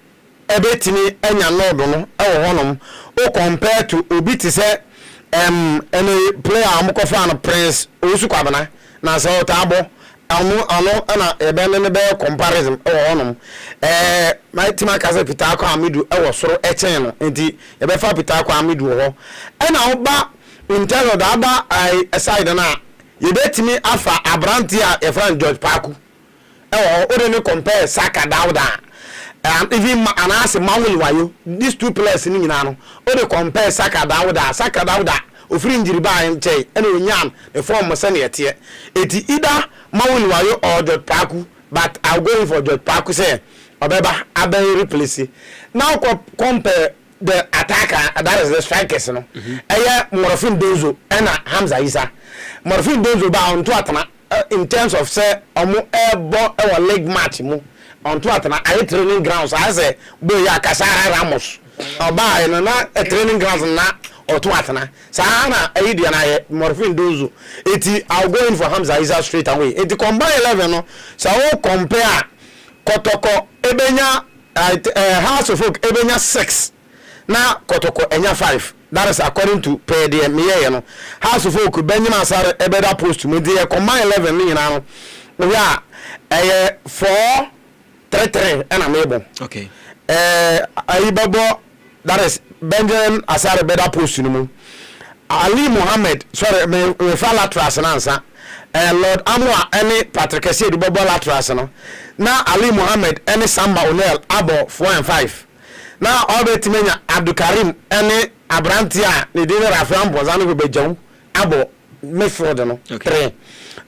ebetimi enya lord no e wo honom o compare to obi ti say any player amukofa no Prince Osukwabana na say otabo ano na ebe ne be comparison e wo honom my team akaze Pitako Amidu e wo soro echen no enti e be fa Pitako Amidu ho e na oba in terms of the other side na you bet me afa Abrantia e friend George Paku o ne compare Saka Dauda and even anase Mawul Wayo these two players ni nyina no o de compare Saka Dauda o free injury ba nche ene onyam the form sene yete eti either Mawul Wayo or George Paku but I'll go for George Paku say obeba abe replace now compare the attacker that is the strikers no Morofin Dozo and Hamza Isa Morofin Dozo ba on to atana in terms of say omo our leg match mu on to atana I training grounds as a boy ya Kasara Ramos oba na training grounds na or to atana sana idea na Morofin Dozo eti I'll go in for Hamza Isa straight away eti combine 11 no so we compare Kotoko ebenya House of Folk ebenya 6 na Kotoko enya 5 that is according to per the meye no House of Folk Benjamin Asare ebeda post mu dey combine 11 ni nyina no we are 4-3-3 and amebo okay ayibabo that is Benjamin Asare ebeda post mu Ali Mohammed sorry me fa latras na ansa Lord Amwa any Patrick Essiedu bobo latras no na Ali Mohammed any Samba Onel abo 4 and 5 na obetimenya Abdukarim any Abrantia ne dey Rafael Mbozano be bejaw abo midfield no 3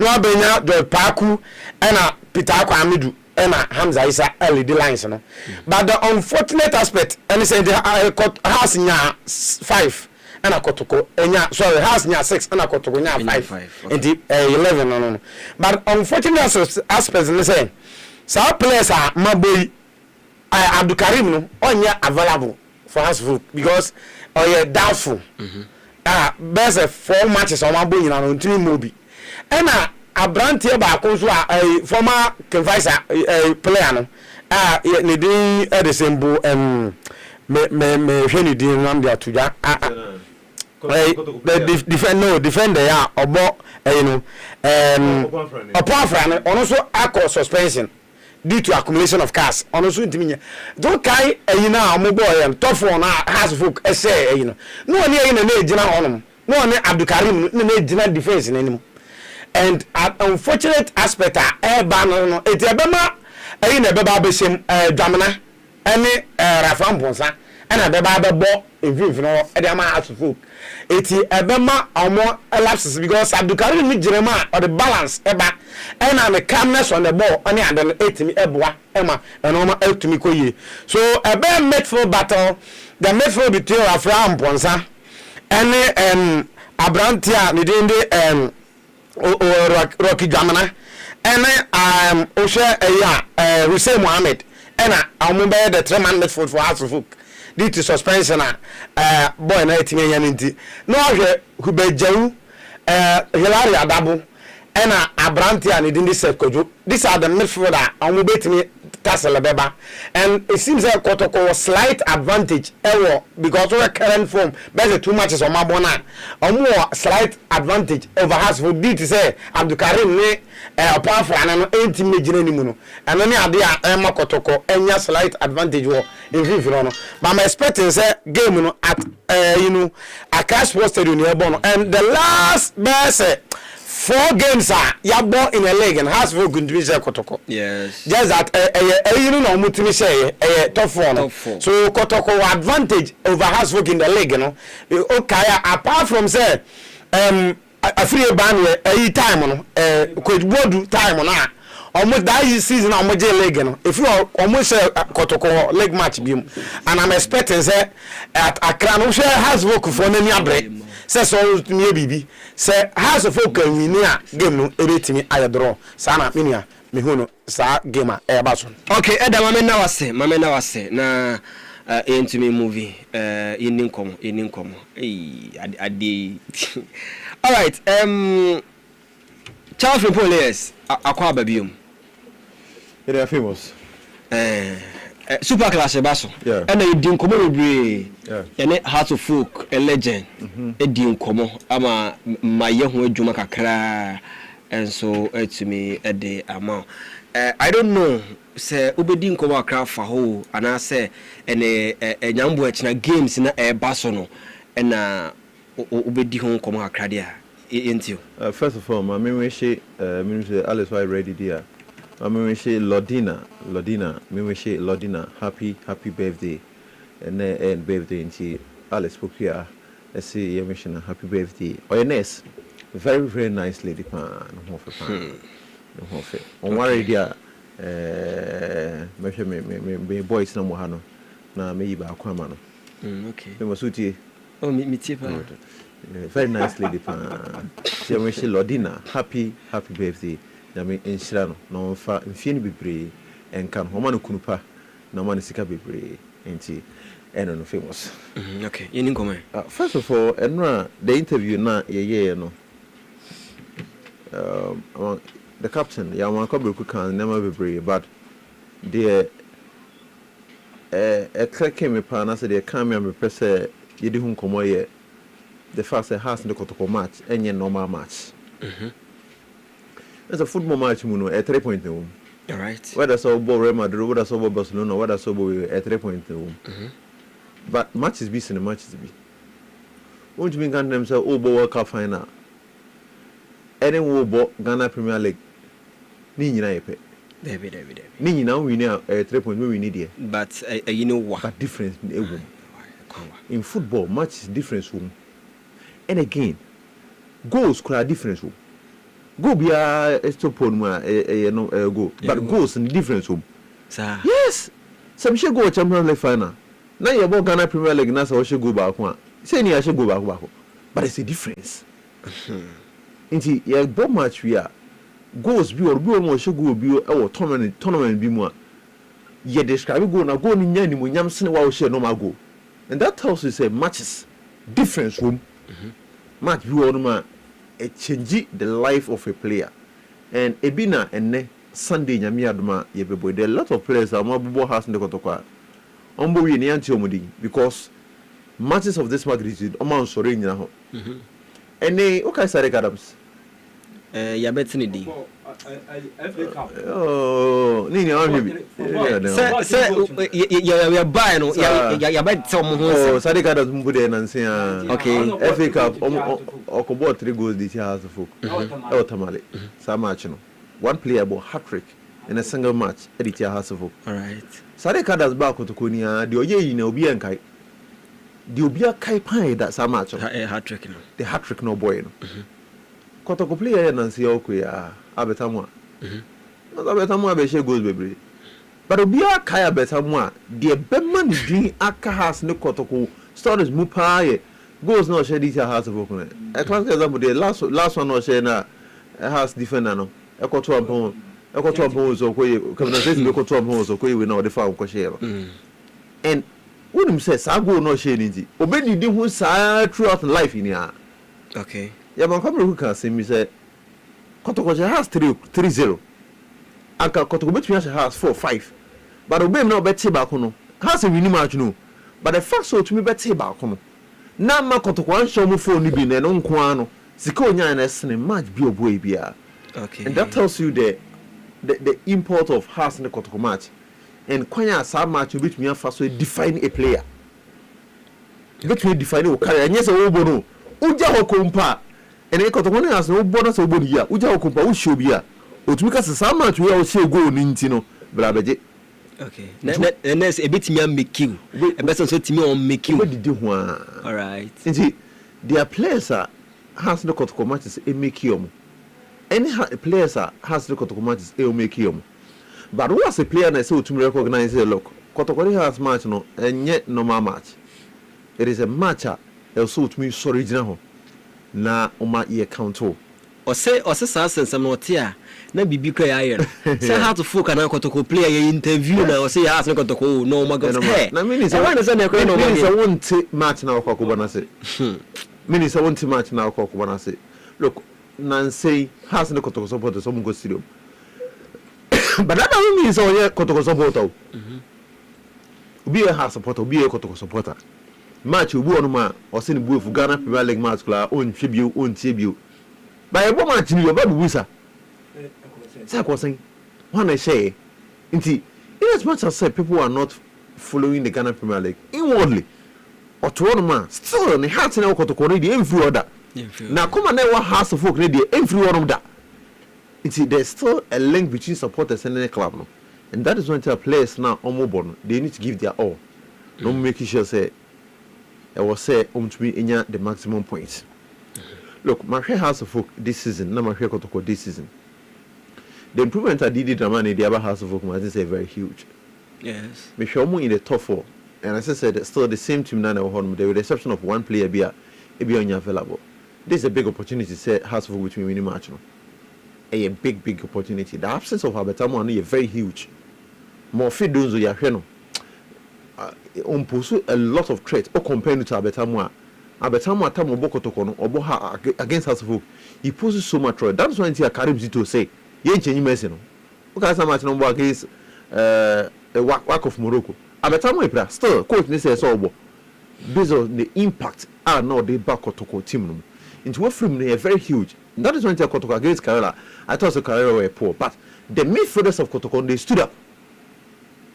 no abenya George Paku and Pitako Amidu and Hamza Isa lead lines no but the unfortunate aspect and say the house nya 5 and Kotoko enya sorry house nya 6 and Kotoko nya 5 and 11 no but unfortunate aspect and say some players are maboy Abdukarim no onya available for Hasbrook because doubtful best 4 matches on maboy nyina no ntimi mobi and Abrantia ba ko so former Kenfaisa player no ne din the symbol me hwani din nam dia tuja the defender ya obo Opafra no ono so akọ suspension due to accumulation of cars ono so ntimi nya do kai na omobo tough one has folk say no oni na ejina honom no oni Abdukarim na ejina defense na nim and unfortunate aspect ba no etiabema na beba besem dwamena ene Rafa Mbonsa na beba bebo evif no e ma asufuk eti ebema omo elapses because Abdukarim mi jirema or the balance eba and the calmness on the ball oni and etimi eboa ema enoma etumi koye so ebe midfield battle the midfield between Rafa Mbonsa and Abrantia ni dinde Rocky Jamana and Osha Hussein Mohammed and Amumbe the 3-man midfield for Hasbrook due to suspension boy na etimi yaninti no hwe Hubejewu Hilary Adabo ena Abrante and Idindi Sekojo. These are the midfielder and we bet me Tassel Beba. And it seems like Kotoko was slight advantage because of current form. There's 2 matches on Mabona. A more slight advantage over Hasford did to say Abdul Karim ne apart from an 80 million. And any idea Emma Kotoko any slight advantage in Viviano. But I'm expecting say game at Akash Sports Stadium near Bono. And the last best 4 games are yabo in a league and has very good reason Kotoko. Yes. Just that you know mutimi say top 4. So Kotoko advantage over Hasvok in the league, you know. Okay, apart from say a free ban a time on could would time on almost that season almost league, you know. If you almost Kotoko league match beam and I'm expecting say at Accra no share Hasvok for any break. Say so me bibi say has a folk win game no ebetimi ayedro sana minia me hu no sa game a baso. Okay, Eda mame na wase na entimi movie inin komo ade all right Charles Police akwa babium they are famous super class baso and they din komo bebre ene Heart of Folk a legend din komo ama maye ho adwuma kakra and so to me at the amount I don't know say obedi komo akra fa ho ana say ene nyambo achina games na baso no na obedi ho komo akra dia entio first of all my memory she minister Alice why ready there. I mean, she Lodina, happy birthday, and birthday, and she Alice spoke here. Let's see, your mission, happy birthday. Or Ines, very, very nice lady, on one idea, me boys no more, na me ba kwamano. Okay. Me masuti. Oh, me very nice lady, she Lodina, happy birthday. Yami enshira no fa mfie ni bebre enka no ma no kunupa na ma no sika bebre enti eno no famous. Okay, yeni ngoma. First of all, the interview na ye no the captain ya wan ko beku kan na ma bebre but the click me pa na say the can me press ye di hu nkomo ye the first has the Kotoko match enye normal match. It's a football match, a 3 point. All right. Whether so Real Madrid, whether so Barcelona, whether so a 3 point. But matches be and matches be. Won't you mean themselves World Cup final? Any war Ghana Premier League. Nini na epe. David. Nini now we need a 3 point we need here. But you know what? But difference in football, match is difference room. And again, goals could have difference room. Go be a stop on go, but goals in difference room. Yes, some should go Champions League final. Now you about Ghana Premier League, now so should go back one. Say I should go back, but it's a difference. Inti ya bomb match we are goals be or more should go be our tournament be more. Ye describe go na go ni nya ni mo nyam sene wa share normal go, and that tells you say matches difference room. Match be on ma. It change the life of a player, and ebina ene Sunday nyami aduma yebebo. There are a lot of players that Mabubo has in the Kotoko. Ombo we ni anti omodi because matches of this magnitude oman sore nyina ho. Ene okay Sadiq Adams. Ya betini di. FA Cup. Oh, nini ambi. Say ya buy no ya bet some ho. Oh, Sadiq Adams mbude na nsia. Okay. FA Cup okobo 3 goals this year has folk. E Tamale. Sa match no. One player bought hat-trick in a single match this year has folk. All right. Sadiq Adams back to Konia, the oye na obi enkai. The obi akai pan that sa match. Hat-trick no. The hat-trick no boy no. Kotoko player na nsia okuya abetamwa. Abetamwa be share goals bebre. But obi akai abetamwa, the bema ni din aka has ne Kotoko stories mu pa ye. Goals no share this year has folk. A classic example the last one no share na has defender no. Ekoto abon so koye Kevin says ekoto abon so koye we na the fa share. And when him say sa goal no share nti obedi di hu sa throughout life in here. Okay. Yeah, man, come who can say me say Kotoko has 3-0. Aka Kotoko between has 4-5. But obey me no bet back no. Has a winning match no. But the fact so to me bet back no. Na ma Kotoko an show me phone ni bi na no nko ano. Sika onya na sene match bi oboy bia. Okay. And that tells you the import of Hearts in the Kotoko match. And kwanya sa match which me afa so define a player. Between define o career and yes o bono. Uja hokompa. And e Kotoko no has no bonus o boni ya. Uja hokompa u show bia. Otumika sa match we o share goal ni ntino. Bra beje. Okay. Next a bit me make you. A best so timi on make you. All right. See, their players are has the Kotoko matches e make you. Any players are has the Kotoko matches e make you. But who as a player na say to recognize say look, Kotoko has match no enye normal match. It is a match also to me so original na oma e count o. O say sa sense no tia na bibi kwa ya say how to folk na Kotoko player ye interview na o say has na Kotoko no ma go say na mean say na say na kwa no ma say won't match na Kotoko na say mean say won't match na Kotoko na say look Nancy has na Kotoko support so mo go stadium but that doesn't mean so yeah Kotoko supporter obi e has supporter obi e Kotoko supporter match obi onu ma o say ni bu efu Ghana Premier League match kla on hwebio on tiebio by a match ni oba busa say ko say one share nti in as much as say people are not following the Ghana Premier League inwardly or to one man still in heart na Kotoko ready every other na come na one house of folk ready every one of that. There's still a link between supporters and the club, no? And that is when the players now on they need to give their all. No making sure say I was say to me in the maximum points. Look, Marche House of Folk this season, now Marche Kotoko this season. The improvement I did in the other House of Folk is very huge. Yes. Me show in the top 4, and as I said, still the same team now with the exception of one player be unavailable. This is a big opportunity. Say House of Folk between winning match, no? A big opportunity. The absence of Abetamo is very huge. More fit those who are here, on pursue a lot of threats or compared to Abetamo. Abetamo Tamo Bokotokono or Boha against House of Folk. He poses so much threat. That's why Karim Zito say, Yen Cheney Messino. Okay, some match number against the WAC of Morocco. Abetamo still coach says so based on the impact are now the Bakotoko team. Into what film they are very huge. That is when Kotoko against Karela. I thought the Karela were poor, but the midfielders of Kotoko they stood up.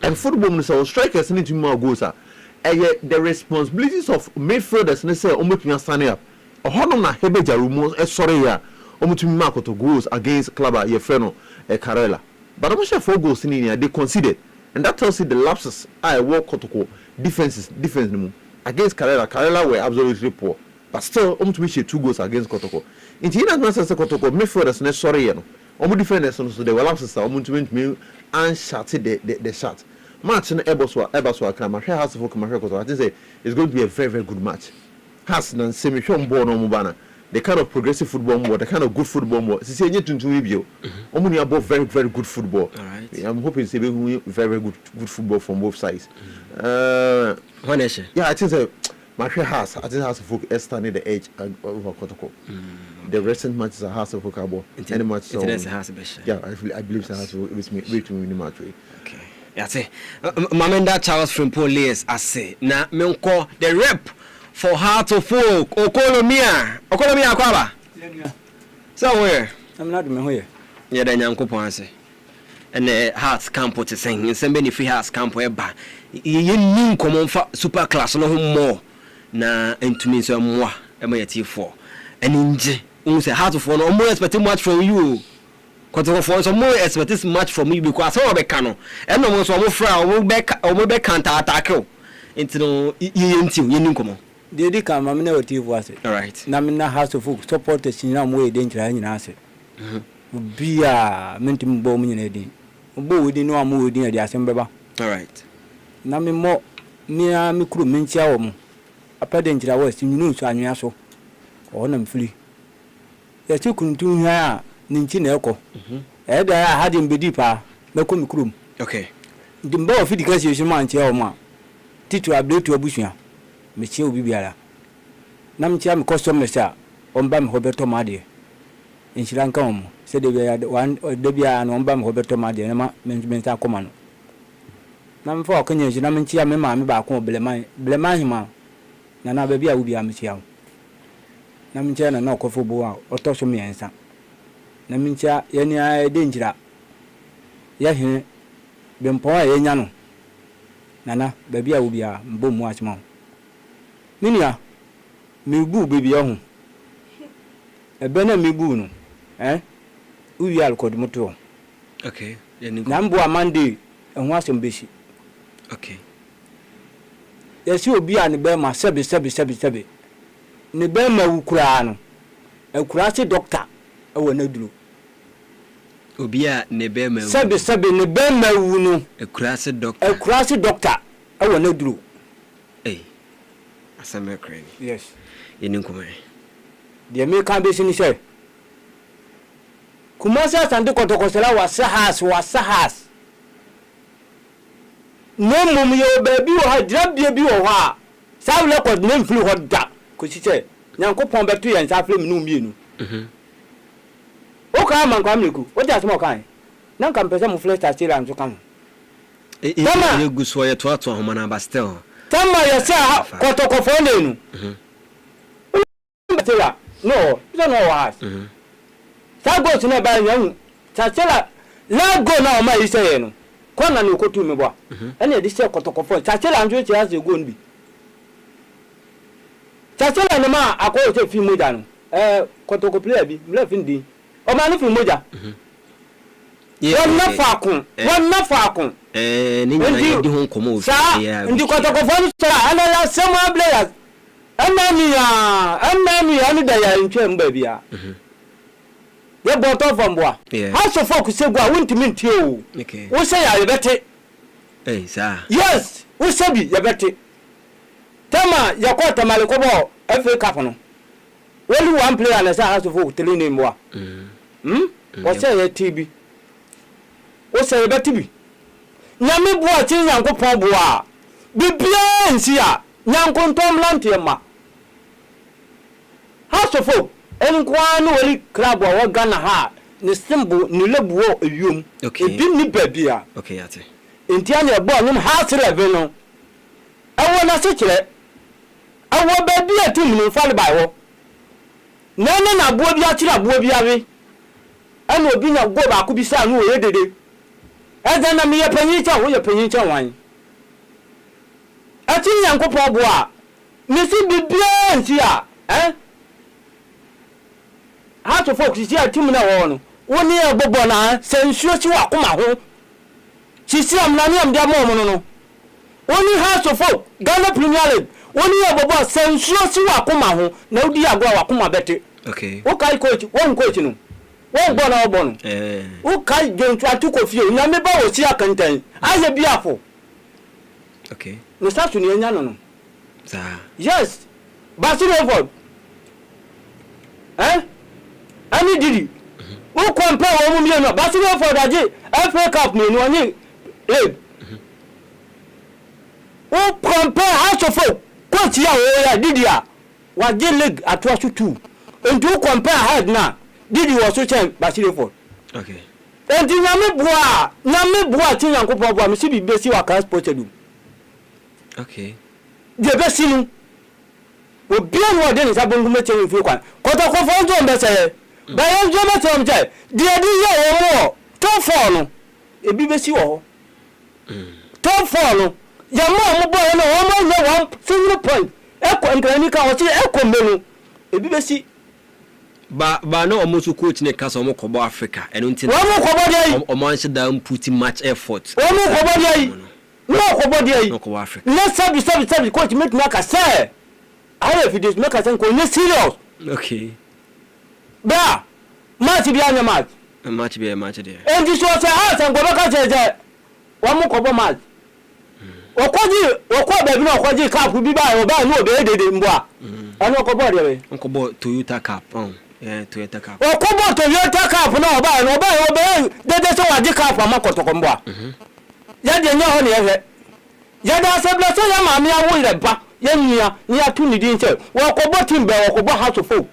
And football minister strikers need to more goals. The responsibilities of midfielders they say Omutumia standing up. Honona Hebeja Rumos sorry ya Omutumia Koto goals against Club Yefreno Karela. But I'm sure 4 goals in here they conceded. And that tells you the lapses I work Kotoko defense against Karela. Karela were absolutely poor. But still, Omutumia 2 goals against Kotoko. In the end, Kotoko midfielders ne sorry ya no. Omu defenders so they were lapses. Omutumia and shouted the shot. Match in Eboswa Krama. House of Kotoko. I think say it's going to be a very good match. Has and semi-shon born on Mubana. The kind of progressive football more, the kind of good football more. It's a to review. Omuni are both very good football. All right. I'm hoping to see very good football from both sides. Yeah, I think so. Marche has. I think House of Folk is standing the edge over Kotoko. The recent matches are House of Folk abo. Any match so. Yeah, I believe so. House of Folk with me to win the match. Okay. Yeah, say. Mamenda Charles from Police. I say. Na me call the rep for Heart of Folk. Okolomia kwaba. Somewhere. I'm not me here. Yeah, then Yankopon say. And the Hearts camp to sing. In some free Hearts camp eba. You nim common super class no more. Na entumi so mwa emayati for. And inje. Say Heart of Folk no more expect much from you. Because some more expect much from me because all be cano. And no so mo fra o mo be counter attack. Into no you nim common. They did come, I'm never TV was it. All right. Namina House of Folk supporters in some way danger in answer. Be a mentum bomb in a day. Bo within no more within the assembly. All right. Nami more near Mikru Minchiawum. A pedant I was in news and yaso. Or them free. Yes, you couldn't do here, Ninchin Elko. I had him be deeper, Mekum Krum. Okay. The bow of it because you man, Chioma. Tito, I blew to a bushia. Monsieur Bibiala. Namcham custom, Mr. omba me hobeto made inshira nka omo se de bia no omba me hobeto made na ma management akoma no na mfa okanya nshira me ntia me ma me ba ko bleman hima na ba bia wo bia me tia na me ntia na okofo bo a otoso me ensa na me ntia ye ni a de njira ya hene bempo a ye nya no nana ba bia wo bia mbo mu achima minia mebu baby ohu ebe na mebu no uwi alkod moto okay na mbo amande ehun asem beshi okay yesi obi a ne be ma sebe ne be ma wukura no ekura se doctor ewo na duro obi a ne be ma sebe ne be ma wu no ekura se doctor ewo na duro asame crane yes yeni kuma de me kan be sini se kuma sa sande kotokosela wasahas no mum yo baby wo ha drabie bi wo ha sa wle ko ne mfiri ho da ko si se nyankopon beto yen sa afle mu mienu o ka man kwa mleku o ja smo kan na kan pese mu flesh ta sira nso kan e guso ye to ho na ba still tama ya sa kotokofo nenu batela no so no was sa go tuna ba nyan sa chela la go na o ma ise ye no kona ni okotu me bo ene di se kotokofo sa chela njo che ase go nbi sa chela ne ma akoyo che fi moja no kotokopla bi mle fi ndi o ma ni fi moja wan na fakun ni nyina di hon komo fi ya ndi kotokofo sa ala la sema players anani ni da ya ntwe mba bia ye boto fomboa house of folk se gwa wontimi ntie o wo se ya yebete sa yes wo se bi yebete tama yakota malikobo FA Cup no only one player na sa house of folk tele ni mboa wo se ya TB wo se yebete bi nyame boa ti nyankopon boa bibia nsi a nyankontom lantiema house of folk enkwanu wali club wa Ghana ha ne symbol ne lebuo ewum ebi ni babia okay ate entia ne bo nyum house level no awo na se kire awo babia tim no fall by wo nana na buo bia kire buo bia we ana obi nya go ba ku bi sa no ye dede eza na me ye panyin cha wo ye panyin cha wan ati nyankopon bo a mesi bibia nti a how to folks see a team na won woni e bobo na sensuo chi wa koma ho sisi amna ni am dia mo no woni how to folk Ghana Premier League woni e bobo sensuo chi wa koma ho na udi agwa wa koma bete okay wo kai coach won coach no won gbo na obo no wo kai jontu atuko fie na me ba wo chi akantan aye biafo okay no start ni enya no sa yes Barcelona ani didi wo compare wo mu no Barcelona for daje FA Cup ni no ni wo compare house of folk coach ya wo ya didi a wa je league atwa so 2 and you compare hard na didi wo so chen Barcelona for okay and nyame bua ti Yankopon bua me si bi si wa ka sport edu okay je be sinu obian wo de ni sabon gume chen fi kwan kotokofo nzo mbese ba yan jo ma tom je de di ye wo top 4 no ebi be si wo top 4 no ya mo boy no wo mo ye one single point e nkrani ka wo ti e menu ebi be si ba no omosu coach ne kasa omo kobo Africa eno nti wo mo kobo dey omo anse da put match effort wo mo kobo dey no kobo dey no kobo Africa let's sabi coach make na ka say I if this make us ko ni serious okay ba match bi anya match there and this was a san go baka jeje wa mu ko bo match okwaji ba bi na okwaji cup bi ba o ba ni obe dede mbo a ana ko bo de ko bo Toyota Cup Toyota Cup okwo Toyota Cup na obe dede so wa di cup ma kotoko mbo a ya de nya ho ne ye ya da se bless ya ma mi awo ire ba ye nia ni atu ni din se wo ko bo team be wo ko bo house of folk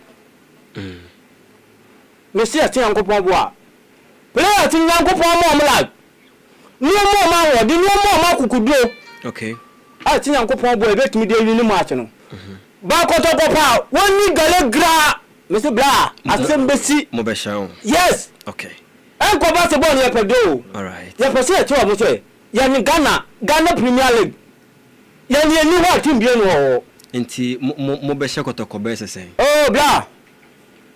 me see ati yankopon bo a player ti yankopon mo like no more ma wo di no more ma kukudo okay ati yankopon bo e betimi de wi ni match no ba kotokopa woni gale gra me say bra asem besi mo be sha yes okay enko basketball ye pedo all right ye pese ati o mo say ya ni Ghana Premier League ya ni wa team bi no nti mo be sha kotokoba sese oh bra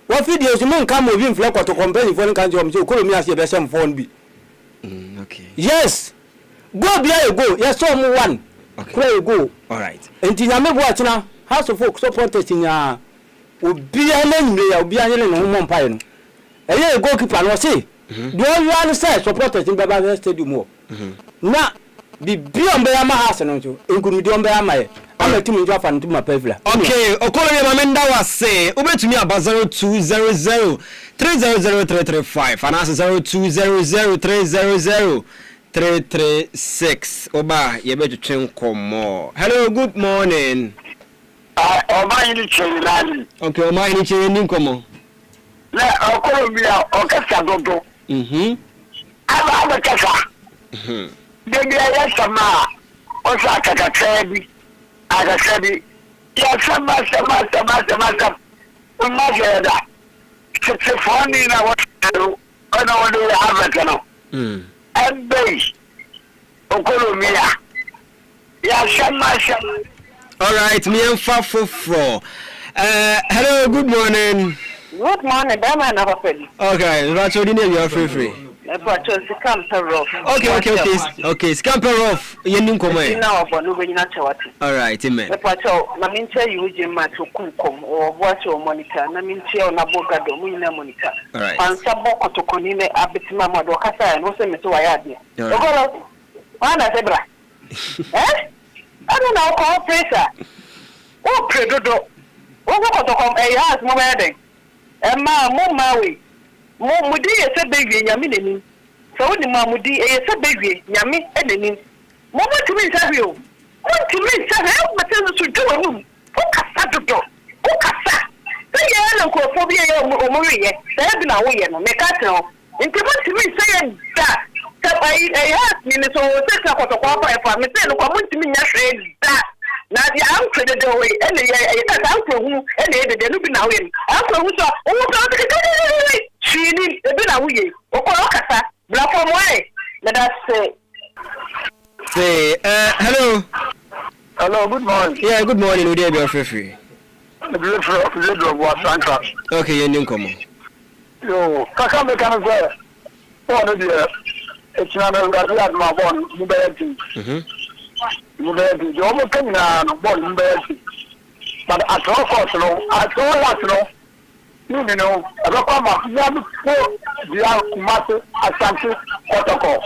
wa video si mon kam obi mfle kotokoba ni fo nkan je o mo say okolomi ase be sem phone bi okay yes go bia go yes so mo one okay go all right nti nyame bo atena house of folk supporters nya obi ana nyire ya obi anye ne ho mpa no eye goalkeeper no say do you understand supporters in Baba Stadium mo na bibia mbe ya ma house no nso enkunudi mbe ya ma ye amatimi njo afa ntuma pavila okay okolo ye mamenda wase ubetumi aba 0200 300335 and 0200 336 oba ye betwe nkomo hello good morning Oma ini chenilani. Okay, oma ini chenilani nkomo. Na okolo mi a okasa dodo. Aba kasa. Debi ya sama. Osa kakatsebi. Agasebi. Ya sama. Umazeda. Sefoni na watu. Ona wale haraka no. Ebe. Okolo mi a. Ya sama. All right, me and Fafofro. Hello, good morning. Good morning, Bama and Abafedi. Okay, that's what you need. You're free. Okay, scamper off. Yenin come. All right, amen. Na minche yuje matu kunkom o watch o monitor. Na minche o na bogado mu ina monitor. All right. Pansa boko to konine abetima mado kasa no se meto wayade. Ogolo. Wana zebra. I don't know how pressure. Oh, predodo. Oh, what to come a house, my wedding. And ma, Maui. Mudi is a baby, Yamini. So the Mamudi is a baby, Yami, and what to me, Savio? What to me, Savio? But tell us to do a room. Oh, Casato. Oh, Casa. The yellow cophobia or Maria, they have been away and make us know. And come to me saying that. I asked me so take up to papa if I say no come to me that na the uncle the way and I uncle who and they no be now in uncle who so she need a bit away okasa black from way let us say hello good morning. Yeah, good morning. We dey be free okay you nin come yo kaka me kan say oh no dear it's not a good my born Mubeti. Mubeti, you almost came now, born Mubeti. But at all costs, you know, I don't come up, you have the master Asante protocol.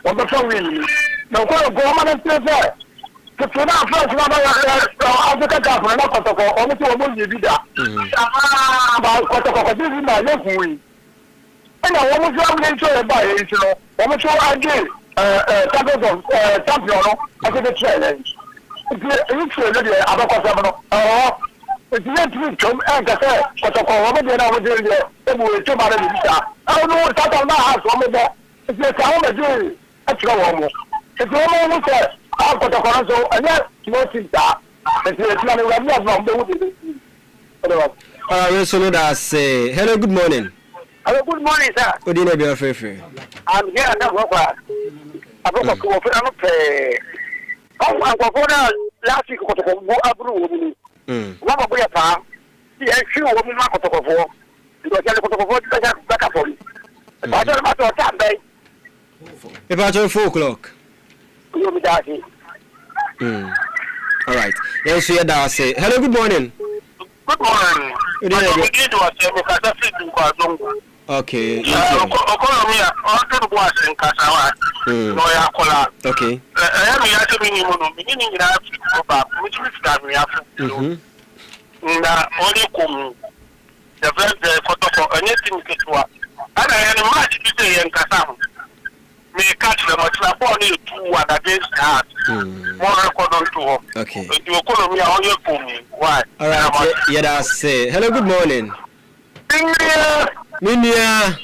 What the phone really? No, go on and say that. The first African government protocol, only to a movie did that. About protocol, this is my left. And I want to say by it, you know, almost again, champion, I think the challenge. It's really about Cosamo. It's not to come and say, Cotocol, then I was doing the two matters. I don't know what that on my house, one more. It's just how much do it's almost. It's almost said, I've got a console, and yet, most things are. It's not hello, good morning. Hello, good morning, sir. Good evening, free. I'm here at Abba. Abba, I'm pay. Oh, I'm going last week to go Abu. What about your farm? The actual woman market of war. Because you're going to go back for you. I don't matter what time, babe. About 4 o'clock. You'll be darky. All right. Yes, we are say hello, good morning. Good morning. Good evening. Okay. Okay. Okay. All right. Yeah, that's it. Hello, good morning. Minia.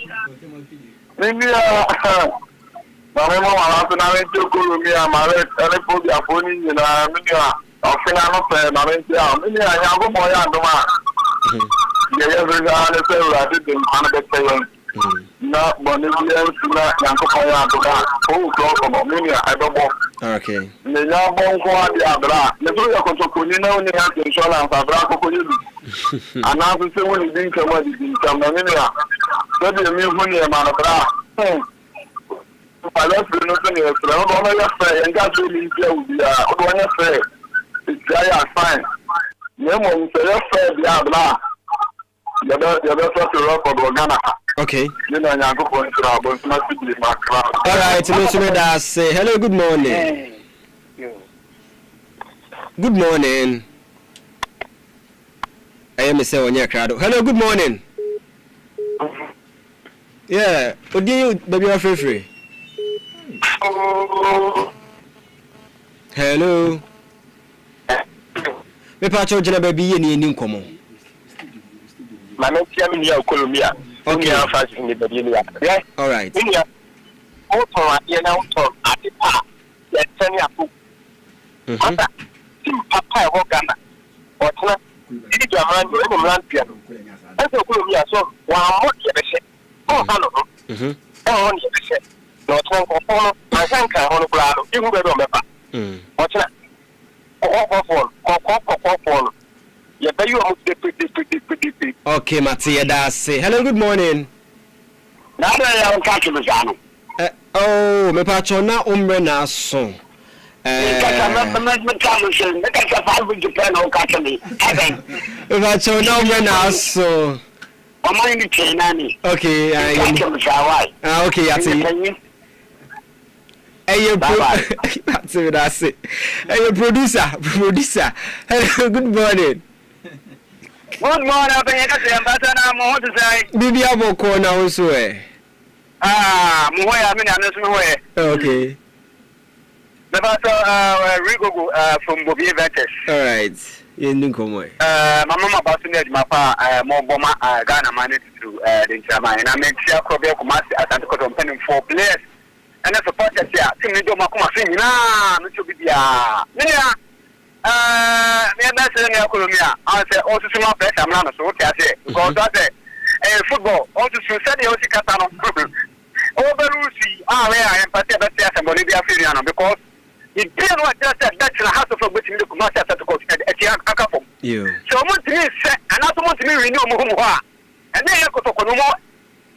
Mama mama na me to Colombia mare ele po dia foni ni na minia. Ofina no pe na me ti a minia nya go mo ya ndoma. Ye ye vega le se ura de ana de pe na bonibia suna nya ko ya ndoma. O ko ko minia I don't know. Okay. Ne nya bon ko adi abra. Ne so ya ko to ko ni na oni ha insurance abra ko ko ni. Ana so se woni din ka ma din ka na minia. So de mi funi e ma na bra. I love you, nothing else. I don't know your friend, and that's really easy. I don't know your it's dry and fine. No one say your friend, yeah, blah. You're not to rock for Ghana. Okay. You know, I'm going to our boss, not to be my crowd. All right, Mr. Say hello, good morning. Good morning. I am Mr. Onya Crowd. Hello, good morning. Yeah, what do you, baby, are free? Hello. Me pacho jina baby ye ni nkomo. Mama tia mi ya Colombia. Okay, I'm fast in the baby. Yeah. All right. Yeah. Oto ya na oto atipa. Ya tani apu. Ata tim papa e ho Ghana. Otna idi jaman ni mo land piano. Ese Colombia so wa mo ke be se. O ha no. O ni be se. No tron ko fono ma sanka hono plano ihu be do mepa otna ko ye be you am de. Okay, Matia Dase. Hello, good morning. Na da ya on catch me jano oh me pacho na umre na so me catch me Japan on catch me me pacho na umre na so o mo ni China ni okay okay ati hey, that's it. Hey, producer. Hello, good morning. Good morning. I to say. Bibi aboko na also eh. Muhoya me na so hoye. Okay. The pastor Rigo from Bobby Ventures. All right. You komo. My mama pastor my pa mo boma Ghana managed to the German and I make sure Kobe Kumasi Asante Koto pending 4 players. And that's a part that team do makuma sing na no to be dia nia me na say na Colombia I say also small pressure am na so okay say because that football also so say the osi kata no overusi we are empathy that say Bolivia Firiano because it didn't what just that the house of which me kuma say to go aka form so mo timi say and also mo timi renew mo ho a and then ko to ko no mo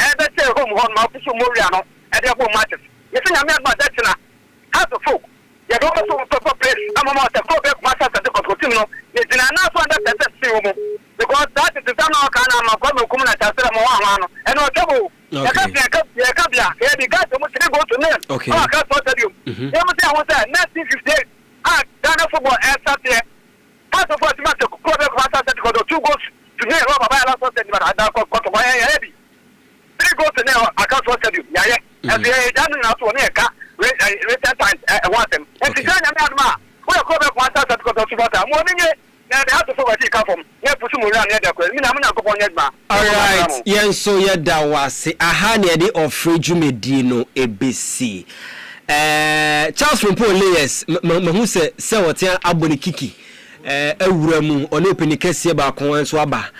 e be say ho mo ma fuso mo ria no e dey go matches. You see, I'm about that now. How to folk? You don't go to proper place. I'm about to go back to the continue. You did not want that because that is the time I can come and come and tell them and no trouble. You can't be the guy who must go to them. Okay. I can't tell you. You must say, I was there 1958. Ghana football air Saturday. Part of what you must go back to 2 goals to me. I got to buy a heavy. 3 goals to now. I can't tell you. Yeah. As they done now to Neka, time want them. And the Ghana man, we are going to answer that because of water. Morning, they have to forward it come from. Yeah, put some around there. All right, yes, so yeah, that was a honey of free Jumedino ABC. Charles from Paul Lewis, who said, Sawatia Abonikiki, Uramu, on open the Kessia Bakon Swaba.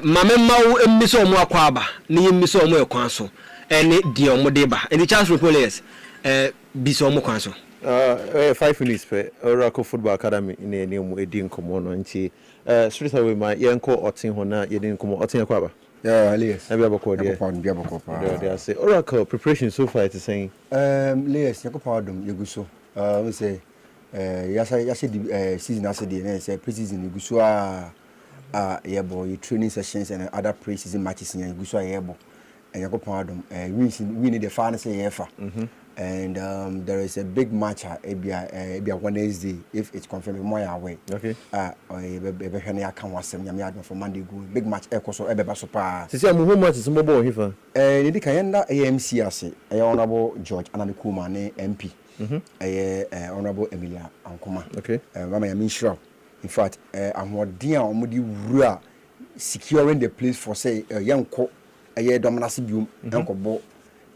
Mamma, Miss Omwakaba, near Miss Omwa any dear modeba and the chance for police bisomo kwanso 5 minutes per Oracle Football Academy in a new edin common and straight away my yanko otin hona yedin komo otin kwaba Elias they say Oracle preparation so far to saying Elias yakopardum yeguso we say yasa the season as the say pre-season yeguso yebo training sessions and other pre-season matches in yeguso yebo we need the finals and there is a big match ebia Wednesday if it's confirmed more away okay for Monday go big match ekoso ebeba so pa see am home match mo bo hifa the kayenda AMC ase honorable George Ananekuma ne MP honorable Emilia Ankoma okay mama ya minshira in fact amodin a omudi wura securing the place for say yanko eye dominance biom yanko bo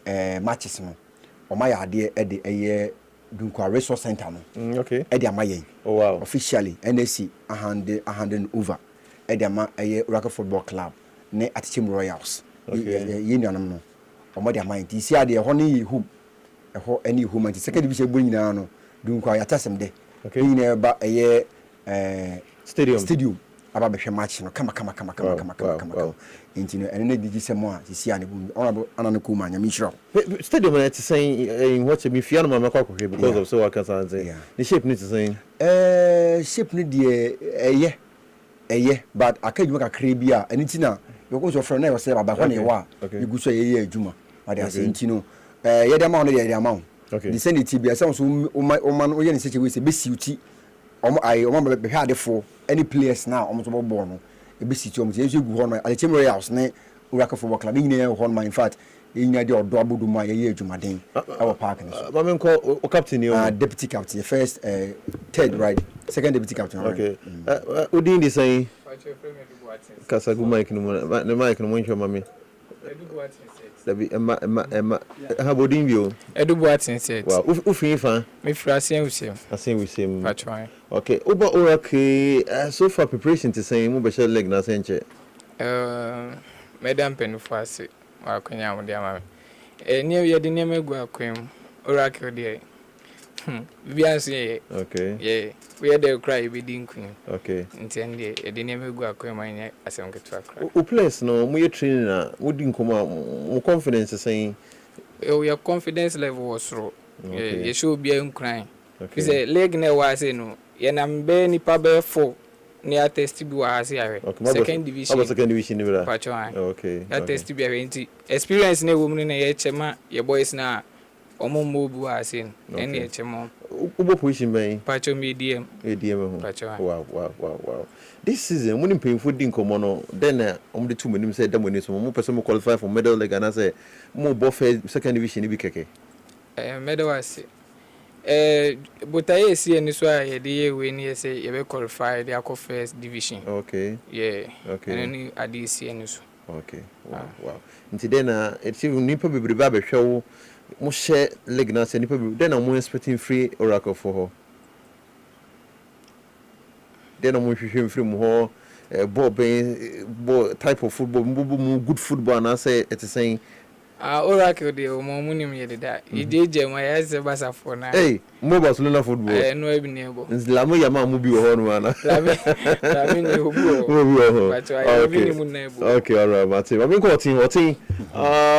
matches no o ma ya de e de Dunkwa Resource Center no. Okay. E de amaye. Oh wow. Officially NSC handing over. E de ama Oracle Football Club ne Atichim Royals. Okay. Ye nuanom no. O mo de amaye. Ti si ade ho ne home. E ho any home anti second division bo nyina no. Dunkwa ya tasem de. Okay. Nyina ba stadium. Aba be hwe match no kama. Intino ene digi semo a sisi ane bu honorable Anana Kuma nyamishro. Stadium na to saying in what me fiano ma makwa because of so I can say. The shape need to saying shape need eye but akadwuma kakra bi a ene tina you go so friend na say baba ho ne wa you go so ye adwuma but I say intino ye dem ma no ye dem ma. The send it be say so o man o ye ne seche we say be siuti omo be hwadefo any players now omo to ball no e be siuti omo ye gu ho no Atichim Royals ne Oracle Football Club nyina ho no in fact enya de odo abodu ma ye adwumaden our park no ba men call o captain you deputy captain first third right second deputy captain okay odin dey say Kasagu Mike no the mic no mo nhwe mami Dabi emma ha bodin bio Edubuatin said wow ufin fa me frasen usem patron okay oba Oracle so far preparation to say mo be share leg na senche madam penufo ase akonya mo dia ma ne ye de ne megu akwem Oracle de bianse okay yeah we dey cry be din kun okay ntende e de ne megu akwem anya asem ketu akra o place no mo ye training na wo din koma mo confidence saying your confidence level was low you should be crying because leg na wa say no ye na mbe ni pa be fo ni attest bi wa ase are second division ni bra patron okay attest bi are nti experience na wo mu na ye chema ye boys na omo mo bu ase en ye chema ubo position ben patron medium ho wow this season when painful din komo no then omo de two manim say dem oni so mo person mo qualify for medal league and say mo bo second division bi keke medal ase but I see any so I dey we ni say you be qualify the first division okay and then I dey see any so okay wow nti then it's even nipa bebre ba be hwe mo share league na say nipa bebre then I'm expecting free Oracle for her then I'm hwehwem free mo ho ball type of football mo good football and I say it is saying Oracle de o mo munim ye de da ije ma ya se basa for na mo Barcelona football no ebi ne bo la mo ya ma mo bi ho no ana la mi ni obu but I ebi ni mu na bo okay all right Martin we go team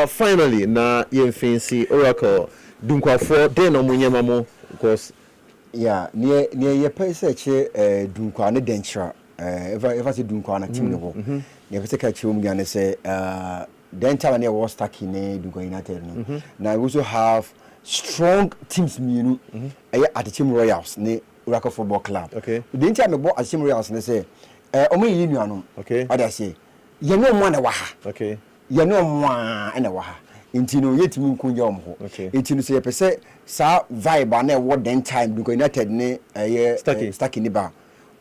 finally na ye fancy Oracle Dunkwa for then no munyema mo because near ye pese che Dunkwa ne denchra ever say Dunkwa na team ne bo ne pese ka che um ya say then time I was stuck in Dunkwa United no. Now we also have strong teams at Atichim Royals ne Oracle Football Club. Okay. Then time I bought Atichim Royals and say omo yinuano. Okay. Oda say ye no mo na wa ha. Okay. Ye no mo na wa ha. Intino yetimi nkunja omho. Okay. Intino say pese sa vibe na what then time Dunkwa United ne stuck in ba.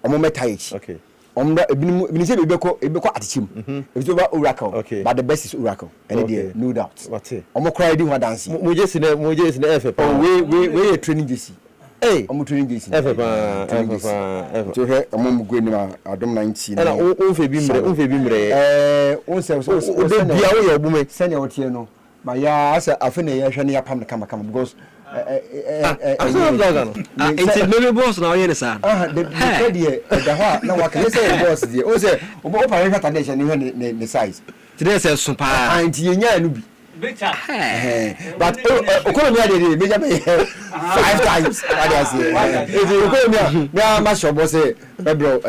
Omo metaich. Okay. Ebini say ebeko Atichim. It's over Oracle. Okay. But the best is Oracle. And there, no doubt. What it? Omo cry di dance. Mo just in FF. We training JC. Hey, omo training JC. FF. To he omo go ni adom 19. Ela on fe bimre. On say so bia wo ye obume. Send your tie no. Ma ya asa afi na ye hwe na ya pam kama because it's no boss now here sir the the na wa can say boss there o say obo pa re fata dey ne size today say so pa anti yenya no bi but okonomi dey meja be 5 times what I say okonomi na ma sure boss say bro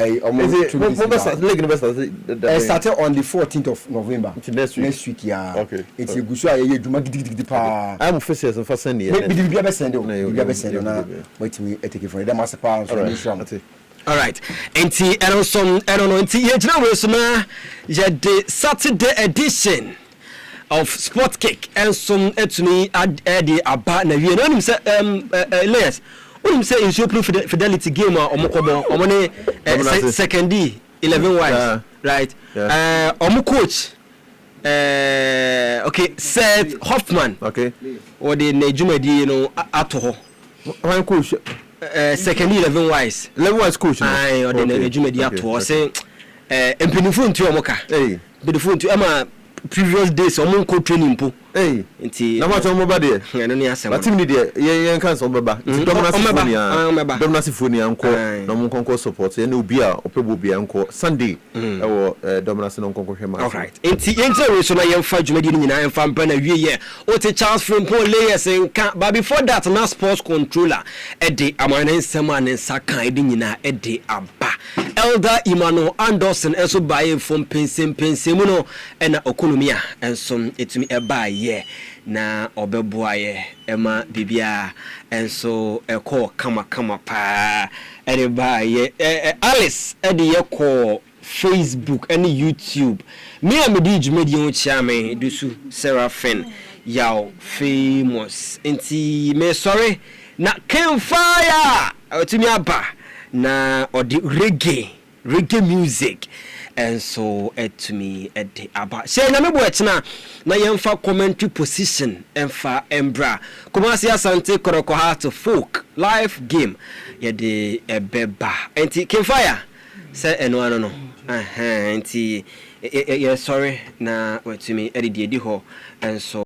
started on the 14th of November next week okay it's a gusu aye djuma gidigidi pa I'm officials for send here be be send na wait me take it for them as pa all right enti enti ye jina we so na ye the Saturday edition of Sport Kick and some etuni ade aba na wie no nim say layers onim say in proof fidelity game omokobo omone second 11 wise right? Coach. Okay, Seth Hoffman. Okay. Or the Nejumedi, Atoho. One coach. Second 11 wise. 11 wise coach. Aye, or the Nejumedi Atoho. Say, Penifun to Omoka. Hey. Penifun to Emma previous days, Omonko training po. Hey. Now what on mobile there? I don't know. But him there, yeah, can't on Baba. Dominasifonia, uncle, no Monco support, and Ubia, or Pebubia, uncle, Sunday, or Domination on Conco. All right. Inti so na yem fa dwumadi nyina yem fa mpa na wie ye o te chance from Paul layers nka but before that na sports controller e de amana nsem an nsa kan e de nyina e de aba Elder Emmanuel Anderson eso baye from pensem no e na economia enso etumi e ba ye na obeboa ye ema bibia enso eko kama pa e de ba ye Alice e de ye ko Facebook and YouTube. Me and me djumedi on chiame dusu Seraphine yaw famous. Enti me sorry na Ken Fire otumi aba na odi reggae music and so to me at the aba. Say na me bo etina na yemfa commentary position emfa embra. Kumasi Asante Koroko Heart Folk live game ye de ebeba. Enti Ken Fire say no anti sorry na what to me edidi ho and so